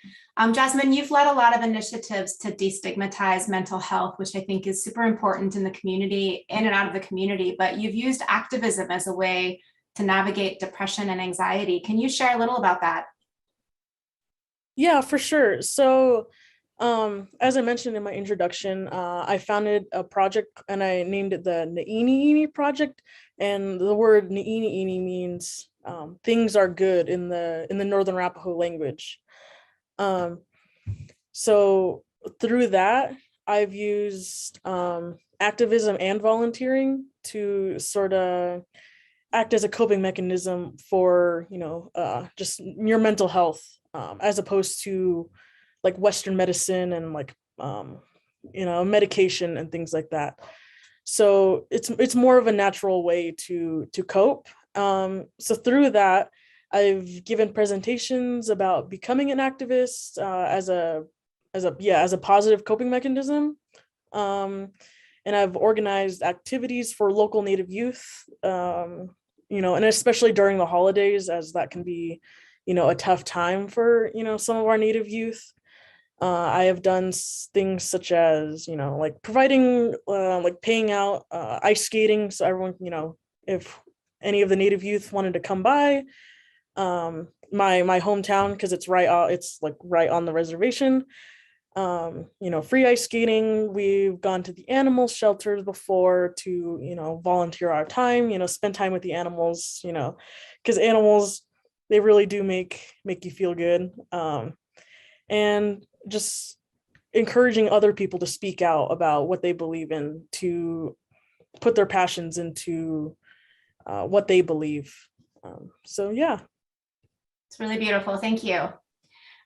Jasmine, you've led a lot of initiatives to destigmatize mental health, which I think is super important in the community, in and out of the community, but you've used activism as a way to navigate depression and anxiety. Can you share a little about that? Yeah, for sure. So as I mentioned in my introduction, I founded a project and I named it the Niini Project. And the word Niini means things are good in the Northern Arapaho language. So through that, I've used activism and volunteering to sort of act as a coping mechanism for, just your mental health, as opposed to like Western medicine and like, medication and things like that. So it's more of a natural way to cope. So through that, I've given presentations about becoming an activist as a positive coping mechanism. And I've organized activities for local Native youth, and especially during the holidays, as that can be, a tough time for, some of our Native youth. I have done things such as, like providing, like paying out ice skating. So everyone, if any of the Native youth wanted to come by my hometown, because it's right on the reservation, free ice skating. We've gone to the animal shelters before to, volunteer our time, spend time with the animals, because animals, they really do make you feel good. And just encouraging other people to speak out about what they believe in, to put their passions into what they believe. So yeah. It's really beautiful. Thank you.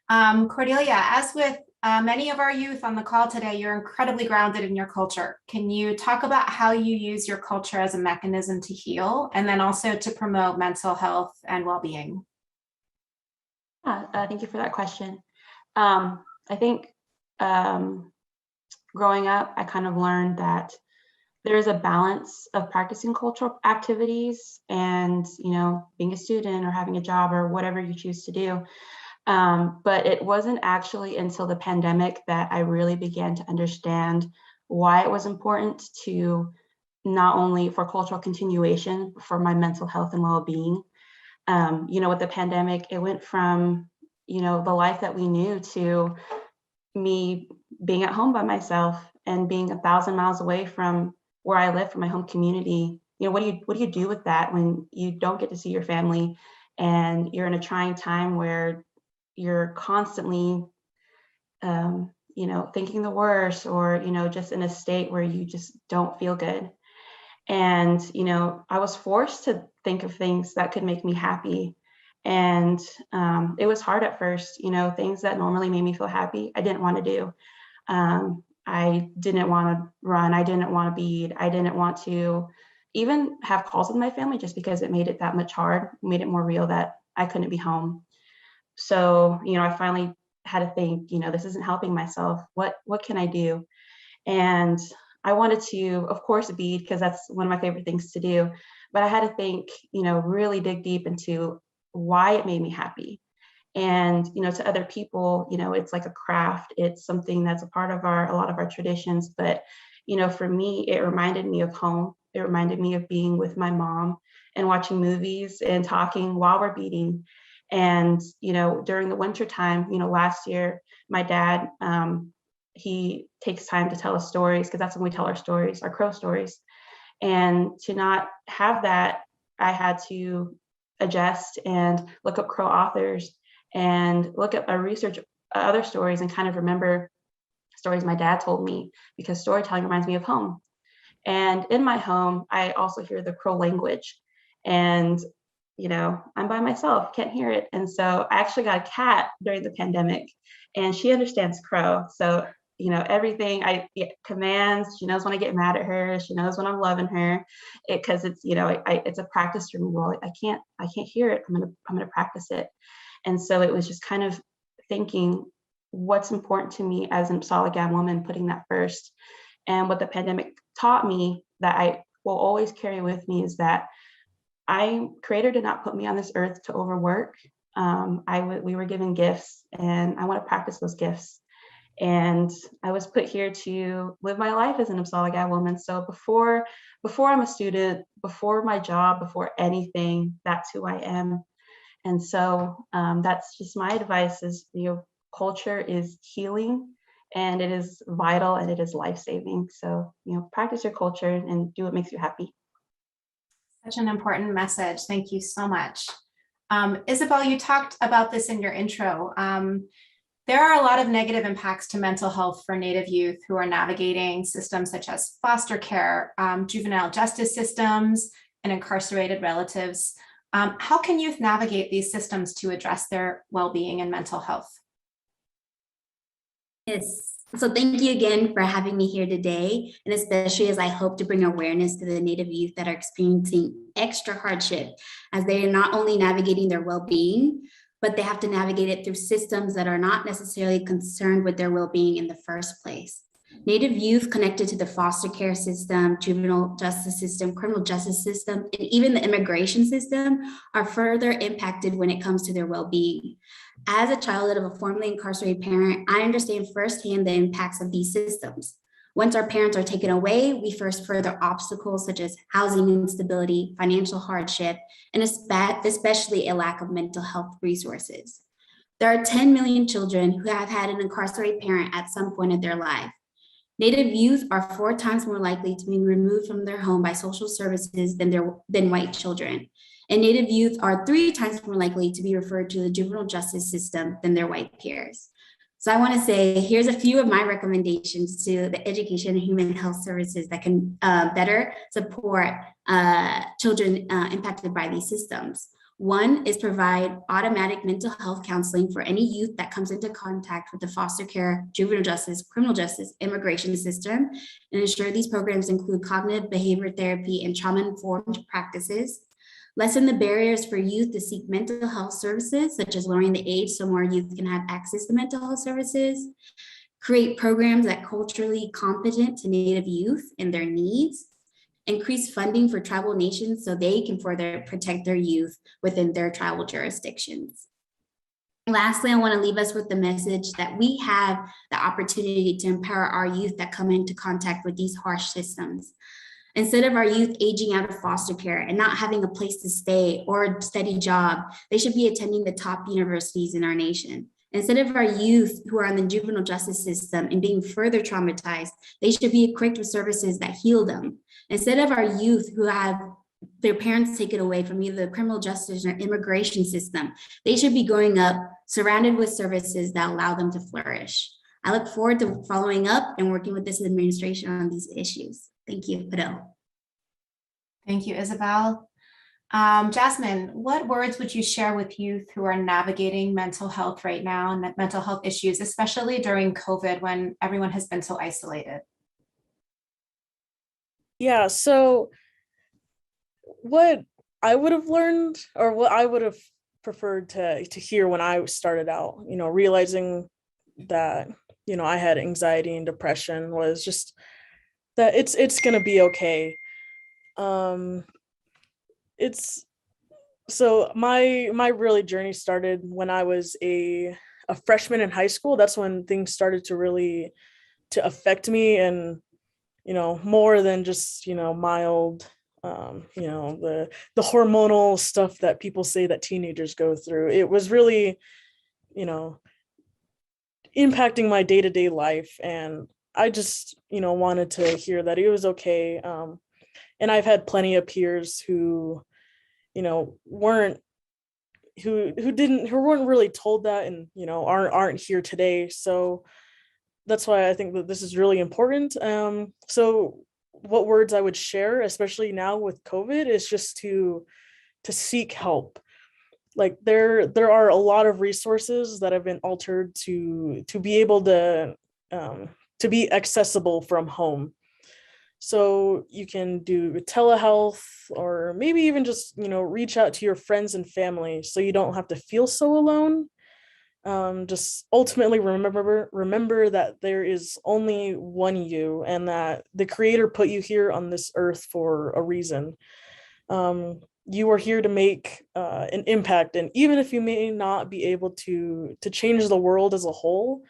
Cordelia, as with many of our youth on the call today, you're incredibly grounded in your culture. Can you talk about how you use your culture as a mechanism to heal and then also to promote mental health and well-being? Thank you for that question. I think growing up, I kind of learned that there is a balance of practicing cultural activities and, being a student or having a job or whatever you choose to do. But it wasn't actually until the pandemic that I really began to understand why it was important to not only for cultural continuation, for my mental health and well-being. With the pandemic, it went from, the life that we knew to me being at home by myself and being 1,000 miles away from where I live, from my home community. What do you do with that when you don't get to see your family and you're in a trying time where you're constantly, thinking the worst, or, just in a state where you just don't feel good. And, I was forced to think of things that could make me happy. And it was hard at first, things that normally made me feel happy, I didn't want to do. I didn't want to run. I didn't want to bead. I didn't want to even have calls with my family, just because it made it that much hard, made it more real that I couldn't be home. So, I finally had to think, this isn't helping myself. What can I do? And I wanted to, of course, bead, because that's one of my favorite things to do. But I had to think, really dig deep into why it made me happy. And, to other people, it's like a craft. It's something that's a part of a lot of our traditions. But, for me, it reminded me of home. It reminded me of being with my mom and watching movies and talking while we're beading. And, during the winter time, last year, my dad, he takes time to tell us stories, because that's when we tell our stories, our crow stories. And to not have that, I had to adjust and look up crow authors and look at research other stories and kind of stories my dad told me, because storytelling reminds me of home. And in my home, I also hear the Crow language. And, you know, I'm by myself, can't hear it. And so I actually got a cat during the pandemic, and she understands Crow. So, you know, everything I commands, she knows when I get mad at her, she knows when I'm loving her, because it's, you know, it's a practice for me. Well, I can't hear it. I'm gonna practice it. And so it was just kind of thinking what's important to me as a Msalagam woman, putting that first. And what the pandemic taught me that I will always carry with me is that Creator did not put me on this earth to overwork. We were given gifts, and I want to practice those gifts. And I was put here to live my life as an Msalagam woman. So before I'm a student, before my job, before anything, that's who I am. And so that's just my advice is, you know, culture is healing, and it is vital, and it is life-saving. So, you know, practice your culture and do what makes you happy. Such an important message. Thank you so much. Isabel, you talked about this in your intro. There are a lot of negative impacts to mental health for Native youth who are navigating systems such as foster care, juvenile justice systems, and incarcerated relatives. How can youth navigate these systems to address their well-being and mental health? Yes. So thank you again for having me here today, and especially as I hope to bring awareness to the Native youth that are experiencing extra hardship as they are not only navigating their well-being, but they have to navigate it through systems that are not necessarily concerned with their well-being in the first place. Native youth connected to the foster care system, juvenile justice system, criminal justice system, and even the immigration system are further impacted when it comes to their well-being. As a child of a formerly incarcerated parent, I understand firsthand the impacts of these systems. Once our parents are taken away, we face further obstacles such as housing instability, financial hardship, and especially a lack of mental health resources. There are 10 million children who have had an incarcerated parent at some point in their life. Native youth are 4 times more likely to be removed from their home by social services than white children. And Native youth are 3 times more likely to be referred to the juvenile justice system than their white peers. So I want to say, here's a few of my recommendations to the education and human health services that can better support children impacted by these systems. One is provide automatic mental health counseling for any youth that comes into contact with the foster care, juvenile justice, criminal justice, immigration system, and ensure these programs include cognitive behavior therapy and trauma-informed practices. Lessen the barriers for youth to seek mental health services, such as lowering the age so more youth can have access to mental health services. Create programs that are culturally competent to Native youth and their needs. Increase funding for tribal nations so they can further protect their youth within their tribal jurisdictions. Lastly, I want to leave us with the message that we have the opportunity to empower our youth that come into contact with these harsh systems. Instead of our youth aging out of foster care and not having a place to stay or a steady job, they should be attending the top universities in our nation. Instead of our youth who are in the juvenile justice system and being further traumatized, they should be equipped with services that heal them. Instead of our youth who have their parents taken away from either the criminal justice or immigration system, they should be growing up surrounded with services that allow them to flourish. I look forward to following up and working with this administration on these issues. Thank you, Adele. Thank you, Isabel. Jasmine, what words would you share with youth who are navigating mental health right now and mental health issues, especially during COVID when everyone has been so isolated? Yeah, so what I would have learned, or what I would have preferred to hear when I started out, you know, realizing that, you know, I had anxiety and depression, was just that it's gonna be okay. It's so my really journey started when I was a freshman in high school. That's when things started to really affect me, and you know, more than just, you know, mild, you know, the hormonal stuff that people say that teenagers go through. It was really, you know, impacting my day-to-day life, and I just, you know, wanted to hear that it was okay. And I've had plenty of peers who, you know, weren't really told that, and you know, aren't here today. So that's why I think that this is really important. So what words I would share, especially now with COVID, is just to seek help. Like there are a lot of resources that have been altered to be able to be accessible from home. So you can do telehealth, or maybe even just, reach out to your friends and family so you don't have to feel so alone. Just ultimately remember that there is only one you, and that the creator put you here on this earth for a reason. You are here to make an impact, and even if you may not be able to change the world as a whole,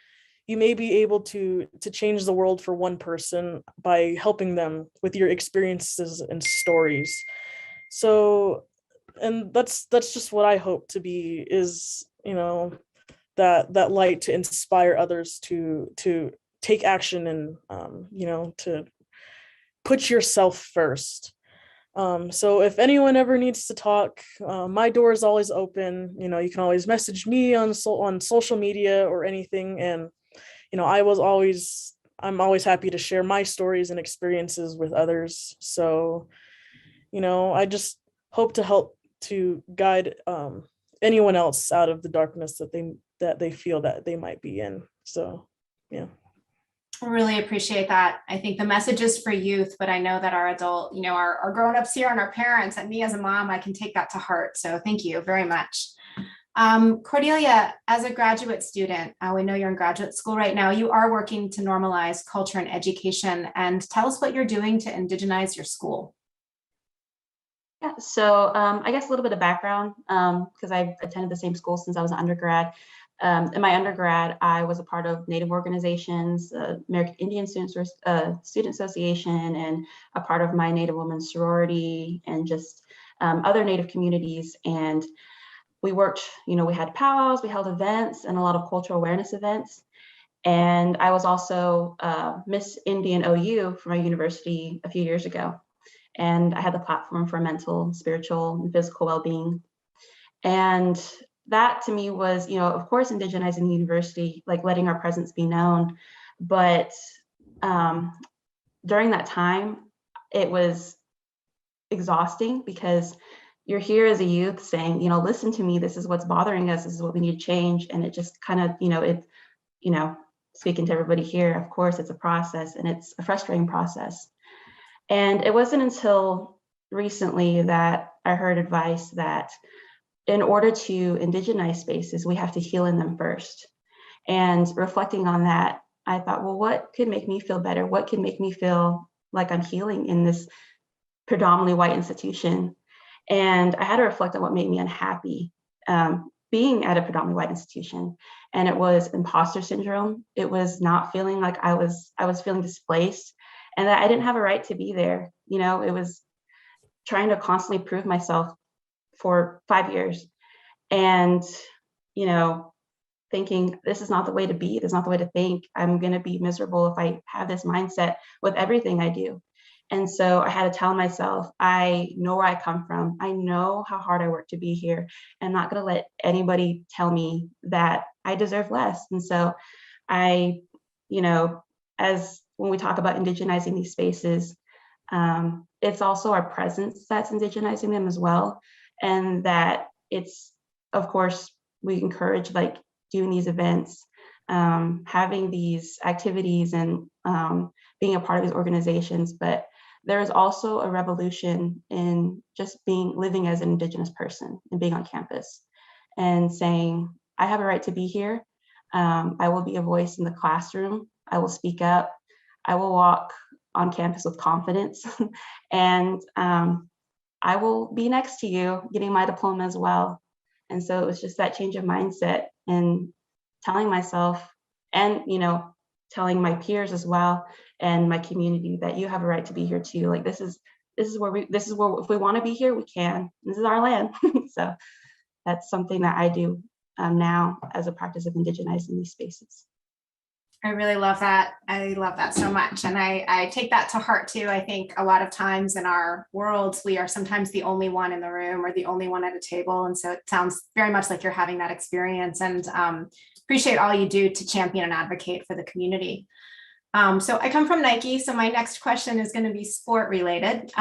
you may be able to change the world for one person by helping them with your experiences and stories. So, and that's just what I hope to be, is, that light to inspire others to take action, and to put yourself first. So if anyone ever needs to talk, my door is always open. You can always message me on social media or anything, and I'm always happy to share my stories and experiences with others. So, I just hope to help to guide anyone else out of the darkness that they feel that they might be in. So, yeah. Really appreciate that. I think the message is for youth, but I know that our adult, our grown-ups here and our parents, and me as a mom, I can take that to heart. So thank you very much. Cordelia, as a graduate student, we know you're in graduate school right now. You are working to normalize culture and education, and tell us what you're doing to indigenize your school. Yeah, so I guess a little bit of background, because I've attended the same school since I was an undergrad. In my undergrad, I was a part of Native organizations, American Indian Student Association, and a part of my Native Women's sorority, and just other Native communities. And we worked, we had powwows, we held events, and a lot of cultural awareness events. And I was also Miss Indian OU for my university a few years ago. And I had the platform for mental, spiritual, and physical well-being. And that to me was, of course, indigenizing the university, like letting our presence be known. But during that time, it was exhausting, because you're here as a youth saying, listen to me, this is what's bothering us, this is what we need to change. And it just kind of, speaking to everybody here, of course, it's a process, and it's a frustrating process. And it wasn't until recently that I heard advice that in order to indigenize spaces, we have to heal in them first. And reflecting on that, I thought, well, what could make me feel better? What could make me feel like I'm healing in this predominantly white institution? And I had to reflect on what made me unhappy being at a predominantly white institution. And it was imposter syndrome. It was not feeling like I was feeling displaced, and that I didn't have a right to be there. It was trying to constantly prove myself for 5 years, and thinking this is not the way to be, this is not the way to think. I'm going to be miserable if I have this mindset with everything I do. And so I had to tell myself, I know where I come from, I know how hard I work to be here, and I'm not going to let anybody tell me that I deserve less. And so I, as when we talk about indigenizing these spaces, it's also our presence that's indigenizing them as well. And that it's, of course, we encourage like doing these events, having these activities, and being a part of these organizations. But there is also a revolution in just living as an Indigenous person and being on campus and saying, I have a right to be here. I will be a voice in the classroom. I will speak up. I will walk on campus with confidence. And I will be next to you getting my diploma as well. And so it was just that change of mindset, and telling myself, and telling my peers as well, and my community, that you have a right to be here too. Like this is where if we want to be here, we can. This is our land. So that's something that I do now as a practice of indigenizing these spaces. I really love that. I love that so much. And I take that to heart too. I think a lot of times in our worlds, we are sometimes the only one in the room or the only one at a table. And so it sounds very much like you're having that experience, and appreciate all you do to champion and advocate for the community. So I come from Nike. So my next question is going to be sport related.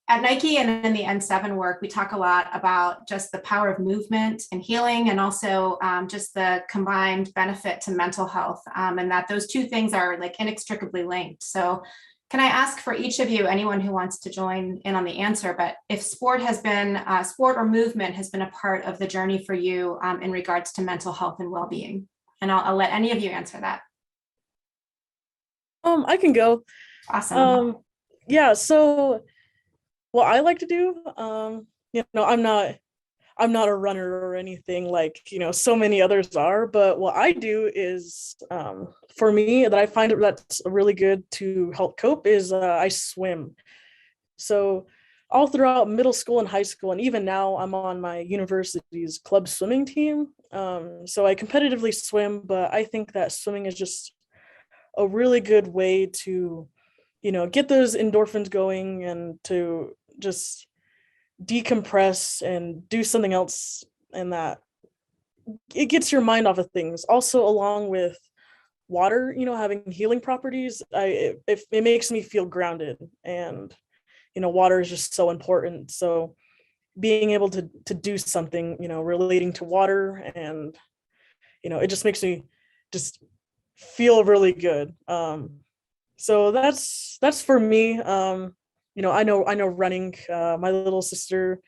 At Nike and in the N7 work, we talk a lot about just the power of movement and healing, and also just the combined benefit to mental health, and that those two things are like inextricably linked. So can I ask for each of you, anyone who wants to join in on the answer, but if sport or movement has been a part of the journey for you in regards to mental health and well-being? And I'll let any of you answer that. I can go. Awesome. Yeah, so what I like to do, I'm not a runner or anything like, so many others are, but what I do is, for me, that I find that's really good to help cope is I swim. So all throughout middle school and high school, and even now I'm on my university's club swimming team. So I competitively swim, but I think that swimming is just a really good way to, get those endorphins going and to just decompress and do something else, and that it gets your mind off of things. Also, along with water, having healing properties, it makes me feel grounded, and water is just so important. So being able to do something, relating to water, and it just makes me just feel really good. So that's for me. I know running. My little sister,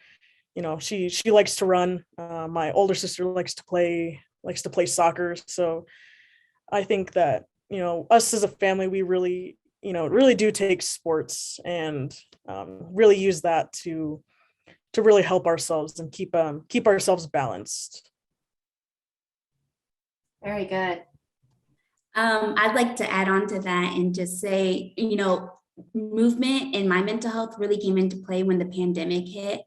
she likes to run. My older sister likes to play soccer. So I think that, us as a family, we really do take sports and really use that to really help ourselves and keep ourselves balanced. Very good. I'd like to add on to that and just say, movement and my mental health really came into play when the pandemic hit.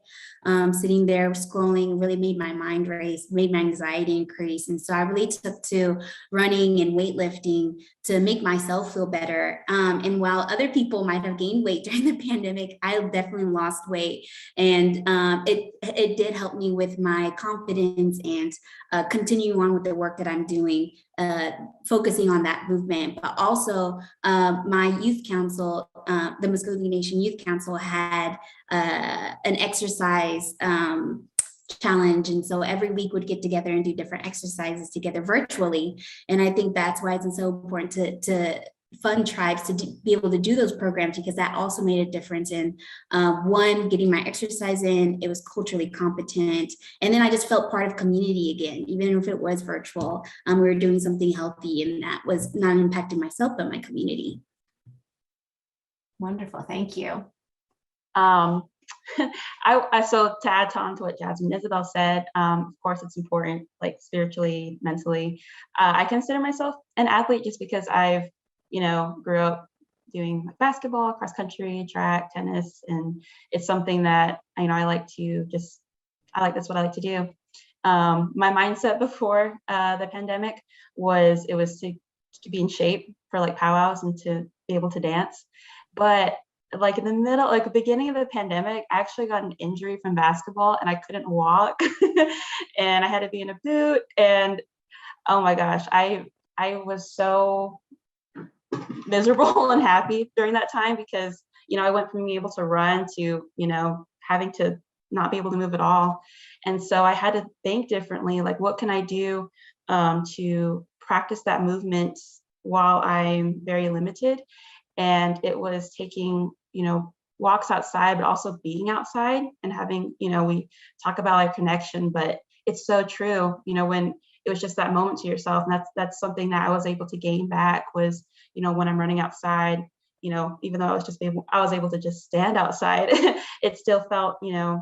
Sitting there scrolling really made my mind race, made my anxiety increase. And so I really took to running and weightlifting to make myself feel better. And while other people might have gained weight during the pandemic, I definitely lost weight. And it did help me with my confidence and continuing on with the work that I'm doing, focusing on that movement. But also my youth council, the Muskogee Nation Youth Council, had an exercise challenge. And so every week would get together and do different exercises together virtually. And I think that's why it's so important to fund tribes to be able to do those programs, because that also made a difference in one, getting my exercise in. It was culturally competent. And then I just felt part of community again, even if it was virtual. We were doing something healthy, and that was not impacting myself, but my community. Wonderful, thank you. So to add on to what Jasmine Isabel said, of course it's important, like spiritually, mentally. I consider myself an athlete just because I've, grew up doing basketball, cross country, track, tennis, and it's something that I like that's what I like to do. My mindset before the pandemic was to be in shape for like powwows and to be able to dance. But like in the beginning of the pandemic, I actually got an injury from basketball and I couldn't walk and I had to be in a boot. And oh my gosh, I was so miserable and happy during that time because, I went from being able to run to, having to not be able to move at all. And so I had to think differently, like, what can I do to practice that movement while I'm very limited? And it was taking, walks outside, but also being outside and having, we talk about our connection, but it's so true, when it was just that moment to yourself. And that's something that I was able to gain back was, when I'm running outside, even though I was able to just stand outside, it still felt, it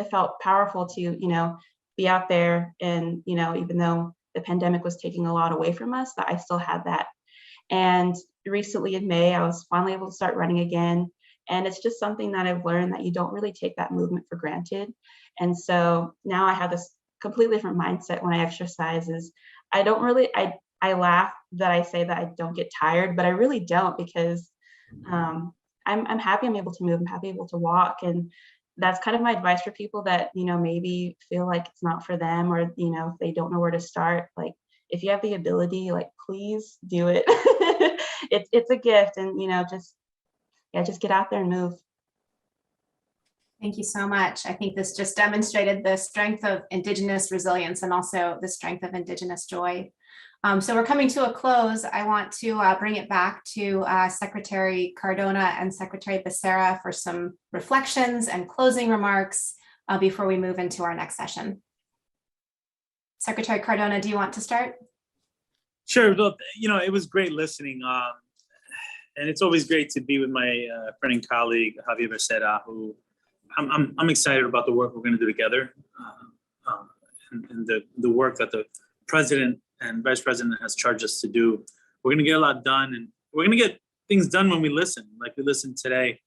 felt powerful to, be out there. And, even though the pandemic was taking a lot away from us, that I still had that. And recently in May, I was finally able to start running again. And it's just something that I've learned that you don't really take that movement for granted. And so now I have this completely different mindset when I exercise. Is I I laugh that I say that I don't get tired, but I really don't, because I'm happy I'm able to move. I'm happy able to walk. And that's kind of my advice for people that, maybe feel like it's not for them, or, if they don't know where to start. Like, if you have the ability, like, please do it. It's a gift, and, just get out there and move. Thank you so much. I think this just demonstrated the strength of Indigenous resilience and also the strength of Indigenous joy. So we're coming to a close. I want to bring it back to Secretary Cardona and Secretary Becerra for some reflections and closing remarks before we move into our next session. Secretary Cardona, do you want to start? Sure. Look, it was great listening. And it's always great to be with my friend and colleague, Javier Becerra, who I'm excited about the work we're going to do together, and the work that the President and Vice President has charged us to do. We're going to get a lot done, and we're going to get things done when we listen, like we listened today.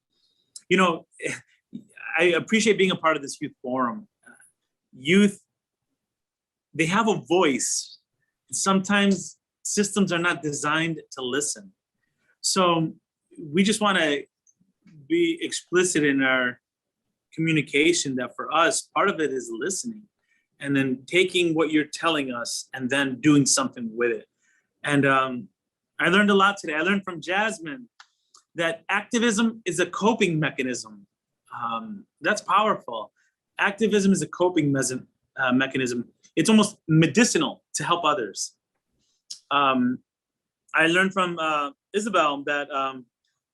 I appreciate being a part of this youth forum. Youth, they have a voice. Sometimes systems are not designed to listen. So we just want to be explicit in our communication that for us, part of it is listening, and then taking what you're telling us and then doing something with it. And I learned a lot today. I learned from Jasmine that activism is a coping mechanism. That's powerful. Activism is a coping mechanism. It's almost medicinal to help others. I learned from Isabel that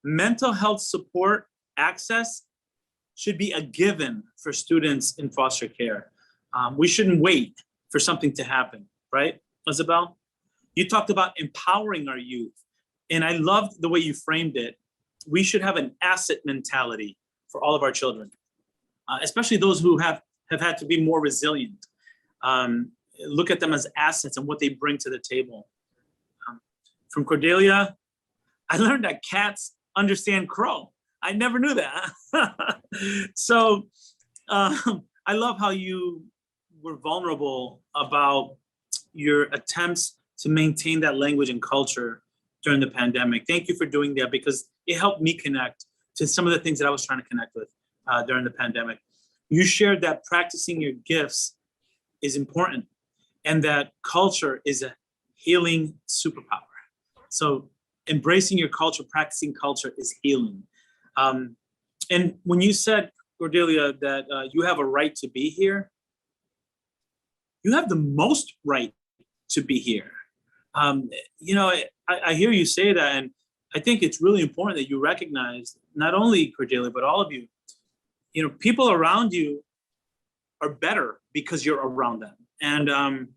mental health support access should be a given for students in foster care. We shouldn't wait for something to happen, right, Isabel? You talked about empowering our youth, and I loved the way you framed it. We should have an asset mentality for all of our children, especially those who have had to be more resilient. Look at them as assets and what they bring to the table. From Cordelia, I learned that cats understand crow. I never knew that. So I love how you were vulnerable about your attempts to maintain that language and culture during the pandemic. Thank you for doing that, because it helped me connect to some of the things that I was trying to connect with during the pandemic. You shared that practicing your gifts is important, and that culture is a healing superpower. So embracing your culture, practicing culture is healing. And when you said, Cordelia, that you have a right to be here, you have the most right to be here. I hear you say that, and I think it's really important that you recognize, not only Cordelia, but all of you, people around you are better because you're around them. And,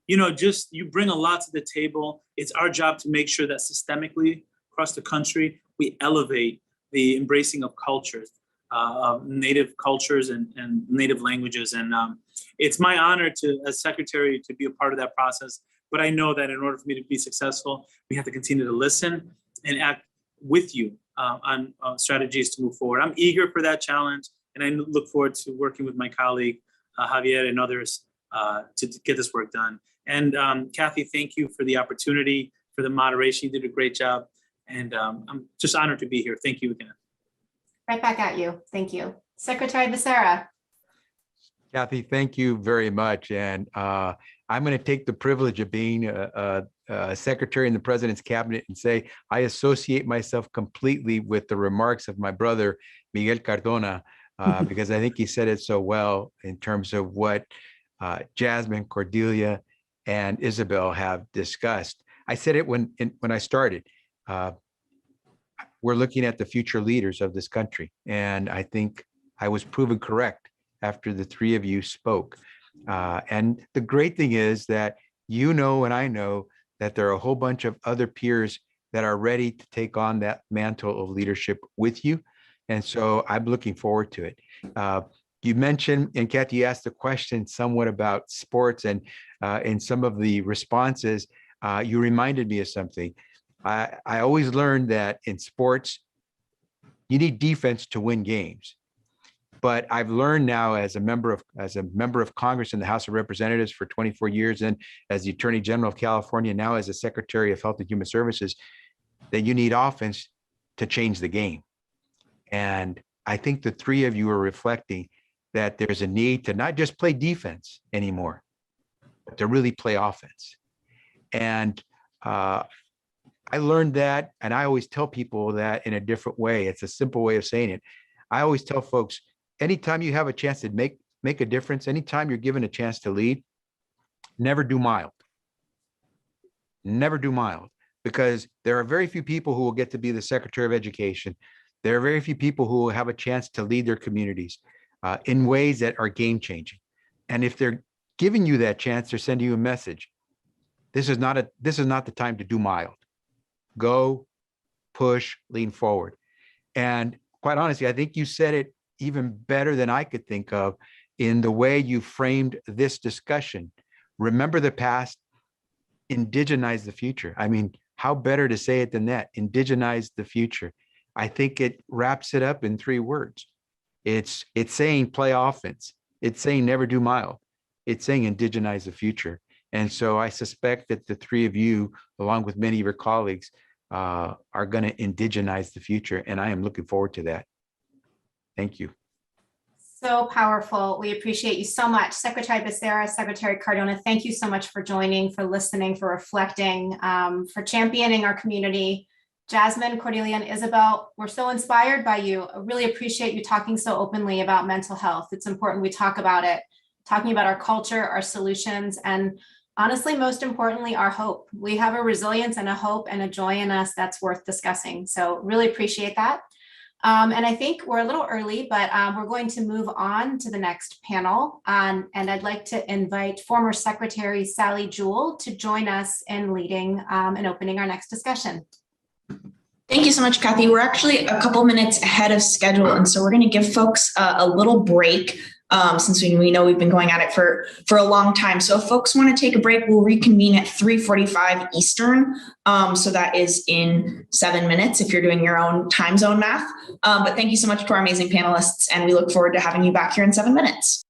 you bring a lot to the table. It's our job to make sure that systemically across the country, we elevate the embracing of cultures, of native cultures and native languages. And it's my honor as secretary to be a part of that process. But I know that in order for me to be successful, we have to continue to listen and act with you on strategies to move forward. I'm eager for that challenge, and I look forward to working with my colleague, Javier, and others to get this work done. And Kathy, thank you for the opportunity, for the moderation. You did a great job. And I'm just honored to be here. Thank you again. Right back at you. Thank you. Secretary Becerra. Kathy, thank you very much. And I'm going to take the privilege of being a secretary in the president's cabinet and say I associate myself completely with the remarks of my brother, Miguel Cardona, because I think he said it so well in terms of what Jasmine, Cordelia, and Isabel have discussed. I said it when I started. We're looking at the future leaders of this country, and I think I was proven correct after the three of you spoke. And the great thing is that and I know that there are a whole bunch of other peers that are ready to take on that mantle of leadership with you. And so I'm looking forward to it. You mentioned, and Kathy, you asked the question somewhat about sports, and in some of the responses, you reminded me of something. I always learned that in sports, you need defense to win games. But I've learned now as a member of Congress in the House of Representatives for 24 years, and as the Attorney General of California, now as a Secretary of Health and Human Services, that you need offense to change the game. And I think the three of you are reflecting that there's a need to not just play defense anymore, but to really play offense. And I learned that, and I always tell people that in a different way. It's a simple way of saying it. I always tell folks, anytime you have a chance to make a difference, anytime you're given a chance to lead, never do mild. Never do mild, because there are very few people who will get to be the Secretary of Education. There are very few people who will have a chance to lead their communities in ways that are game changing. And if they're giving you that chance, they're sending you a message. This is not the time to do mild. Go, push, lean forward. And quite honestly, I think you said it even better than I could think of in the way you framed this discussion. Remember the past, indigenize the future. I mean, how better to say it than that? Indigenize the future. I think it wraps it up in 3 words. It's saying play offense. It's saying never do mild. It's saying indigenize the future. And so I suspect that the 3 of you, along with many of your colleagues, are going to indigenize the future. And I am looking forward to that. Thank you. So powerful. We appreciate you so much. Secretary Becerra, Secretary Cardona, thank you so much for joining, for listening, for reflecting, for championing our community. Jasmine, Cordelia, and Isabel, we're so inspired by you. I really appreciate you talking so openly about mental health. It's important we talk about it, talking about our culture, our solutions, and honestly, most importantly, our hope. We have a resilience and a hope and a joy in us that's worth discussing. So really appreciate that. And I think we're a little early, but we're going to move on to the next panel. And I'd like to invite former Secretary Sally Jewell to join us in leading and opening our next discussion. Thank you so much, Kathy. We're actually a couple minutes ahead of schedule, and so we're going to give folks a little break since we know we've been going at it for a long time. So if folks want to take a break, we'll reconvene at 3:45 Eastern. So that is in 7 minutes if you're doing your own time zone math. But thank you so much to our amazing panelists, and we look forward to having you back here in 7 minutes.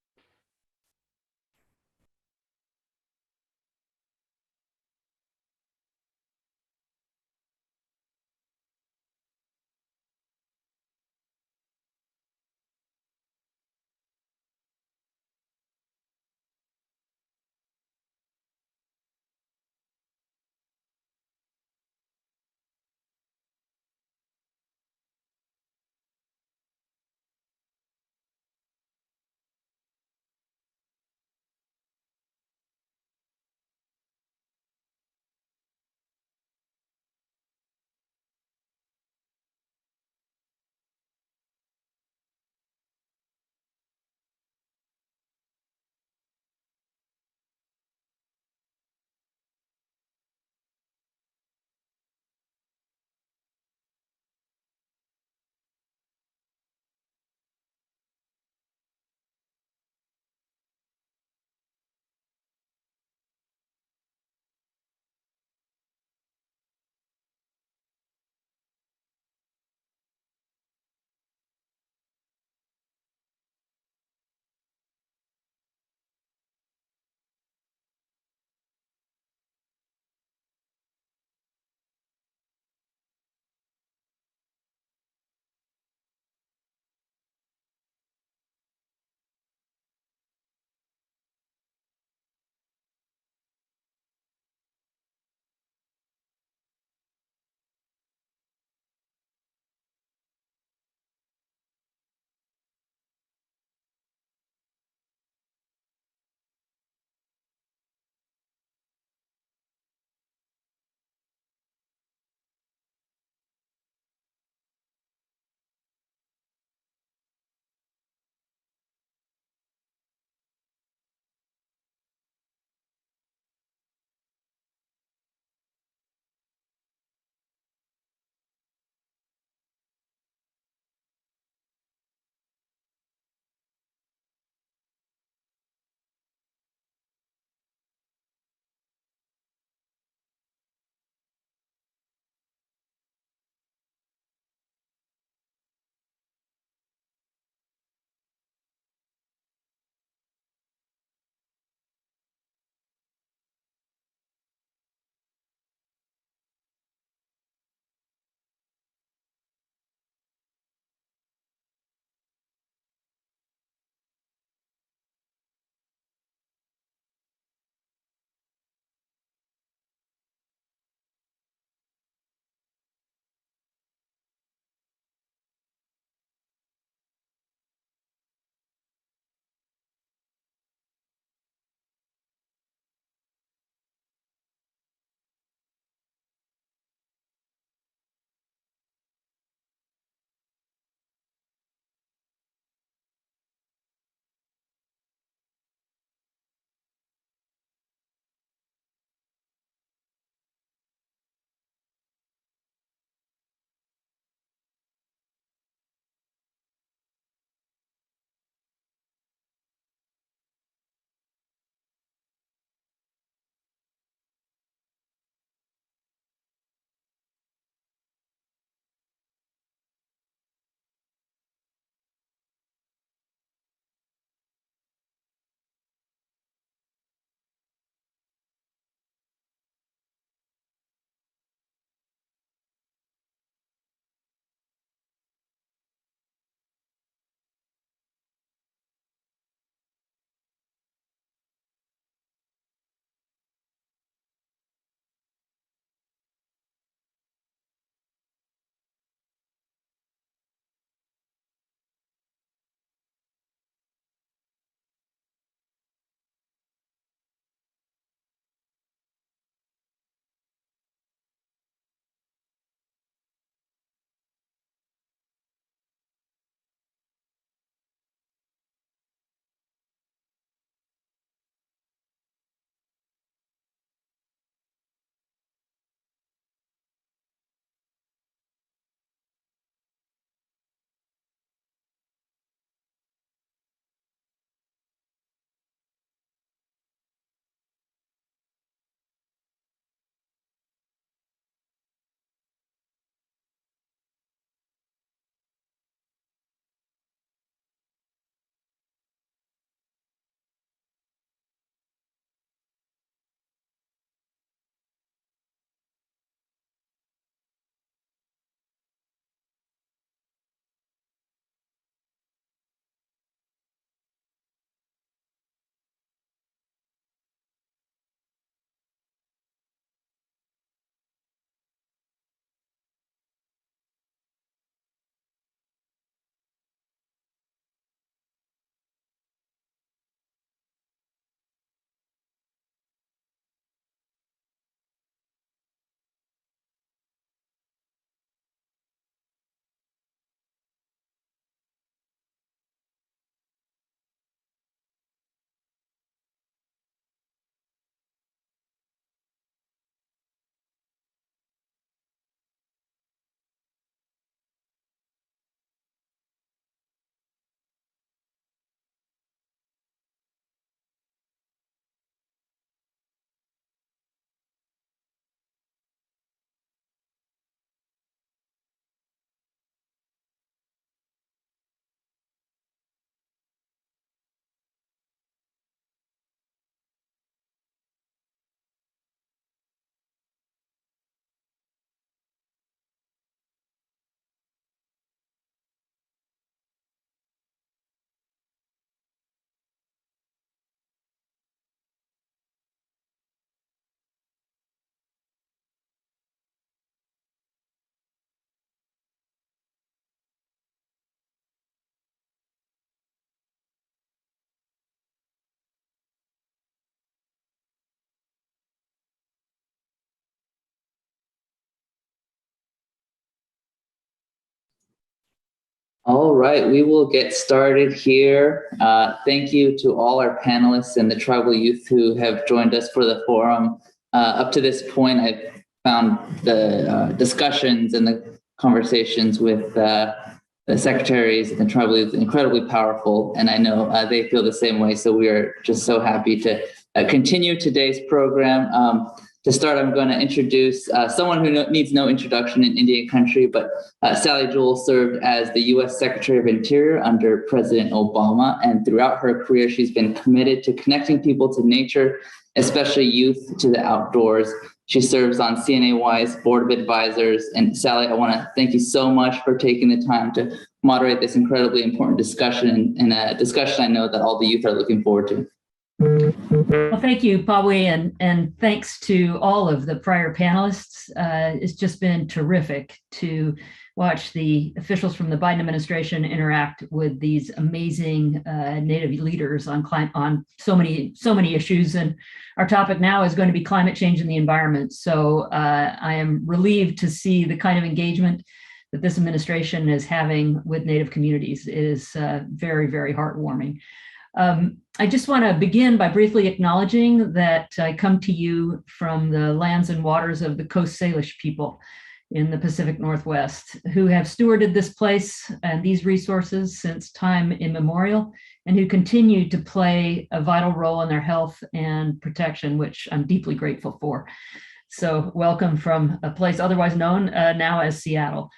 All right, we will get started here. Thank you to all our panelists and the tribal youth who have joined us for the forum. Up to this point, I've found the discussions and the conversations with the secretaries and the tribal youth incredibly powerful, and I know they feel the same way. So we are just so happy to continue today's program. To start, I'm going to introduce someone who needs no introduction in Indian country, but Sally Jewell served as the U.S. Secretary of Interior under President Obama, and throughout her career, she's been committed to connecting people to nature, especially youth to the outdoors. She serves on CNAY's Board of Advisors. And Sally, I want to thank you so much for taking the time to moderate this incredibly important discussion, and a discussion I know that all the youth are looking forward to. Well, thank you, Pawe, and thanks to all of the prior panelists. It's just been terrific to watch the officials from the Biden administration interact with these amazing Native leaders on so many issues. And our topic now is going to be climate change and the environment. So I am relieved to see the kind of engagement that this administration is having with Native communities. It is very, very heartwarming. I just want to begin by briefly acknowledging that I come to you from the lands and waters of the Coast Salish people in the Pacific Northwest, who have stewarded this place and these resources since time immemorial, and who continue to play a vital role in their health and protection, which I'm deeply grateful for. So welcome from a place otherwise known now as Seattle.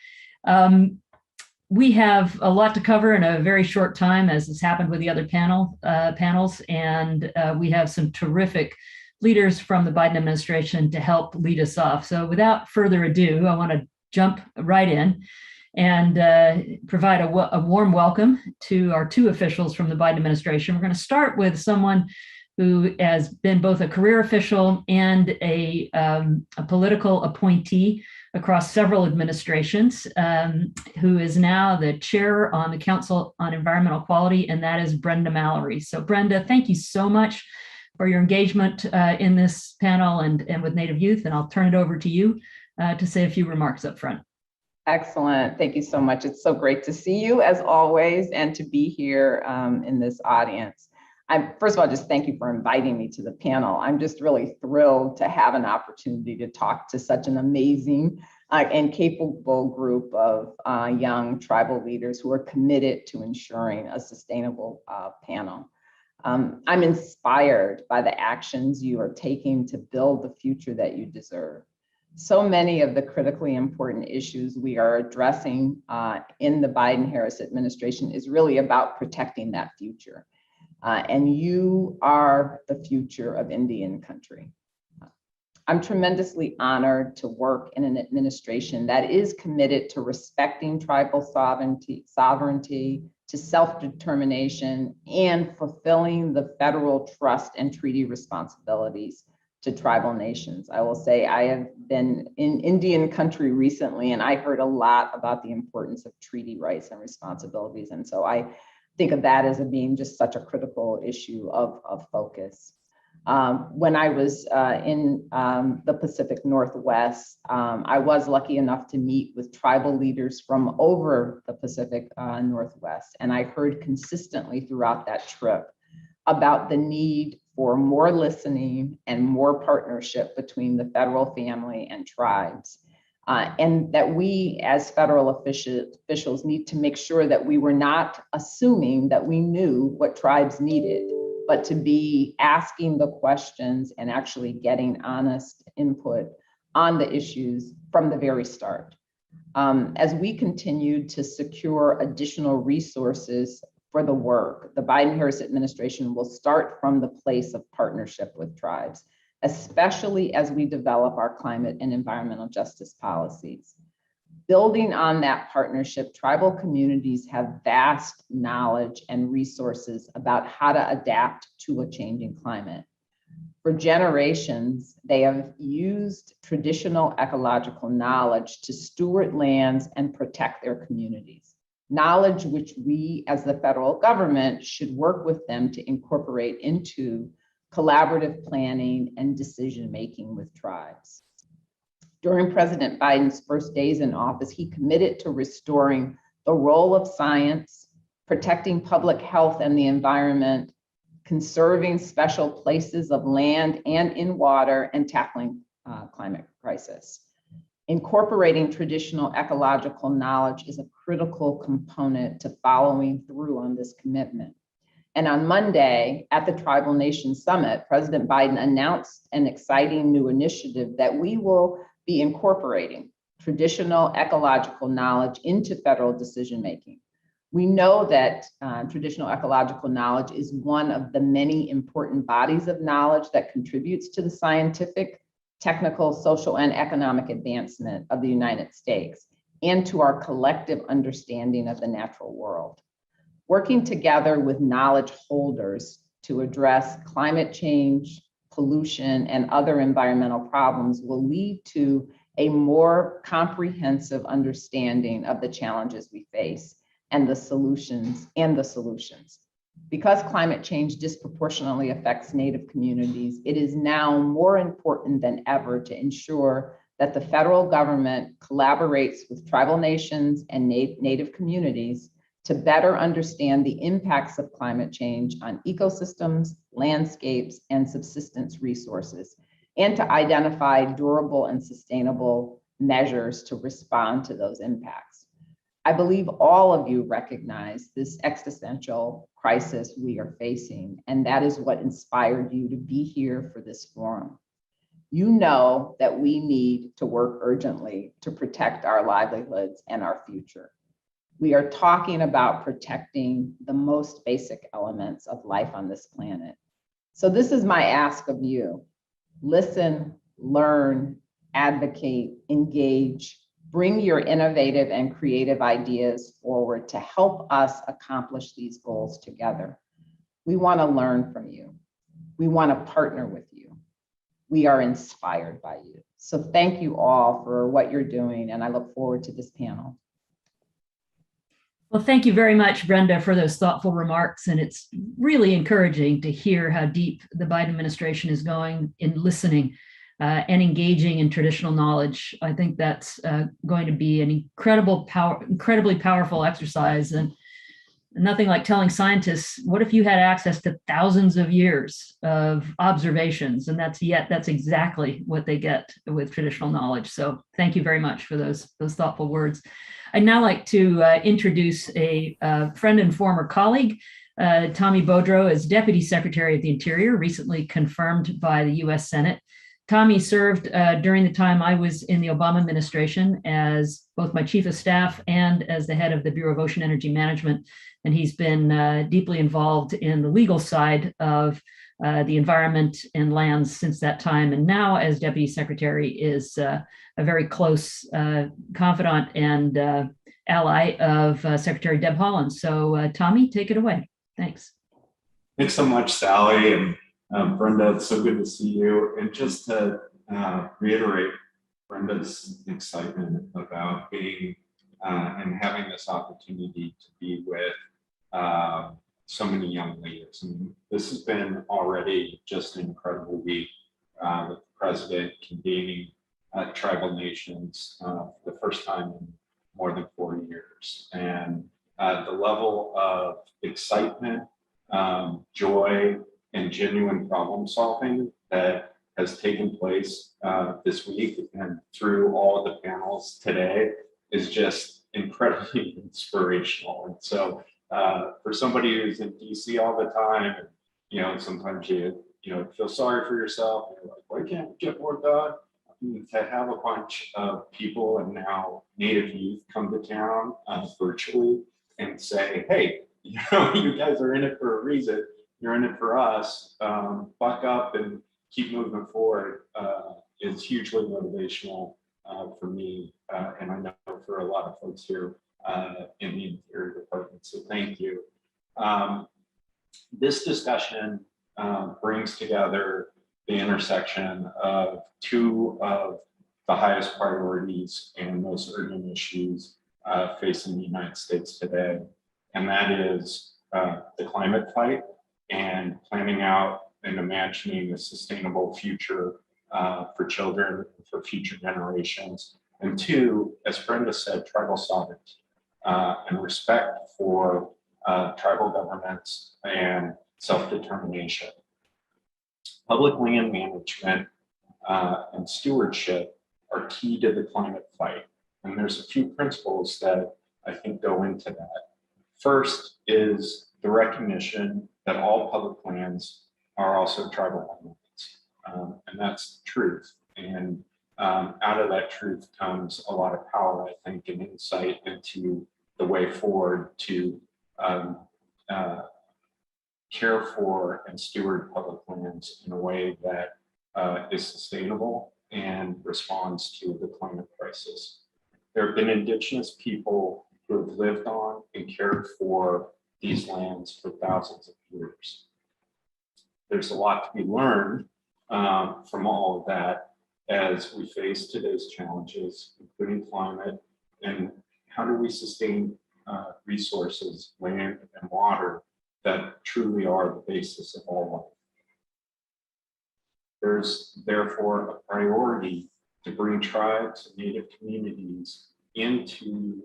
We have a lot to cover in a very short time, as has happened with the other panels, and we have some terrific leaders from the Biden administration to help lead us off. So without further ado, I want to jump right in and provide a warm welcome to our two officials from the Biden administration. We're going to start with someone who has been both a career official and a political appointee across several administrations, who is now the chair on the Council on Environmental Quality, and that is Brenda Mallory. So Brenda, thank you so much for your engagement in this panel and with Native youth, and I'll turn it over to you to say a few remarks up front. Excellent. Thank you so much. It's so great to see you as always and to be here in this audience. First of all, just thank you for inviting me to the panel. I'm just really thrilled to have an opportunity to talk to such an amazing and capable group of young tribal leaders who are committed to ensuring a sustainable panel. I'm inspired by the actions you are taking to build the future that you deserve. So many of the critically important issues we are addressing in the Biden-Harris administration is really about protecting that future. And you are the future of Indian country. I'm tremendously honored to work in an administration that is committed to respecting tribal sovereignty, to self-determination, and fulfilling the federal trust and treaty responsibilities to tribal nations. I will say I have been in Indian country recently, and I heard a lot about the importance of treaty rights and responsibilities. And so I think of that as being just such a critical issue of focus. When I was in the Pacific Northwest, I was lucky enough to meet with tribal leaders from over the Pacific Northwest. And I heard consistently throughout that trip about the need for more listening and more partnership between the federal family and tribes. And that we as federal officials need to make sure that we were not assuming that we knew what tribes needed, but to be asking the questions and actually getting honest input on the issues from the very start. As we continue to secure additional resources for the work, the Biden-Harris administration will start from the place of partnership with tribes, especially as we develop our climate and environmental justice policies. Building on that partnership, tribal communities have vast knowledge and resources about how to adapt to a changing climate. For generations, they have used traditional ecological knowledge to steward lands and protect their communities. Knowledge which we as the federal government should work with them to incorporate into collaborative planning and decision-making with tribes. During President Biden's first days in office, he committed to restoring the role of science, protecting public health and the environment, conserving special places of land and in water, and tackling climate crisis. Incorporating traditional ecological knowledge is a critical component to following through on this commitment. And on Monday at the Tribal Nations Summit, President Biden announced an exciting new initiative that we will be incorporating traditional ecological knowledge into federal decision-making. We know that traditional ecological knowledge is one of the many important bodies of knowledge that contributes to the scientific, technical, social, and economic advancement of the United States and to our collective understanding of the natural world. Working together with knowledge holders to address climate change, pollution, and other environmental problems will lead to a more comprehensive understanding of the challenges we face and the solutions. Because climate change disproportionately affects Native communities, it is now more important than ever to ensure that the federal government collaborates with tribal nations and Native communities to better understand the impacts of climate change on ecosystems, landscapes, and subsistence resources, and to identify durable and sustainable measures to respond to those impacts. I believe all of you recognize this existential crisis we are facing, and that is what inspired you to be here for this forum. You know that we need to work urgently to protect our livelihoods and our future. We are talking about protecting the most basic elements of life on this planet. So this is my ask of you. Listen, learn, advocate, engage, bring your innovative and creative ideas forward to help us accomplish these goals together. We want to learn from you. We want to partner with you. We are inspired by you. So thank you all for what you're doing, and I look forward to this panel. Well, thank you very much, Brenda, for those thoughtful remarks. And it's really encouraging to hear how deep the Biden administration is going in listening and engaging in traditional knowledge. I think that's going to be an incredibly powerful exercise. And nothing like telling scientists, what if you had access to thousands of years of observations? And that's exactly what they get with traditional knowledge. So thank you very much for those thoughtful words. I'd now like to introduce a friend and former colleague, Tommy Beaudreau, as Deputy Secretary of the Interior, recently confirmed by the US Senate. Tommy served during the time I was in the Obama administration as both my chief of staff and as the head of the Bureau of Ocean Energy Management. And he's been deeply involved in the legal side of the environment and lands since that time. And now as Deputy Secretary is a very close confidant and ally of Secretary Deb Haaland. So Tommy, take it away. Thanks. Thanks so much, Sally. And Brenda, it's so good to see you. And just to reiterate Brenda's excitement about being and having this opportunity to be with so many young leaders. And this has been already just an incredible week with the president convening tribal nations for the first time in more than 4 years. And the level of excitement, joy, and genuine problem solving that has taken place this week and through all the panels today is just incredibly inspirational. And so for somebody who's in DC all the time, sometimes you feel sorry for yourself. You're like, why can't we get more done? To have a bunch of people and now Native youth come to town virtually and say, hey, you guys are in it for a reason. You're in it for us. Buck up and keep moving forward is hugely motivational for me, and I know for a lot of folks here in the Interior Department. So thank you. This discussion brings together the intersection of two of the highest priorities and most urgent issues facing the United States today, and that is the climate fight and planning out and imagining a sustainable future for children, for future generations. And two, as Brenda said, tribal sovereignty. and respect for tribal governments and self-determination. Public land management and stewardship are key to the climate fight. And there's a few principles that I think go into that. First is the recognition that all public lands are also tribal lands. And that's the truth. And out of that truth comes a lot of power, I think, and insight into the way forward to care for and steward public lands in a way that is sustainable and responds to the climate crisis. There have been indigenous people who have lived on and cared for these lands for thousands of years. There's a lot to be learned from all of that as we face today's challenges, including climate, and how do we sustain resources, land and water that truly are the basis of all life. There's therefore a priority to bring tribes and Native communities into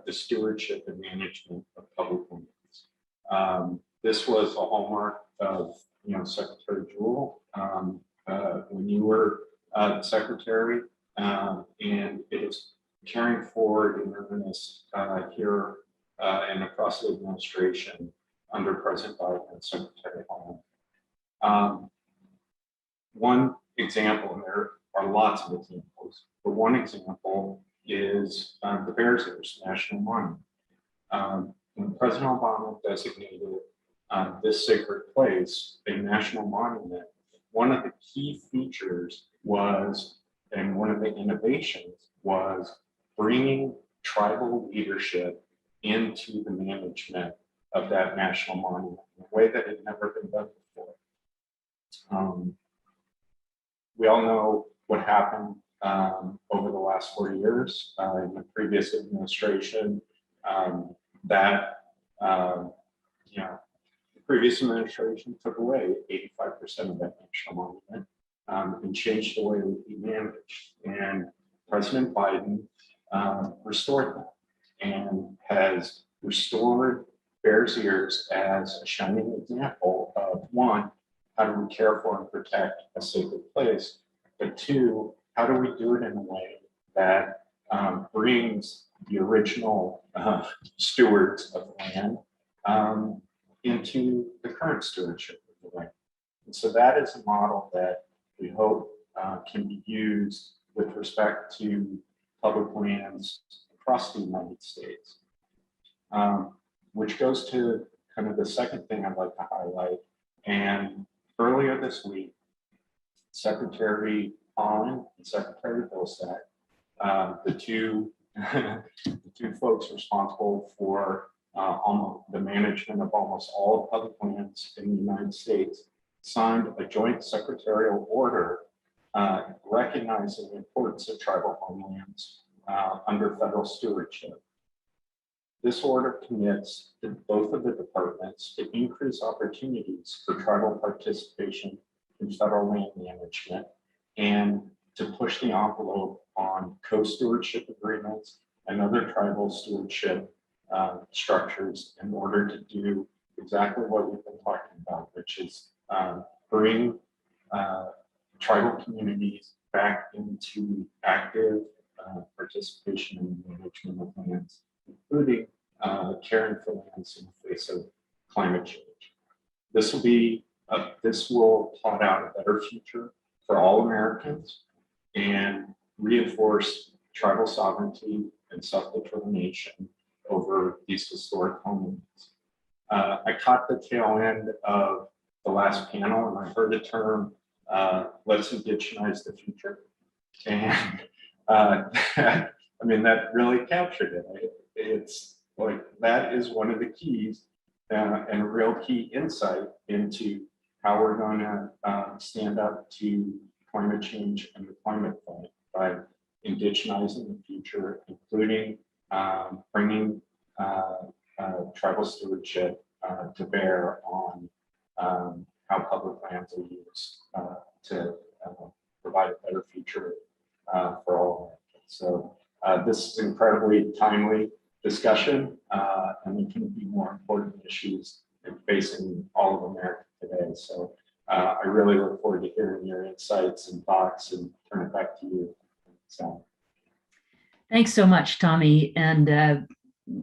the stewardship and management of public lands. This was a hallmark of Secretary Jewell when you were Secretary, and it is carrying forward in earnest here and across the administration under President Biden and Secretary Holland. One example, and there are lots of examples, but one example is the Bears Ears National Monument. When President Obama designated this sacred place a national monument, one of the key features was, and one of the innovations was bringing tribal leadership into the management of that national monument in a way that had never been done before. We all know what happened over the last 4 years in the previous administration. The previous administration took away 85% of that national monument and changed the way it would be managed. And President Biden restored that and has restored Bears Ears as a shining example of, one, how do we care for and protect a sacred place, but two, how do we do it in a way that brings the original stewards of the land into the current stewardship of the land. And so that is a model that we hope can be used with respect to public lands across the United States. Which goes to kind of the second thing I'd like to highlight. And earlier this week, Secretary Holland and Secretary Vilsack, the two folks responsible for the management of almost all public lands in the United States, signed a joint secretarial order recognizing the importance of tribal homelands under federal stewardship. This order commits to both of the departments to increase opportunities for tribal participation in federal land management and to push the envelope on co-stewardship agreements and other tribal stewardship structures in order to do exactly what we've been talking about, which is bring tribal communities back into active participation in the management of lands, including caring for lands in the face of climate change. This will plot out a better future for all Americans and reinforce tribal sovereignty and self-determination over these historic homelands. I caught the tail end of the last panel and I heard the term, let's indigenize the future. And that really captured it. It's like, that is one of the keys and a real key insight into how we're going to stand up to climate change and the climate fight by indigenizing the future, including bringing tribal stewardship to bear on how public lands are used to provide a better future for all Americans. So this is incredibly timely discussion, and there couldn't be more important issues facing all of America today. So I really look forward to hearing your insights and thoughts, and turn it back to you, Sal. Thanks so much, Tommy. And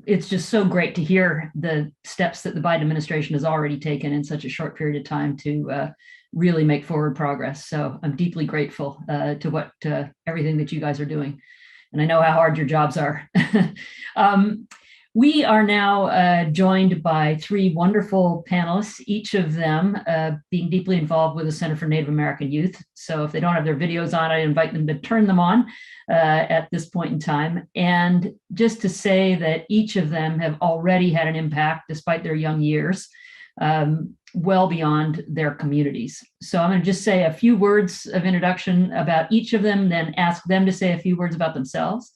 it's just so great to hear the steps that the Biden administration has already taken in such a short period of time to really make forward progress. So I'm deeply grateful to what everything that you guys are doing. And I know how hard your jobs are. We are now joined by three wonderful panelists, each of them being deeply involved with the Center for Native American Youth. So if they don't have their videos on, I invite them to turn them on at this point in time. And just to say that each of them have already had an impact, despite their young years, well beyond their communities. So I'm going to just say a few words of introduction about each of them, then ask them to say a few words about themselves.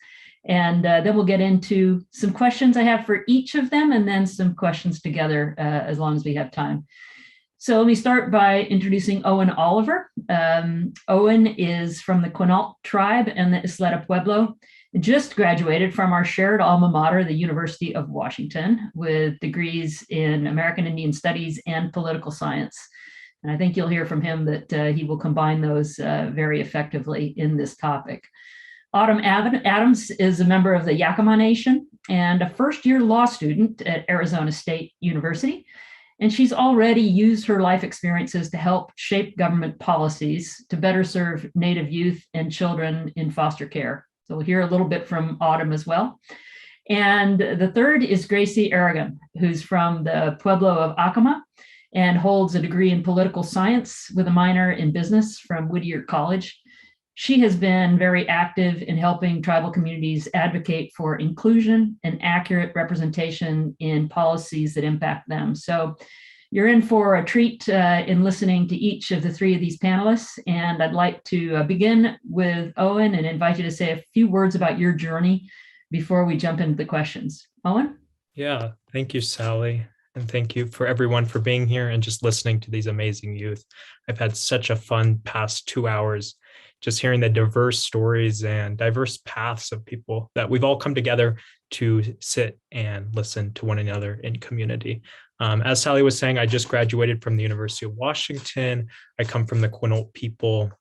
And then we'll get into some questions I have for each of them, and then some questions together as long as we have time. So let me start by introducing Owen Oliver. Owen is from the Quinault tribe and the Isleta Pueblo. Just graduated from our shared alma mater, the University of Washington, with degrees in American Indian Studies and political science. And I think you'll hear from him that he will combine those very effectively in this topic. Autumn Adams is a member of the Yakama Nation and a first-year law student at Arizona State University. And she's already used her life experiences to help shape government policies to better serve Native youth and children in foster care. So we'll hear a little bit from Autumn as well. And the third is Gracie Aragon, who's from the Pueblo of Acoma and holds a degree in political science with a minor in business from Whittier College. She has been very active in helping tribal communities advocate for inclusion and accurate representation in policies that impact them. So you're in for a treat in listening to each of the three of these panelists. And I'd like to begin with Owen and invite you to say a few words about your journey before we jump into the questions. Owen? Yeah, thank you, Sally. And thank you for everyone for being here and just listening to these amazing youth. I've had such a fun past 2 hours just hearing the diverse stories and diverse paths of people that we've all come together to sit and listen to one another in community. As Sally was saying, I just graduated from the University of Washington. I come from the Quinault people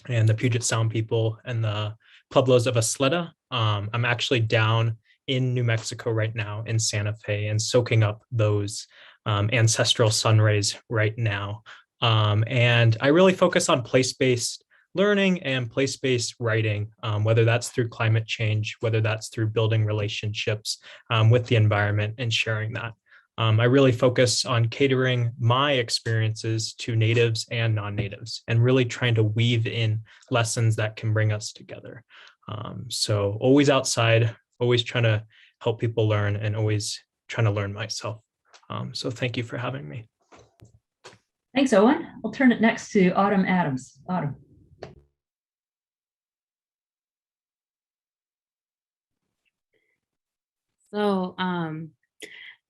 and the Puget Sound people and the Pueblos of Isleta. I'm actually down in New Mexico right now in Santa Fe and soaking up those ancestral sun rays right now. And I really focus on place-based learning and place-based writing, whether that's through climate change, whether that's through building relationships with the environment and sharing that. I really focus on catering my experiences to natives and non-natives and really trying to weave in lessons that can bring us together. So always outside, always trying to help people learn and always trying to learn myself. So thank you for having me. Thanks, Owen. I'll turn it next to Autumn Adams. Autumn. So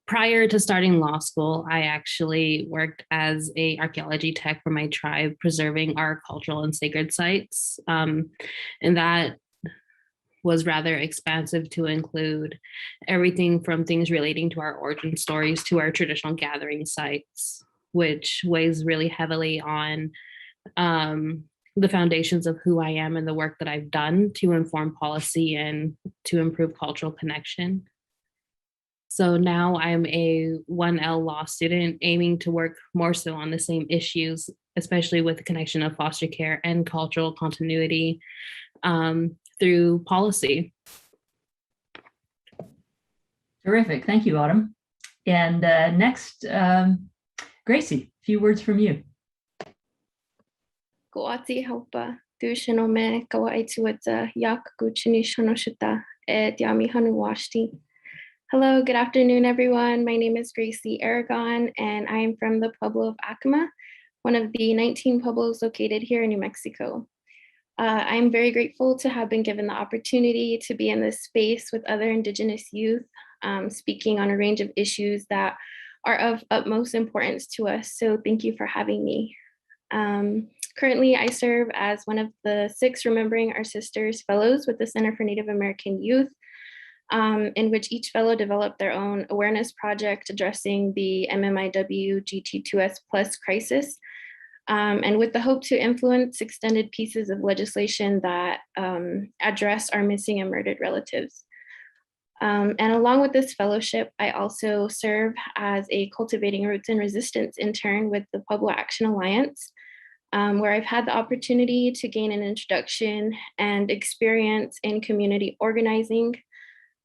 prior to starting law school, I actually worked as an archaeology tech for my tribe, preserving our cultural and sacred sites. And that was rather expansive to include everything from things relating to our origin stories to our traditional gathering sites, which weighs really heavily on the foundations of who I am and the work that I've done to inform policy and to improve cultural connection. So now I'm a 1L law student aiming to work more so on the same issues, especially with the connection of foster care and cultural continuity through policy. Terrific. Thank you, Autumn. And next, Gracie, a few words from you. Goati haupa tu shinome kawaituata yak guchini shonoshita et yami hanuwashti. Hello, good afternoon, everyone. My name is Gracie Aragon, and I am from the Pueblo of Acoma, one of the 19 pueblos located here in New Mexico. I'm very grateful to have been given the opportunity to be in this space with other Indigenous youth, speaking on a range of issues that are of utmost importance to us. So thank you for having me. Currently, I serve as one of the 6 Remembering Our Sisters Fellows with the Center for Native American Youth. in which each fellow developed their own awareness project addressing the MMIW GT2S plus crisis, and with the hope to influence extended pieces of legislation that address our missing and murdered relatives. And along with this fellowship, I also serve as a Cultivating Roots and Resistance intern with the Pueblo Action Alliance, where I've had the opportunity to gain an introduction and experience in community organizing.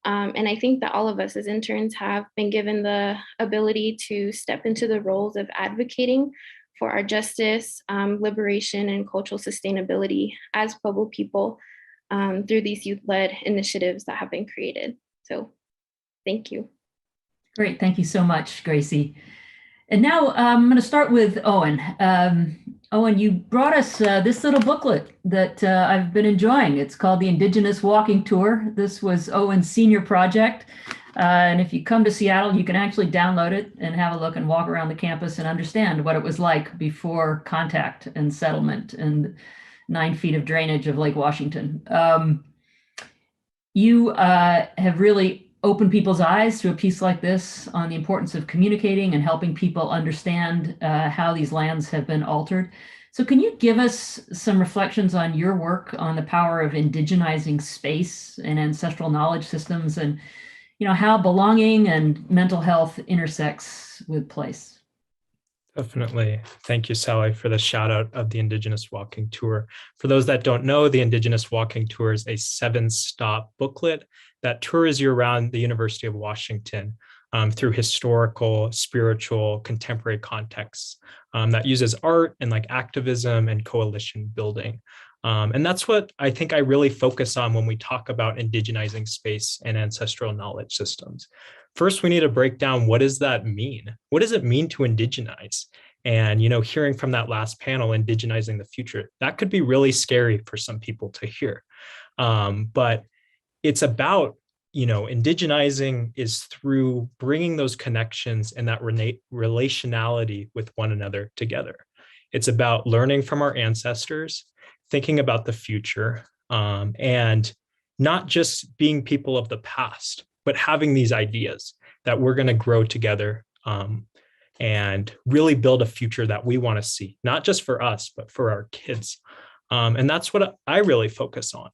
And I think that all of us as interns have been given the ability to step into the roles of advocating for our justice, liberation, and cultural sustainability as Pueblo people through these youth-led initiatives that have been created. So thank you. Great, thank you so much, Gracie. And now I'm going to start with Owen. Owen, you brought us this little booklet that I've been enjoying. It's called the Indigenous Walking Tour. This was Owen's senior project. And if you come to Seattle, you can actually download it and have a look and walk around the campus and understand what it was like before contact and settlement and 9 feet of drainage of Lake Washington. You have really opened people's eyes to a piece like this on the importance of communicating and helping people understand how these lands have been altered. So can you give us some reflections on your work on the power of indigenizing space and ancestral knowledge systems, and how belonging and mental health intersects with place? Definitely. Thank you, Sally, for the shout out of the Indigenous Walking Tour. For those that don't know, the Indigenous Walking Tour is a 7-stop booklet that tours you around the University of Washington through historical, spiritual, contemporary contexts that uses art and activism and coalition building. And that's what I think I really focus on when we talk about indigenizing space and ancestral knowledge systems. First, we need to break down, what does that mean? What does it mean to indigenize? And, hearing from that last panel, indigenizing the future, that could be really scary for some people to hear. But it's about, indigenizing is through bringing those connections and that relationality with one another together. It's about learning from our ancestors, thinking about the future, and not just being people of the past, but having these ideas that we're going to grow together and really build a future that we want to see, not just for us, but for our kids. And that's what I really focus on.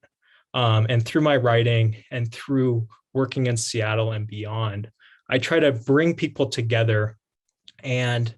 And through my writing and through working in Seattle and beyond, I try to bring people together and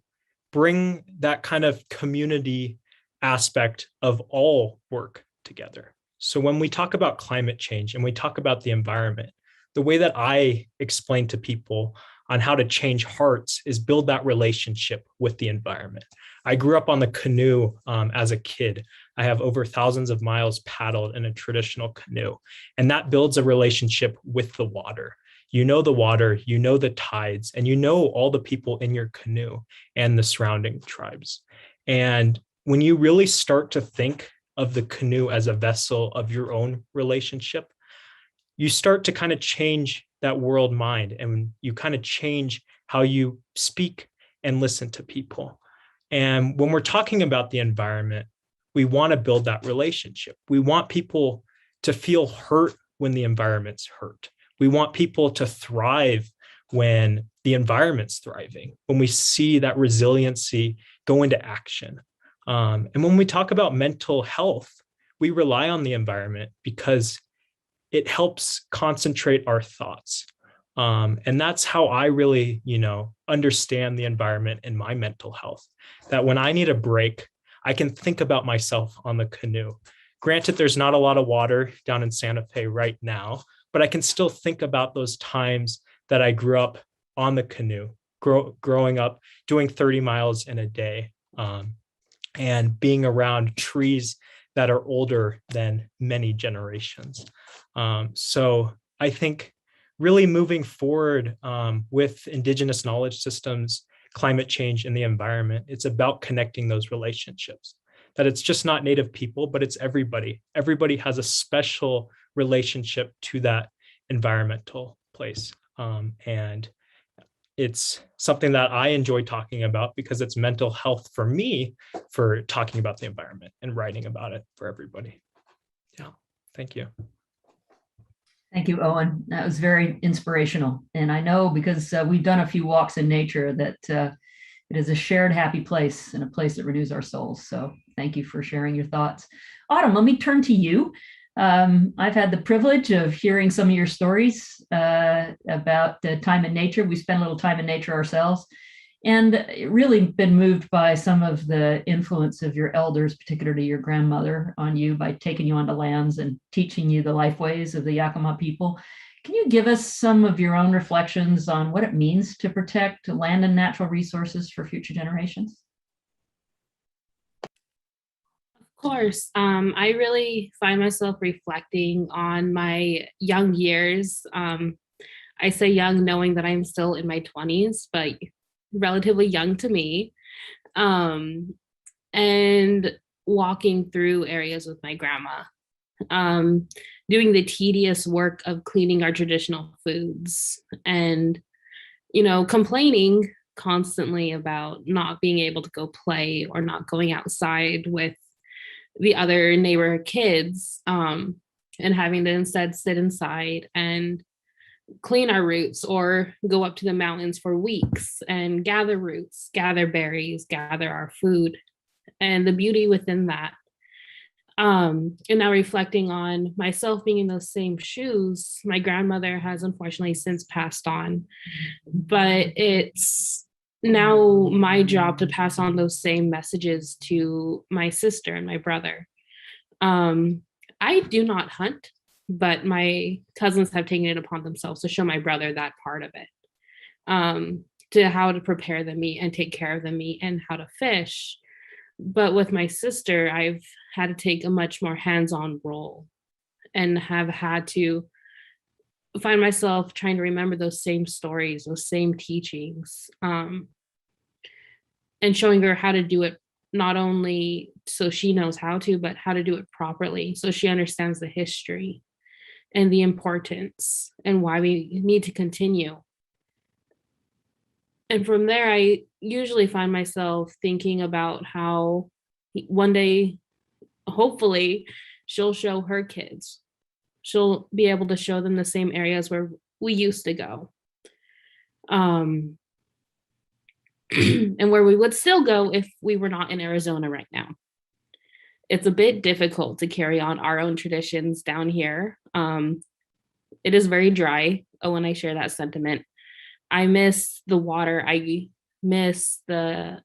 bring that kind of community aspect of all work together. So when we talk about climate change and we talk about the environment, the way that I explain to people on how to change hearts is build that relationship with the environment. I grew up on the canoe as a kid. I have over thousands of miles paddled in a traditional canoe, and that builds a relationship with the water. You know the water, you know the tides, and you know all the people in your canoe and the surrounding tribes. And when you really start to think of the canoe as a vessel of your own relationship, you start to kind of change that world mind, and you kind of change how you speak and listen to people. And when we're talking about the environment, we want to build that relationship. We want people to feel hurt when the environment's hurt. We want people to thrive when the environment's thriving, when we see that resiliency go into action. And when we talk about mental health, we rely on the environment because it helps concentrate our thoughts. And that's how I really, understand the environment and my mental health, that when I need a break, I can think about myself on the canoe. Granted, there's not a lot of water down in Santa Fe right now, but I can still think about those times that I grew up on the canoe, growing up, doing 30 miles in a day, and being around trees that are older than many generations. So I think really moving forward with Indigenous knowledge systems, climate change, and the environment, it's about connecting those relationships. That it's just not Native people, but it's everybody. Everybody has a special relationship to that environmental place. And it's something that I enjoy talking about because it's mental health for me, for talking about the environment and writing about it for everybody. Yeah, thank you. Thank you, Owen. That was very inspirational. And I know because we've done a few walks in nature that it is a shared happy place and a place that renews our souls. So thank you for sharing your thoughts. Autumn, let me turn to you. I've had the privilege of hearing some of your stories about time in nature. We spent a little time in nature ourselves, and really been moved by some of the influence of your elders, particularly your grandmother, on you by taking you onto lands and teaching you the life ways of the Yakima people. Can you give us some of your own reflections on what it means to protect land and natural resources for future generations? Of course. I really find myself reflecting on my young years. I say young knowing that I'm still in my 20s, but relatively young to me, and walking through areas with my grandma, doing the tedious work of cleaning our traditional foods, and complaining constantly about not being able to go play or not going outside with the other neighbor kids, and having to instead sit inside and clean our roots or go up to the mountains for weeks and gather roots, gather berries, gather our food, and the beauty within that. And now reflecting on myself being in those same shoes, my grandmother has unfortunately since passed on, but it's now my job to pass on those same messages to my sister and my brother. I do not hunt, but my cousins have taken it upon themselves to show my brother that part of it, to how to prepare the meat and take care of the meat and how to fish. But with my sister, I've had to take a much more hands-on role and have had to find myself trying to remember those same stories, those same teachings, and showing her how to do it, not only so she knows how to, but how to do it properly so she understands the history and the importance and why we need to continue. And from there, I usually find myself thinking about how one day, hopefully, she'll show her kids. She'll be able to show them the same areas where we used to go. And where we would still go if we were not in Arizona right now. It's a bit difficult to carry on our own traditions down here. It is very dry. Oh, and I share that sentiment. I miss the water. I miss the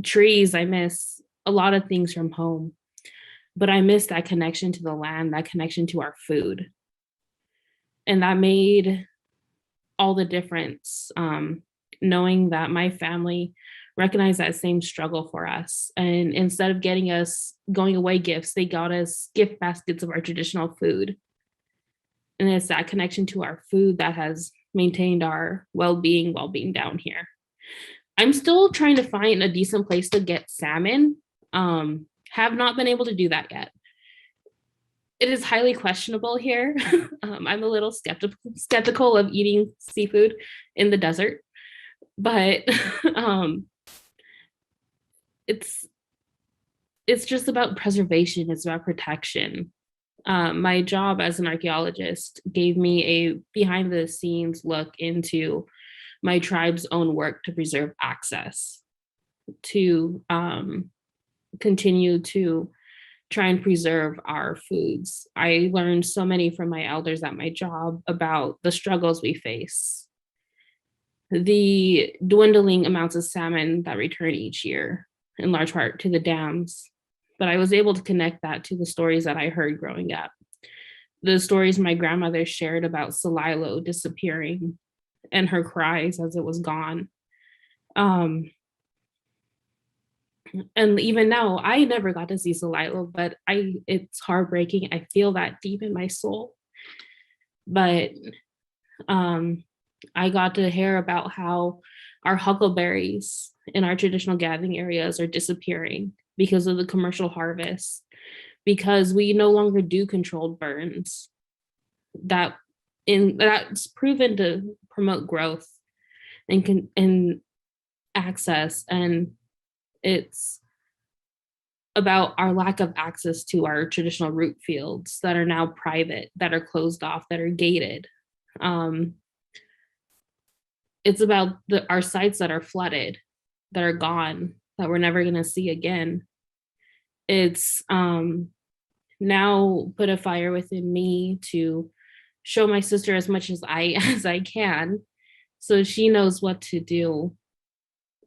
trees. I miss a lot of things from home. But I miss that connection to the land, that connection to our food. And that made all the difference, knowing that my family recognized that same struggle for us. And instead of getting us going away gifts, they got us gift baskets of our traditional food. And it's that connection to our food that has maintained our well-being down here. I'm still trying to find a decent place to get salmon. Have not been able to do that yet. It is highly questionable here. I'm a little skeptical of eating seafood in the desert, but it's just about preservation. It's about protection. My job as an archaeologist gave me a behind the scenes look into my tribe's own work to preserve access, to continue to try and preserve our foods. I learned so many from my elders at my job about the struggles we face, the dwindling amounts of salmon that return each year, in large part to the dams. But I was able to connect that to the stories that I heard growing up. The stories my grandmother shared about Salilo disappearing and her cries as it was gone. And even now, I never got to see Salilo, but it's heartbreaking. I feel that deep in my soul. But I got to hear about how our huckleberries in our traditional gathering areas are disappearing because of the commercial harvest, because we no longer do controlled burns. That's proven to promote growth and access, and it's about our lack of access to our traditional root fields that are now private, that are closed off, that are gated. It's about our sites that are flooded, that are gone, that we're never going to see again. It's now put a fire within me to show my sister as much as I can, so she knows what to do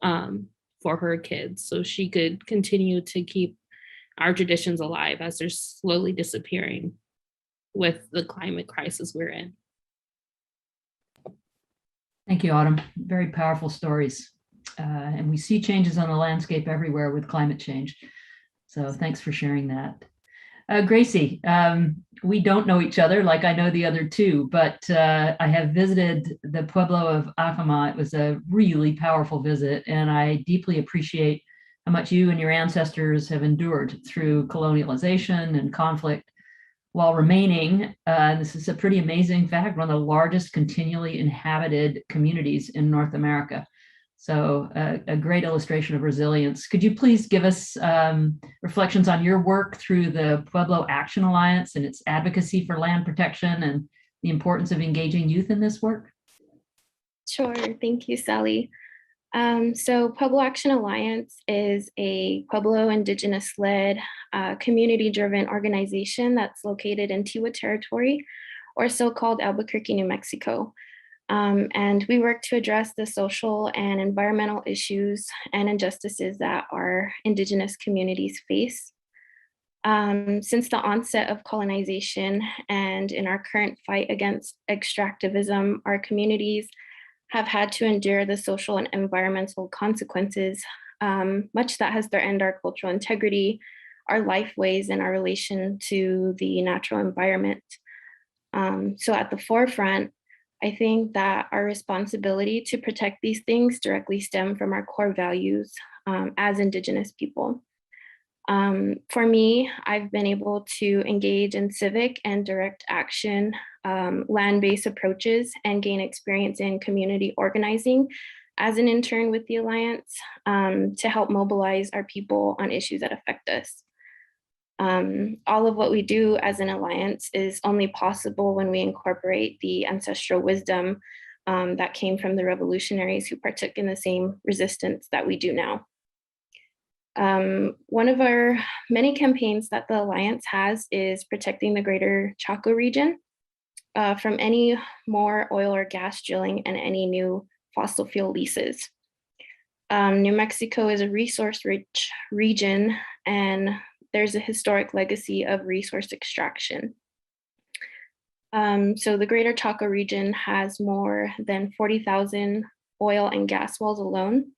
for her kids, so she could continue to keep our traditions alive as they're slowly disappearing with the climate crisis we're in. Thank you, Autumn. Very powerful stories. And we see changes on the landscape everywhere with climate change. So thanks for sharing that. Gracie, we don't know each other like I know the other two, but I have visited the Pueblo of Acoma. It was a really powerful visit, and I deeply appreciate how much you and your ancestors have endured through colonialization and conflict while remaining, this is a pretty amazing fact, one of the largest continually inhabited communities in North America. So a great illustration of resilience. Could you please give us reflections on your work through the Pueblo Action Alliance and its advocacy for land protection and the importance of engaging youth in this work? Sure, thank you, Sally. So Pueblo Action Alliance is a Pueblo Indigenous-led, community-driven organization that's located in Tewa Territory, or so-called Albuquerque, New Mexico. And we work to address the social and environmental issues and injustices that our Indigenous communities face. Since the onset of colonization and in our current fight against extractivism, our communities have had to endure the social and environmental consequences, much that has threatened our cultural integrity, our lifeways, and our relation to the natural environment. So at the forefront, I think that our responsibility to protect these things directly stem from our core values as Indigenous people. For me, I've been able to engage in civic and direct action, land-based approaches, and gain experience in community organizing as an intern with the Alliance to help mobilize our people on issues that affect us. All of what we do as an alliance is only possible when we incorporate the ancestral wisdom that came from the revolutionaries who partook in the same resistance that we do now. One of our many campaigns that the Alliance has is protecting the greater Chaco region from any more oil or gas drilling and any new fossil fuel leases. New Mexico is a resource-rich region, and there's a historic legacy of resource extraction. So the greater Chaco region has more than 40,000 oil and gas wells alone.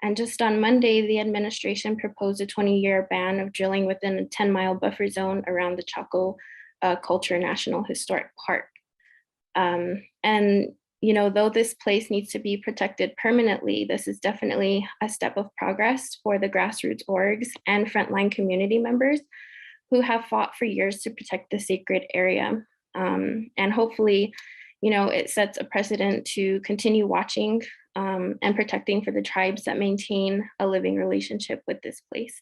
And just on Monday, the administration proposed a 20-year ban of drilling within a 10-mile buffer zone around the Chaco Culture National Historic Park. And you know, though this place needs to be protected permanently, this is definitely a step of progress for the grassroots orgs and frontline community members who have fought for years to protect the sacred area. And hopefully, you know, it sets a precedent to continue watching and protecting for the tribes that maintain a living relationship with this place.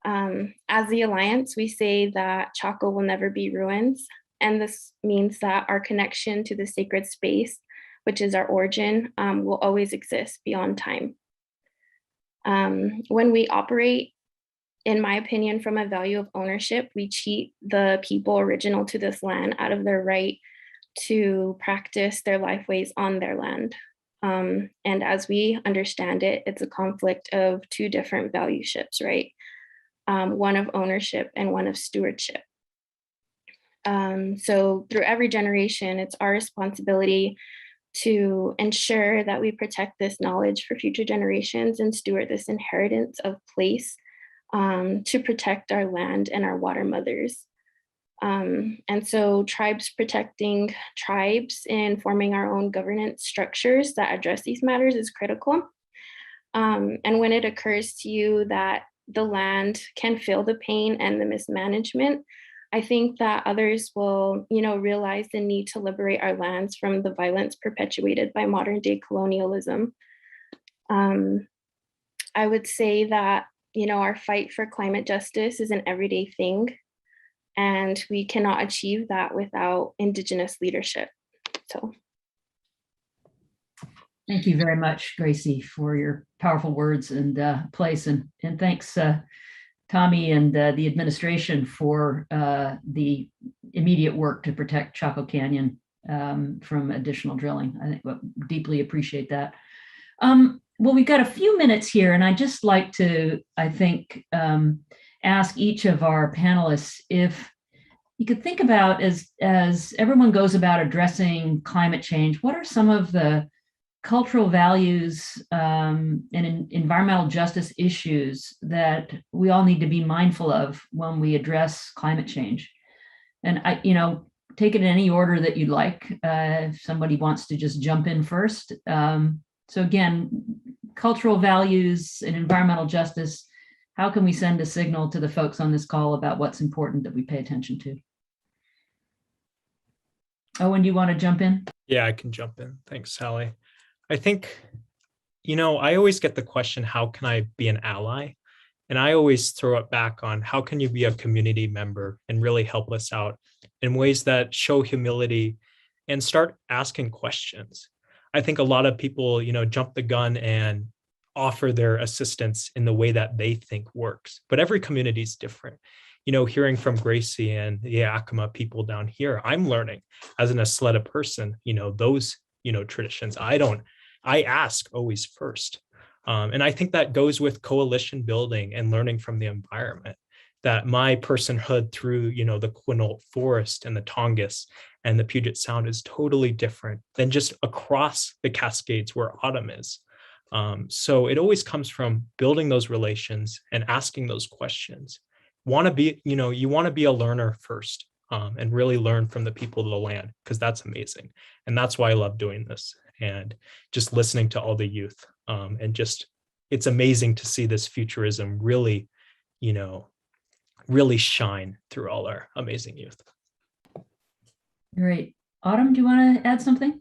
As the Alliance, we say that Chaco will never be ruins. And this means that our connection to the sacred space, which is our origin, will always exist beyond time. When we operate, in my opinion, from a value of ownership, we cheat the people original to this land out of their right to practice their lifeways on their land. And as we understand it, it's a conflict of two different value ships, right? One of ownership and one of stewardship. So through every generation, it's our responsibility to ensure that we protect this knowledge for future generations and steward this inheritance of place to protect our land and our water mothers. And so tribes protecting tribes and forming our own governance structures that address these matters is critical. And when it occurs to you that the land can feel the pain and the mismanagement, I think that others will, you know, realize the need to liberate our lands from the violence perpetuated by modern day colonialism. I would say that, our fight for climate justice is an everyday thing, and we cannot achieve that without Indigenous leadership. So. Thank you very much, Gracie, for your powerful words and place. And thanks, Tommy and the administration for the immediate work to protect Chaco Canyon from additional drilling. I think we deeply appreciate that. Well, we've got a few minutes here, and I'd just like to, I think, ask each of our panelists if you could think about, as everyone goes about addressing climate change, what are some of the cultural values and environmental justice issues that we all need to be mindful of when we address climate change? And take it in any order that you'd like. If somebody wants to just jump in first. So again, cultural values and environmental justice, how can we send a signal to the folks on this call about what's important that we pay attention to? Owen, do you want to jump in? Yeah, I can jump in. Thanks, Sally. I think, I always get the question, how can I be an ally? And I always throw it back on, how can you be a community member and really help us out in ways that show humility and start asking questions? I think a lot of people, jump the gun and offer their assistance in the way that they think works, but every community is different. Hearing from Gracie and the Yakima people down here, I'm learning as an Asleda person, those, traditions. I ask always first. And I think that goes with coalition building and learning from the environment, that my personhood through, the Quinault Forest and the Tongass and the Puget Sound is totally different than just across the Cascades where autumn is. So it always comes from building those relations and asking those questions. You want to be a learner first and really learn from the people of the land, because that's amazing. And that's why I love doing this and just listening to all the youth. And just, it's amazing to see this futurism really, really shine through all our amazing youth. Great. Autumn, do you want to add something?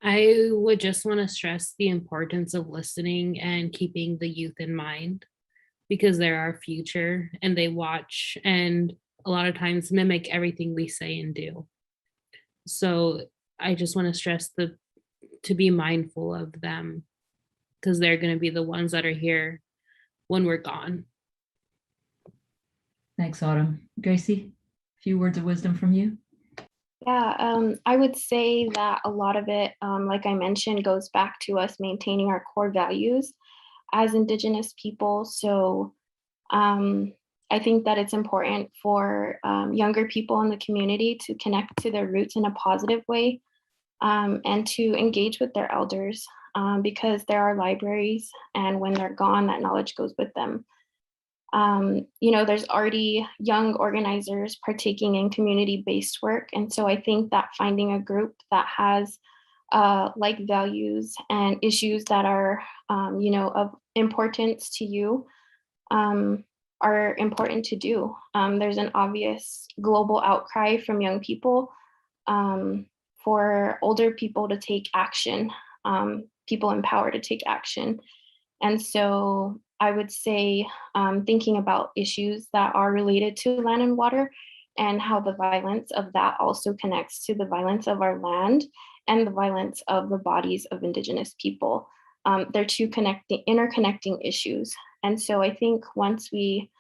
I would just want to stress the importance of listening and keeping the youth in mind, because they're our future and they watch and a lot of times mimic everything we say and do. So I just want to stress to be mindful of them, because they're going to be the ones that are here when we're gone. Thanks, Autumn. Gracie, a few words of wisdom from you. Yeah, I would say that a lot of it, like I mentioned, goes back to us maintaining our core values as Indigenous people. So I think that it's important for younger people in the community to connect to their roots in a positive way, and to engage with their elders, because there are libraries, and when they're gone, that knowledge goes with them. There's already young organizers partaking in community-based work. And so I think that finding a group that has like values and issues that are, of importance to you are important to do. There's an obvious global outcry from young people for older people to take action, people in power to take action. And so I would say thinking about issues that are related to land and water, and how the violence of that also connects to the violence of our land and the violence of the bodies of Indigenous people. They're two interconnecting issues. And so I think once we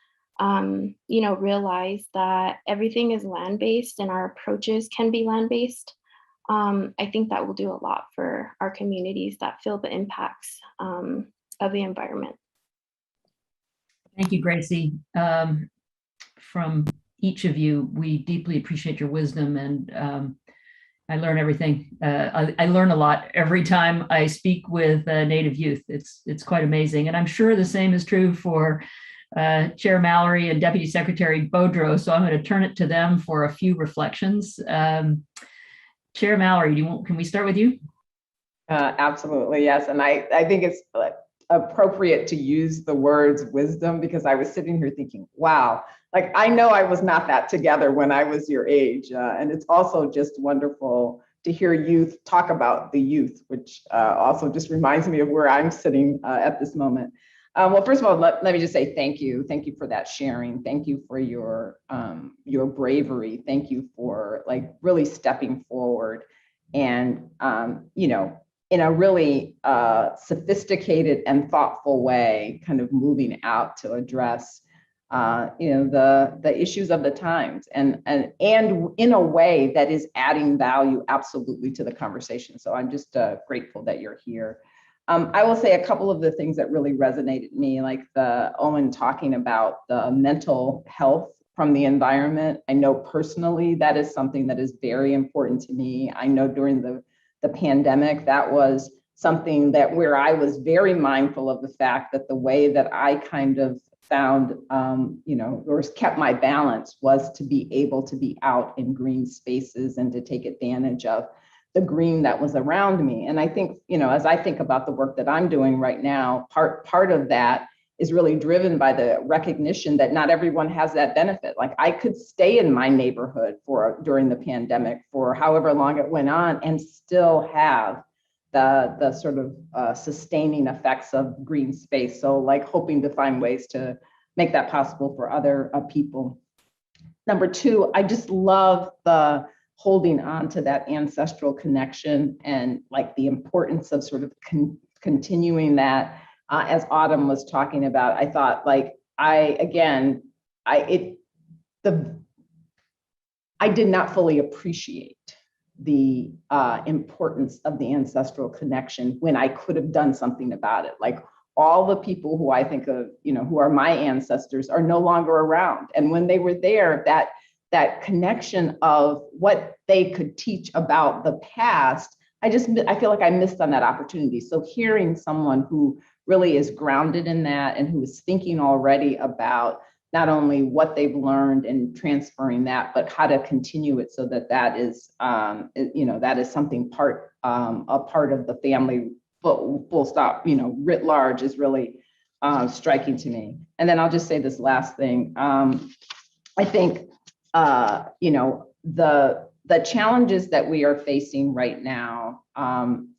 realize that everything is land-based and our approaches can be land-based, I think that will do a lot for our communities that feel the impacts of the environment. Thank you, Gracie. From each of you, we deeply appreciate your wisdom, and I learn everything. I learn a lot every time I speak with Native youth. It's quite amazing. And I'm sure the same is true for Chair Mallory and Deputy Secretary Beaudreau. So I'm going to turn it to them for a few reflections. Chair Mallory, can we start with you? Absolutely, yes. And I think it's appropriate to use the words wisdom, because I was sitting here thinking, wow, I know I was not that together when I was your age. And it's also just wonderful to hear youth talk about the youth, which also just reminds me of where I'm sitting at this moment. Well, first of all, let me just say thank you. Thank you for that sharing. Thank you for your bravery. Thank you for like really stepping forward and, you know, in a really sophisticated and thoughtful way, kind of moving out to address, you know, the issues of the times, and in a way that is adding value absolutely to the conversation. So I'm just grateful that you're here. I will say a couple of the things that really resonated with me, like Owen talking about the mental health from the environment. I know personally that is something that is very important to me. I know during the pandemic, that was something that where I was very mindful of the fact that the way that I kind of found, you know, or kept my balance was to be able to be out in green spaces and to take advantage of the green that was around me. And I think, you know, as I think about the work that I'm doing right now, part of that is really driven by the recognition that not everyone has that benefit. Like I could stay in my neighborhood during the pandemic for however long it went on and still have the sort of sustaining effects of green space. So like hoping to find ways to make that possible for other people. Number two, I just love the holding on to that ancestral connection and like the importance of sort of continuing that. As Autumn was talking about, I thought like, I did not fully appreciate the importance of the ancestral connection when I could have done something about it. Like all the people who I think of, you know, who are my ancestors are no longer around. And when they were there, that connection of what they could teach about the past, I feel like I missed on that opportunity. So hearing someone who really is grounded in that and who is thinking already about not only what they've learned and transferring that, but how to continue it so that is, you know, that is something a part of the family, full stop, you know, writ large is really striking to me. And then I'll just say this last thing. I think, you know, the challenges that we are facing right now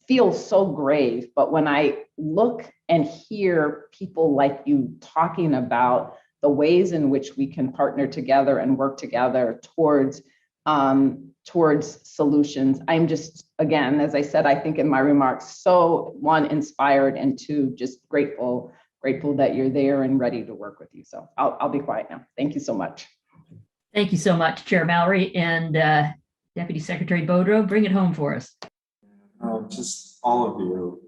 feel so grave, but when I look and hear people like you talking about the ways in which we can partner together and work together towards solutions, I'm just, again, as I said, I think in my remarks, so one, inspired, and two, just grateful that you're there and ready to work with you. So I'll be quiet now. Thank you so much. Thank you so much, Chair Mallory, and Deputy Secretary Bodrow, bring it home for us. Just all of you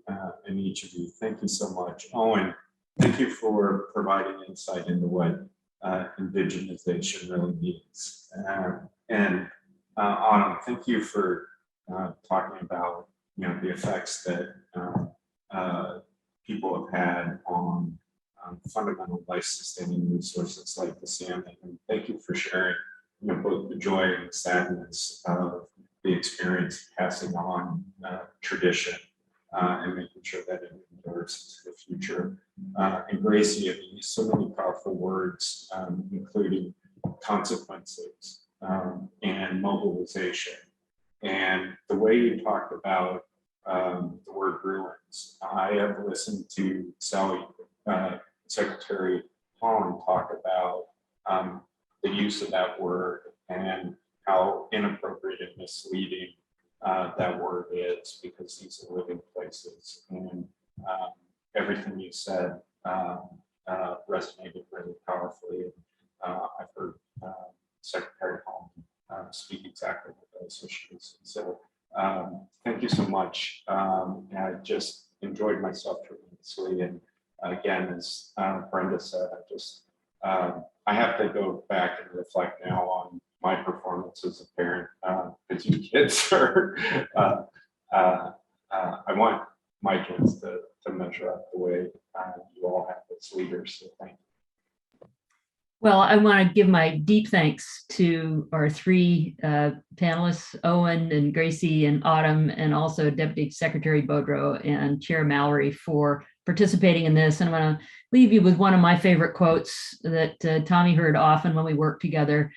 and each of you, thank you so much. Owen, thank you for providing insight into what indigenization really means. And Autumn, thank you for talking about, you know, the effects that people have had on fundamental life-sustaining resources like the CNAY. And thank you for sharing, you know, both the joy and the sadness of the experience, passing on tradition and making sure that it endures into the future. And Gracie, I mean, so many powerful words, including consequences and mobilization. And the way you talked about the word ruins, I have listened to Sally, Secretary Holland talk about the use of that word and how inappropriate and misleading that word is, because these are living places. And everything you said resonated really powerfully. I've heard Secretary Holland speak exactly with those issues. So thank you so much. I just enjoyed myself tremendously. And again, as Brenda said, I have to go back and reflect now on my performance as a parent, because you kids are, I want my kids to measure up the way you all have as leaders, so thank you. Well, I want to give my deep thanks to our three panelists, Owen and Gracie and Autumn, and also Deputy Secretary Bodrow and Chair Mallory for participating in this. And I'm going to leave you with one of my favorite quotes that Tommy heard often when we worked together.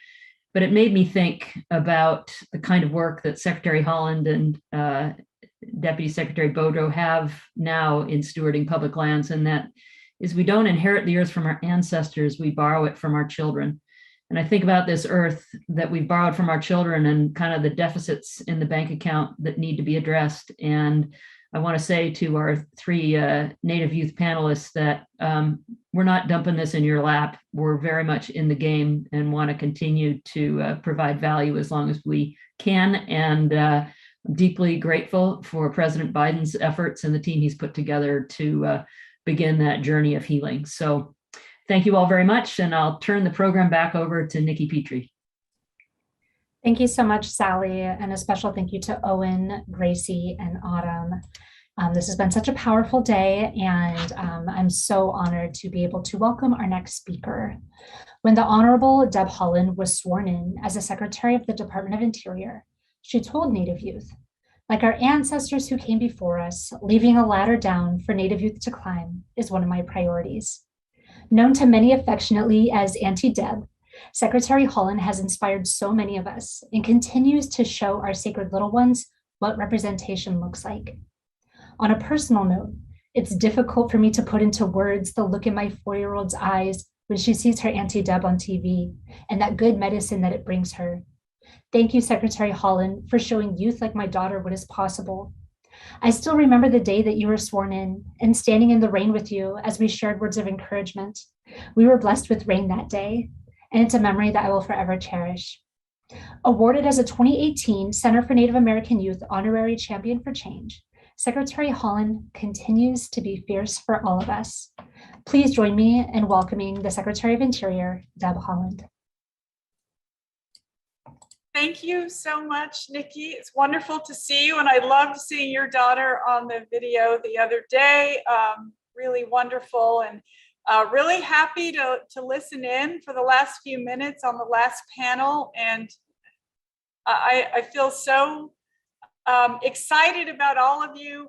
but it made me think about the kind of work that Secretary Holland and Deputy Secretary Boudreaux have now in stewarding public lands, and that is we don't inherit the earth from our ancestors, we borrow it from our children. And I think about this earth that we've borrowed from our children and kind of the deficits in the bank account that need to be addressed. And I want to say to our three Native youth panelists that we're not dumping this in your lap. We're very much in the game and want to continue to provide value as long as we can. And I'm deeply grateful for President Biden's efforts and the team he's put together to begin that journey of healing. So thank you all very much. And I'll turn the program back over to Nikki Petrie. Thank you so much, Sally, and a special thank you to Owen, Gracie, and Autumn. This has been such a powerful day, and I'm so honored to be able to welcome our next speaker. When the Honorable Deb Holland was sworn in as the Secretary of the Department of Interior, she told Native youth, like our ancestors who came before us, leaving a ladder down for Native youth to climb is one of my priorities. Known to many affectionately as Auntie Deb, Secretary Holland has inspired so many of us and continues to show our sacred little ones what representation looks like. On a personal note, it's difficult for me to put into words the look in my 4-year-old's eyes when she sees her Auntie Deb on TV and that good medicine that it brings her. Thank you, Secretary Holland, for showing youth like my daughter what is possible. I still remember the day that you were sworn in and standing in the rain with you as we shared words of encouragement. We were blessed with rain that day, and it's a memory that I will forever cherish. Awarded as a 2018 Center for Native American Youth Honorary Champion for Change, Secretary Holland continues to be fierce for all of us. Please join me in welcoming the Secretary of Interior, Deb Holland. Thank you so much, Nikki. It's wonderful to see you, and I loved seeing your daughter on the video the other day. Really wonderful, and really happy to listen in for the last few minutes on the last panel. And I feel so excited about all of you.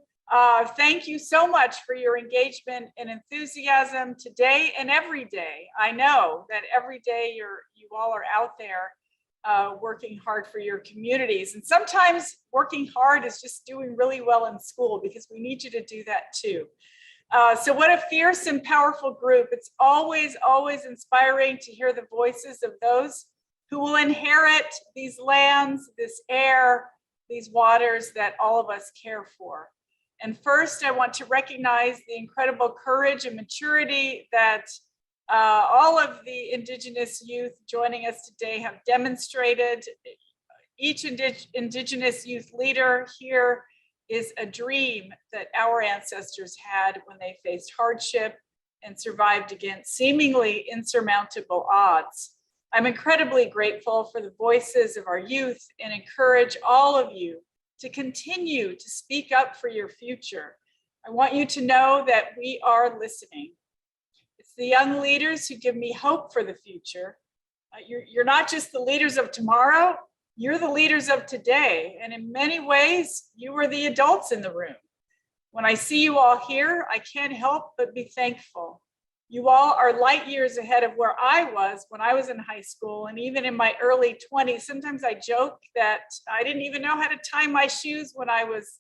Thank you so much for your engagement and enthusiasm today and every day. I know that every day you all are out there working hard for your communities. And sometimes working hard is just doing really well in school, because we need you to do that too. So what a fierce and powerful group. It's always, always inspiring to hear the voices of those who will inherit these lands, this air, these waters that all of us care for. And first, I want to recognize the incredible courage and maturity that all of the Indigenous youth joining us today have demonstrated. Each Indigenous youth leader here is a dream that our ancestors had when they faced hardship and survived against seemingly insurmountable odds. I'm incredibly grateful for the voices of our youth and encourage all of you to continue to speak up for your future. I want you to know that we are listening. It's the young leaders who give me hope for the future. You're not just the leaders of tomorrow, you're the leaders of today. And in many ways, you are the adults in the room. When I see you all here, I can't help but be thankful. You all are light years ahead of where I was when I was in high school, and even in my early 20s. Sometimes I joke that I didn't even know how to tie my shoes when I was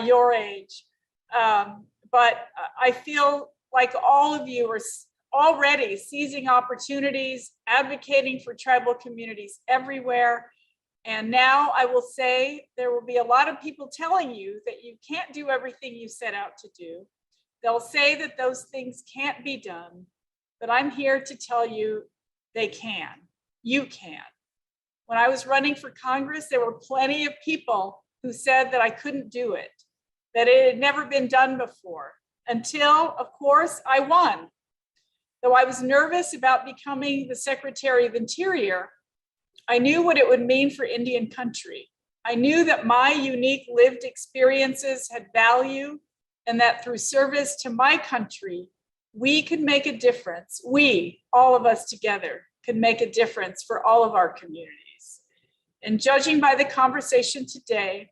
your age. But I feel like all of you are already seizing opportunities, advocating for tribal communities everywhere. And now I will say there will be a lot of people telling you that you can't do everything you set out to do. They'll say that those things can't be done, but I'm here to tell you they can. You can. When I was running for Congress, there were plenty of people who said that I couldn't do it, that it had never been done before, until, of course, I won. Though I was nervous about becoming the Secretary of Interior, I knew what it would mean for Indian country. I knew that my unique lived experiences had value, and that through service to my country, we could make a difference. We, all of us together, could make a difference for all of our communities. And judging by the conversation today,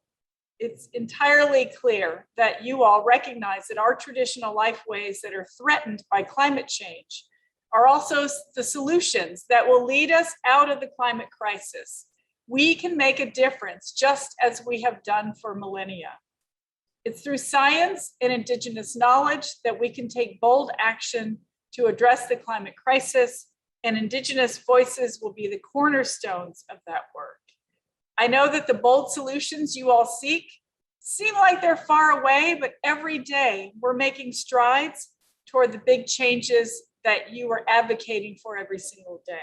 it's entirely clear that you all recognize that our traditional lifeways that are threatened by climate change are also the solutions that will lead us out of the climate crisis. We can make a difference just as we have done for millennia. It's through science and Indigenous knowledge that we can take bold action to address the climate crisis, and Indigenous voices will be the cornerstones of that work. I know that the bold solutions you all seek seem like they're far away, but every day we're making strides toward the big changes that you are advocating for every single day.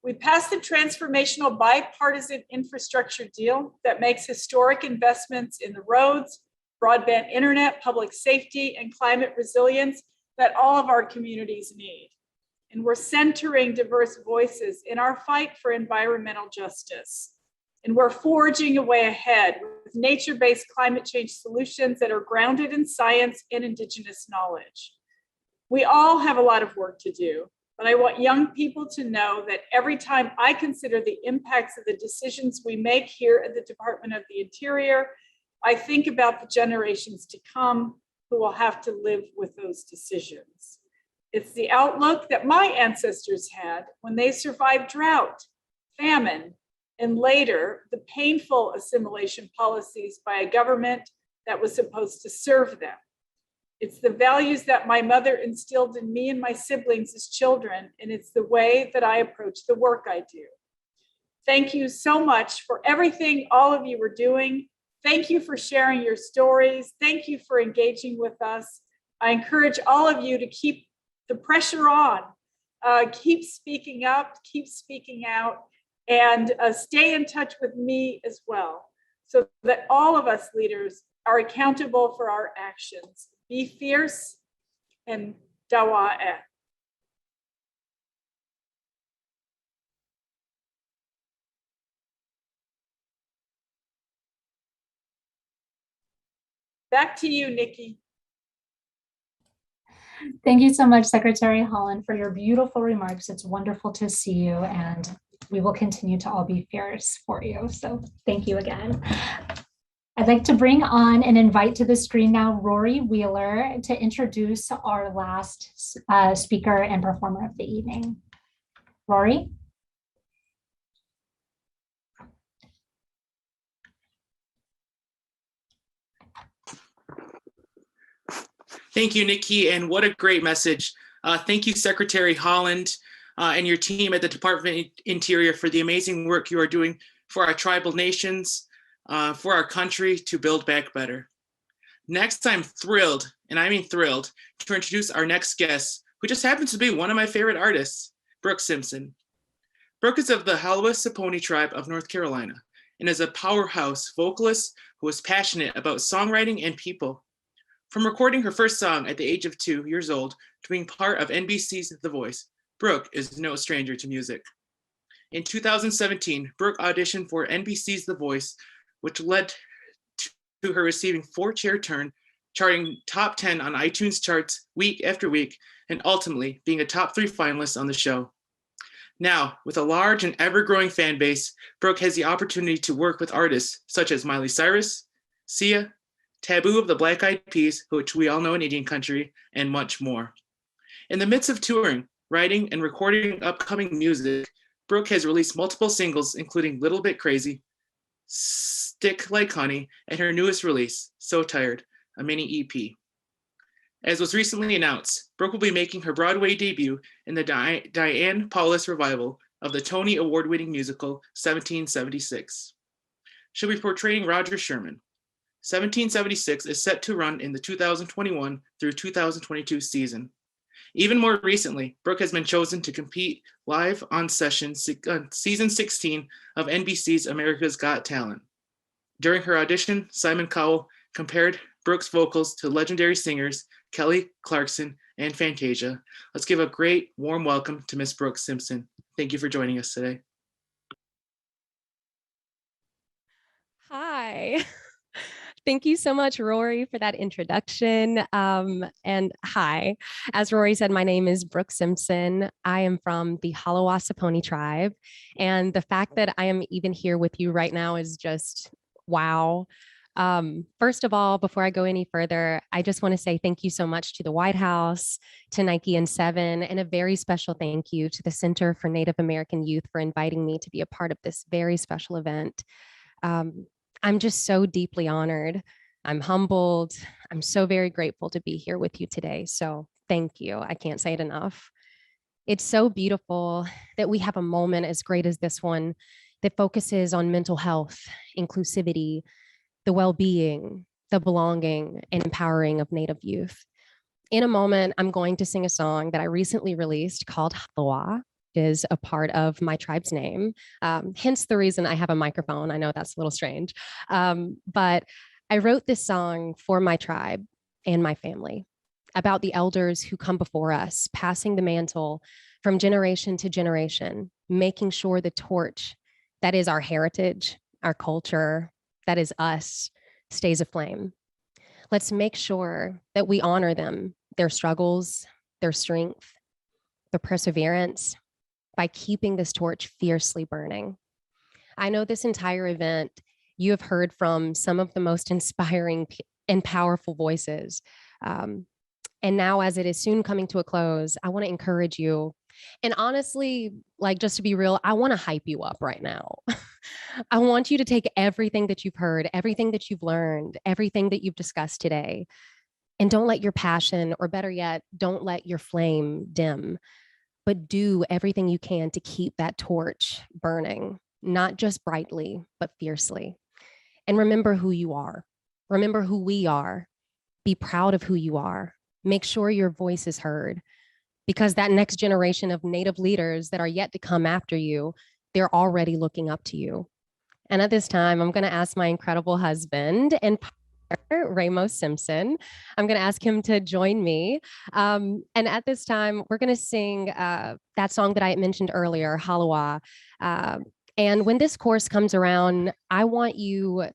We passed the transformational bipartisan infrastructure deal that makes historic investments in the roads, broadband internet, public safety, and climate resilience that all of our communities need. And we're centering diverse voices in our fight for environmental justice. And we're forging a way ahead with nature-based climate change solutions that are grounded in science and Indigenous knowledge. We all have a lot of work to do, but I want young people to know that every time I consider the impacts of the decisions we make here at the Department of the Interior, I think about the generations to come who will have to live with those decisions. It's the outlook that my ancestors had when they survived drought, famine, and later the painful assimilation policies by a government that was supposed to serve them. It's the values that my mother instilled in me and my siblings as children, and it's the way that I approach the work I do. Thank you so much for everything all of you are doing. Thank you for sharing your stories. Thank you for engaging with us. I encourage all of you to keep the pressure on, keep speaking up, keep speaking out, and stay in touch with me as well, so that all of us leaders are accountable for our actions. Be fierce and dawa'e. Back to you, Nikki. Thank you so much, Secretary Holland, for your beautiful remarks. It's wonderful to see you, and we will continue to all be fierce for you. So thank you again. I'd like to bring on and invite to the screen now Rory Wheeler to introduce our last speaker and performer of the evening. Rory? Thank you, Nikki, and what a great message. Thank you, Secretary Holland, and your team at the Department of Interior for the amazing work you are doing for our tribal nations, for our country to build back better. Next, I'm thrilled, and I mean thrilled, to introduce our next guest, who just happens to be one of my favorite artists, Brooke Simpson. Brooke is of the Haliwa-Saponi tribe of North Carolina and is a powerhouse vocalist who is passionate about songwriting and people. From recording her first song at the age of 2 years old to being part of NBC's The Voice, Brooke is no stranger to music. In 2017, Brooke auditioned for NBC's The Voice, which led to her receiving 4-chair turn, charting top 10 on iTunes charts week after week, and ultimately being a top 3 finalist on the show. Now, with a large and ever-growing fan base, Brooke has the opportunity to work with artists such as Miley Cyrus, Sia, Taboo of the Black Eyed Peas, which we all know in Indian country, and much more. In the midst of touring, writing, and recording upcoming music, Brooke has released multiple singles, including Little Bit Crazy, Stick Like Honey, and her newest release, So Tired, a mini EP. As was recently announced, Brooke will be making her Broadway debut in the Diane Paulus revival of the Tony Award-winning musical 1776. She'll be portraying Roger Sherman. 1776 is set to run in the 2021 through 2022 season. Even more recently, Brooke has been chosen to compete live on season 16 of NBC's America's Got Talent. During her audition, Simon Cowell compared Brooke's vocals to legendary singers Kelly Clarkson and Fantasia. Let's give a great warm welcome to Miss Brooke Simpson. Thank you for joining us today. Hi. Thank you so much, Rory, for that introduction. And hi, as Rory said, my name is Brooke Simpson. I am from the Haliwa-Saponi tribe. And the fact that I am even here with you right now is just wow. First of all, before I go any further, I just want to say thank you so much to the White House, to Nike and Seven, and a very special thank you to the Center for Native American Youth for inviting me to be a part of this very special event. I'm just so deeply honored. I'm humbled. I'm so very grateful to be here with you today. So thank you. I can't say it enough. It's so beautiful that we have a moment as great as this one that focuses on mental health, inclusivity, the well-being, the belonging, and empowering of Native youth. In a moment, I'm going to sing a song that I recently released called Halawa, is a part of my tribe's name. Hence the reason I have a microphone. I know that's a little strange, but I wrote this song for my tribe and my family about the elders who come before us, passing the mantle from generation to generation, making sure the torch that is our heritage, our culture, that is us, stays aflame. Let's make sure that we honor them, their struggles, their strength, their perseverance, by keeping this torch fiercely burning. I know this entire event, you have heard from some of the most inspiring and powerful voices. And now, as it is soon coming to a close, I want to encourage you. And honestly, like, just to be real, I want to hype you up right now. I want you to take everything that you've heard, everything that you've learned, everything that you've discussed today, and don't let your passion, or better yet, don't let your flame dim, but do everything you can to keep that torch burning, not just brightly, but fiercely. And remember who you are. Remember who we are. Be proud of who you are. Make sure your voice is heard, because that next generation of Native leaders that are yet to come after you, they're already looking up to you. And at this time, I'm going to ask my incredible husband and partner, Ramos Simpson. I'm going to ask him to join me. And at this time, we're going to sing that song that I mentioned earlier, Halawa. And when this chorus comes around, I want you,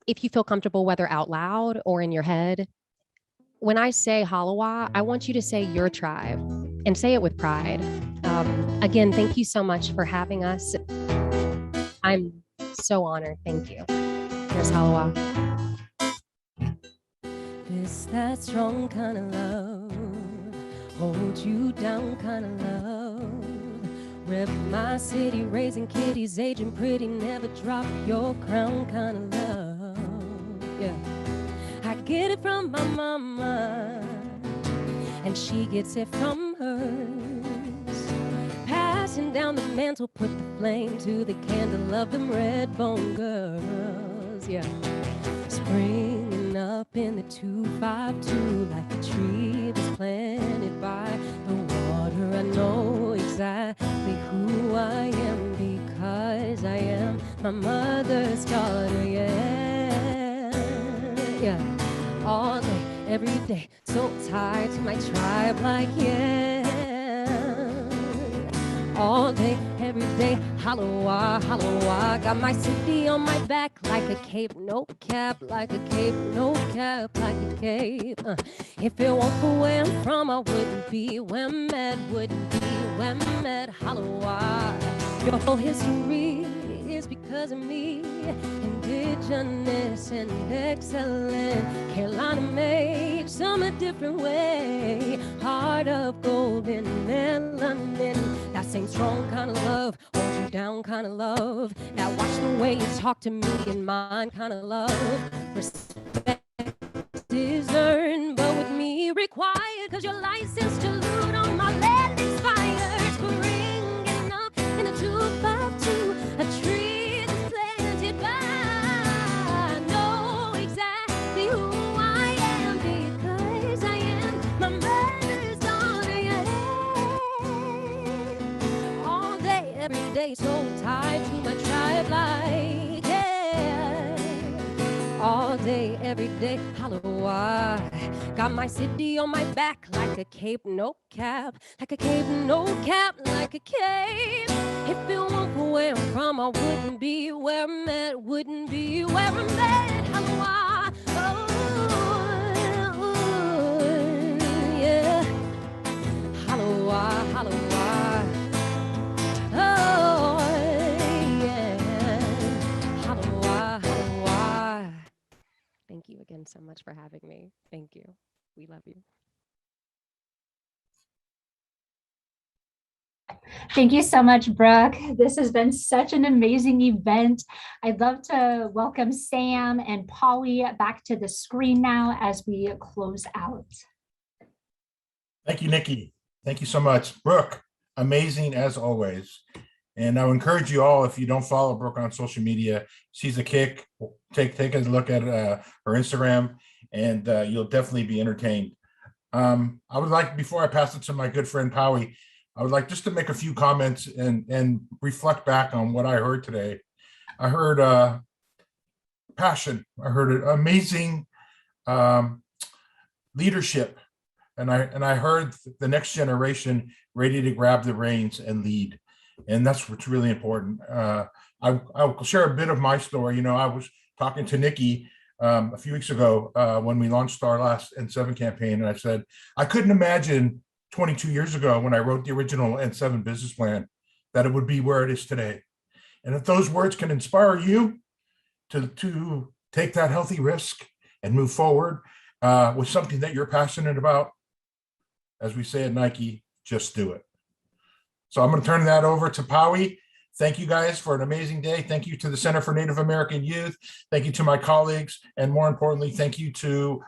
if you feel comfortable, whether out loud or in your head, when I say Halawa, I want you to say your tribe and say it with pride. Again, thank you so much for having us. I'm so honored. Thank you. Here's Halawa. This that strong kind of love, hold you down kind of love. Rep my city, raising kitties, aging pretty, never drop your crown kind of love. Yeah. I get it from my mama, and she gets it from hers. Passing down the mantle, put the flame to the candle of them red bone girls. Yeah, springing up in the 252 like a tree that's planted by the water. I know exactly who I am because I am my mother's daughter. Yeah, all day, every day, so tied to my tribe like all day, every day, Halawa, Halawa. Got my city on my back like a cape, no cap, like a cape, no cap, like a cape. If it weren't for where I'm from, I wouldn't be where I'm at, wouldn't be where I'm at, Halawa. Your whole history is because of me. Indigenous and excellent, Carolina made some a different way. Heart of gold and melanin, that same strong kind of love, hold you down kind of love. Now watch the way you talk to me in mine kind of love. Respect is earned, but with me required, cause your license to loot on my land expired. Springing up in a 252, a tree that's planted by. I know exactly who I am because I am my mother's daughter. Yeah. All day, every day, so tied to my tribe like all day, every day, Halawa. Got my city on my back like a cape, no cap, like a cape, no cap, like a cape. If it weren't for where I'm from, I wouldn't be where I'm at, wouldn't be where I'm at, Halawa. Oh, yeah, Halawa, Halawa. Oh, yeah, Halawa, Halawa. again so much for having me. Thank you. We love you. Thank you so much, Brooke. This has been such an amazing event. I'd love to welcome Sam and Polly back to the screen now as we close out. Thank you, Nikki. Thank you so much. Brooke, amazing as always. And I would encourage you all, if you don't follow Brooke on social media, she's a kick. Take a look at her Instagram, and you'll definitely be entertained. I would like, before I pass it to my good friend Powie, I would like just to make a few comments and reflect back on what I heard today. I heard passion. I heard amazing leadership, and I heard the next generation ready to grab the reins and lead, and that's what's really important. I'll share a bit of my story. You know, I was talking to Nikki a few weeks ago when we launched our last N7 campaign, and I said I couldn't imagine 22 years ago when I wrote the original N7 business plan that it would be where it is today. And if those words can inspire you to take that healthy risk and move forward with something that you're passionate about, as we say at Nike, just do it. So I'm going to turn that over to Powie. Thank you guys for an amazing day. Thank you to the Center for Native American Youth. Thank you to my colleagues. And more importantly, thank you to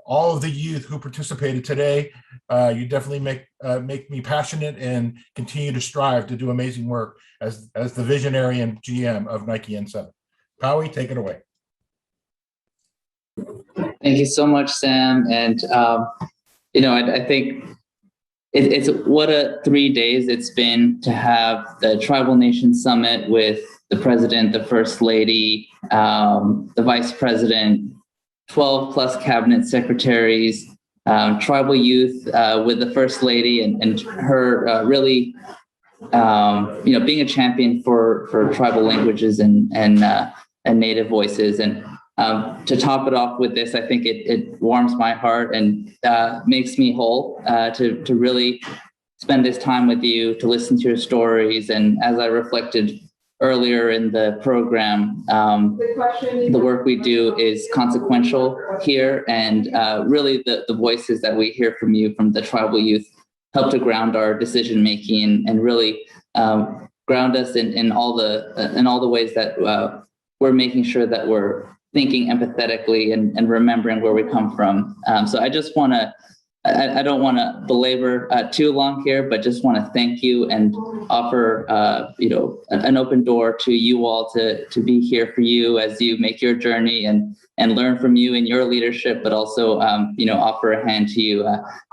all of the youth who participated today. You definitely make me passionate and continue to strive to do amazing work as the visionary and GM of Nike N7. Powie, take it away. Thank you so much, Sam. And, you know, I think it's what a 3 days it's been to have the Tribal Nation Summit with the president, the first lady, the vice president, 12 plus cabinet secretaries, tribal youth with the first lady and her really, you know, being a champion for tribal languages and native voices. And to top it off with this, I think it warms my heart and makes me whole to really spend this time with you, to listen to your stories. And as I reflected earlier in the program, the work we do is consequential here, and really the voices that we hear from you, from the tribal youth, help to ground our decision making and really ground us in all the ways that we're making sure that we're thinking empathetically and remembering where we come from. So I just want to, I don't want to belabor too long here, but just want to thank you and offer, you know, an open door to you all to be here for you as you make your journey and learn from you in your leadership, but also, you know, offer a hand to you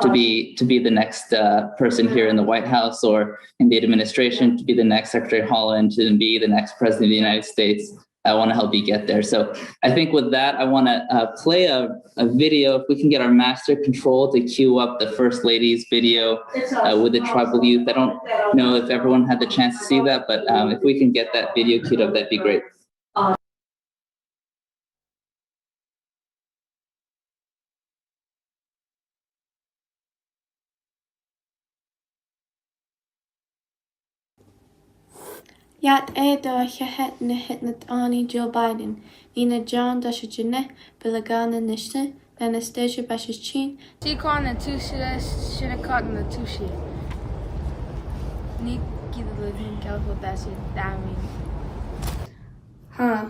to be the next person here in the White House or in the administration, to be the next Secretary Holland, to be the next President of the United States. I want to help you get there. So I think with that, I want to play a video. If we can get our master control to cue up the First Lady's video with the tribal youth. I don't know if everyone had the chance to see that, but if we can get that video queued up, that'd be great. Yat Ada Hehet Nehitnat Ani Joe Biden, Nina John Dashajine, Bilagana Nishta, Anastasia Bashichin, Tikon and Tushia, Shinakot and the Tushia. Niki the living Calvo Bassett, Dami. Huh.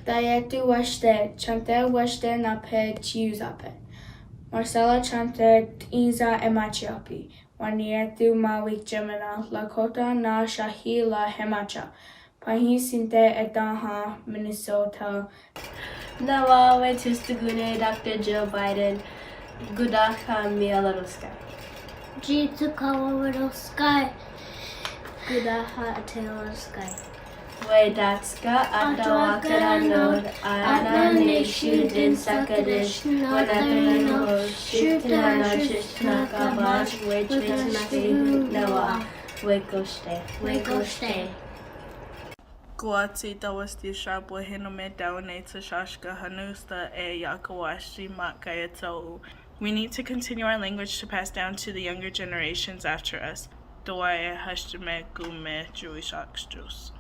Dayatu Washte, Chante Washte Nape Chiuzape. Marcella Chante Iza Emachiapi. Wanietu Mawi Gemina, Lakota na Shahi la Hemacha. Pahi Sinte Edaha, Minnesota. Nawawe Tustagune, Dr. Joe Biden, Gudaka Mia Little Sky. Jitsukawa Little Sky. Gudaha Taylor Sky. Wedatska Atawakaranod, Ananeshu Din Sakadish, Wanatano, Shutanashish Nakabash, Witness Noah, Wakoste. Guati Dawasti Shabwa Hinome Dawaneta Shashka Hanusta E Yakawashi Makayato. We need to continue our language to pass down to the younger generations after us. Doae Hashtame Gume Jewish Oxjus.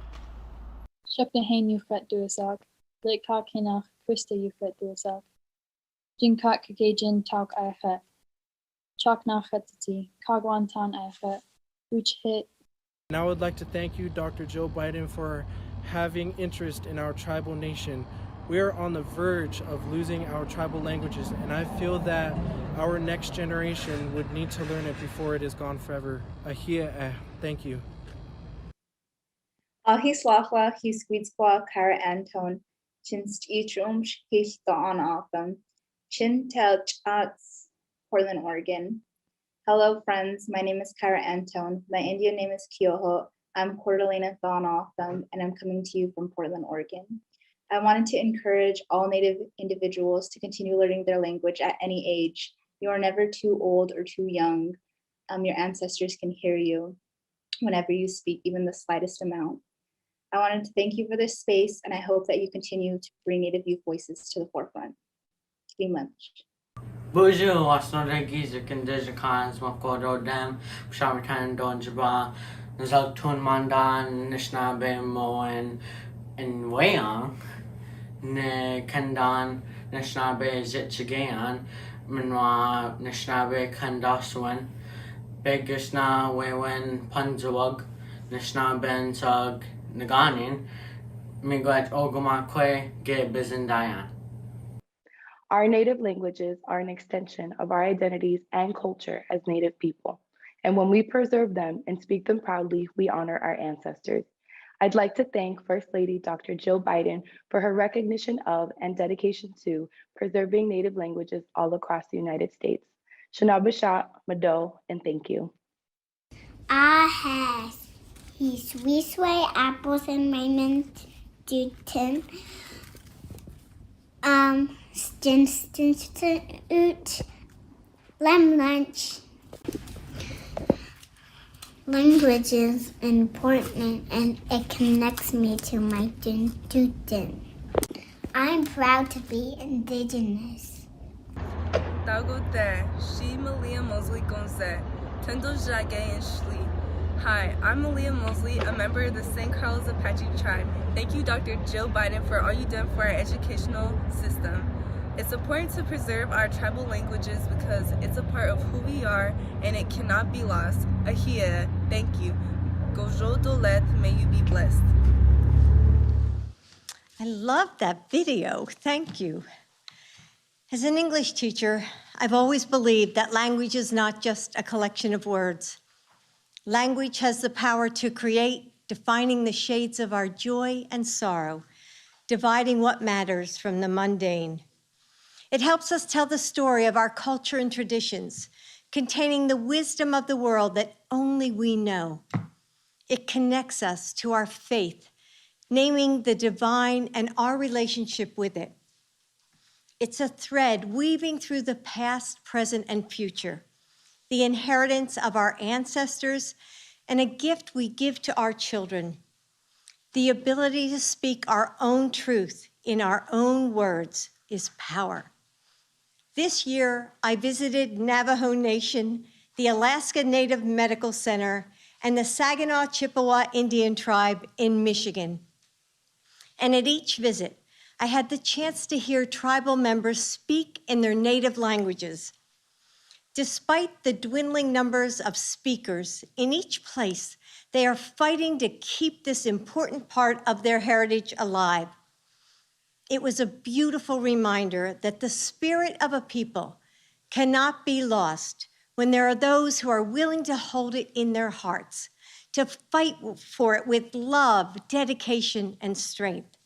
Shepnehenu Fet Duisag, Litkak hinach Krista Yufet Duasak. Jinkak Kagajin Tauk Ayachet. Chak Nachetati, Kagwantan Ayachet. Uch Hit. And I would like to thank you, Dr. Joe Biden, for having interest in our tribal nation. We are on the verge of losing our tribal languages, and I feel that our next generation would need to learn it before it is gone forever. Ahia, thank you. Ahislachla, Hisquitsqua, Kara Anton, Chinst Ichum, Shkista on Autumn, Chin Telchats, Portland, Oregon. Hello, friends. My name is Kara Antone. My Indian name is Kyoho. I'm Coeur d'Alene Thon-Otham, and I'm coming to you from Portland, Oregon. I wanted to encourage all Native individuals to continue learning their language at any age. You are never too old or too young. Your ancestors can hear you whenever you speak, even the slightest amount. I wanted to thank you for this space, and I hope that you continue to bring Native youth voices to the forefront. Be much. Bonjour, wasnodegi zikindejikans makododem shamkan donjaba nazaltun mandan nishnabe moen in wayang ne kandan nishnabe zitchigayan minwa nishnabe kandaswan begishna wewen punjawag nishnaben sag naganin migwet ogumakwe ge bizindayan. Our native languages are an extension of our identities and culture as Native people. And when we preserve them and speak them proudly, we honor our ancestors. I'd like to thank First Lady Dr. Jill Biden for her recognition of and dedication to preserving Native languages all across the United States. Shanabasha, Mado, and thank you. I have his Wisway apples and Raymond Dutton. Institute, Lem Lunch. Language is important and it connects me to my Dutton. I'm proud to be Indigenous. Dagote, she Malia Mosley Gonze, Tendo Jage and Shli. Hi, I'm Malia Mosley, a member of the St. Carlos Apache tribe. Thank you, Dr. Jill Biden, for all you've done for our educational system. It's important to preserve our tribal languages because it's a part of who we are and it cannot be lost. Ahia, thank you. Gojo Doleth, may you be blessed. I love that video, thank you. As an English teacher, I've always believed that language is not just a collection of words. Language has the power to create, defining the shades of our joy and sorrow, dividing what matters from the mundane. It helps us tell the story of our culture and traditions, containing the wisdom of the world that only we know. It connects us to our faith, naming the divine and our relationship with it. It's a thread weaving through the past, present, and future, the inheritance of our ancestors, and a gift we give to our children, the ability to speak our own truth in our own words is power. This year, I visited Navajo Nation, the Alaska Native Medical Center, and the Saginaw Chippewa Indian Tribe in Michigan. And at each visit, I had the chance to hear tribal members speak in their native languages. Despite the dwindling numbers of speakers in each place, they are fighting to keep this important part of their heritage alive. It was a beautiful reminder that the spirit of a people cannot be lost when there are those who are willing to hold it in their hearts, to fight for it with love, dedication, and strength.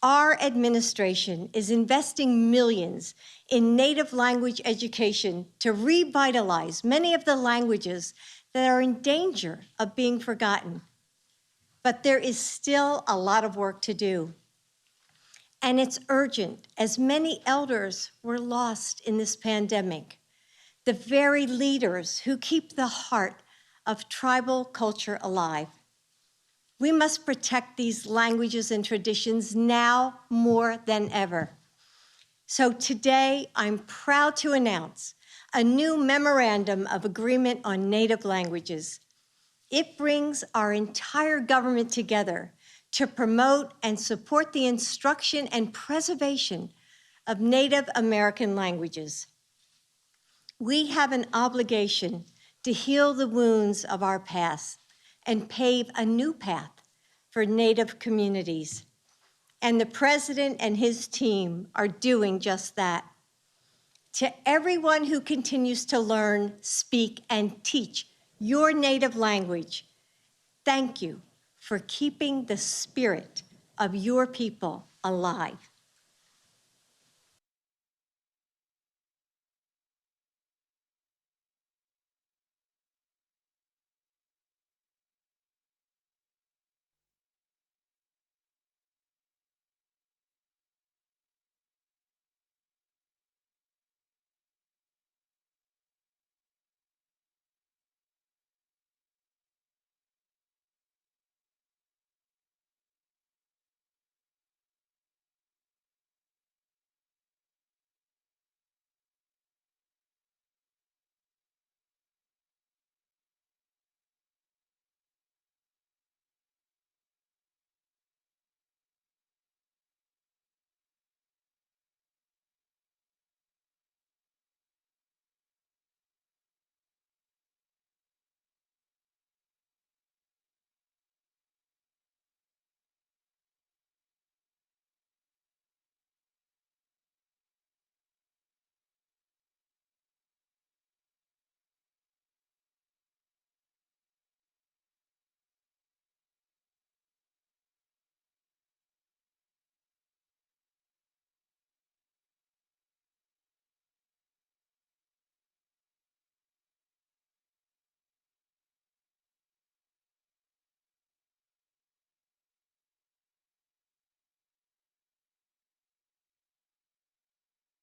Our administration is investing millions in native language education to revitalize many of the languages that are in danger of being forgotten. But there is still a lot of work to do. And it's urgent, as many elders were lost in this pandemic, the very leaders who keep the heart of tribal culture alive. We must protect these languages and traditions now more than ever. So today, I'm proud to announce a new memorandum of agreement on native languages. It brings our entire government together to promote and support the instruction and preservation of Native American languages. We have an obligation to heal the wounds of our past and pave a new path for Native communities. And the president and his team are doing just that. To everyone who continues to learn, speak, and teach your native language, thank you for keeping the spirit of your people alive.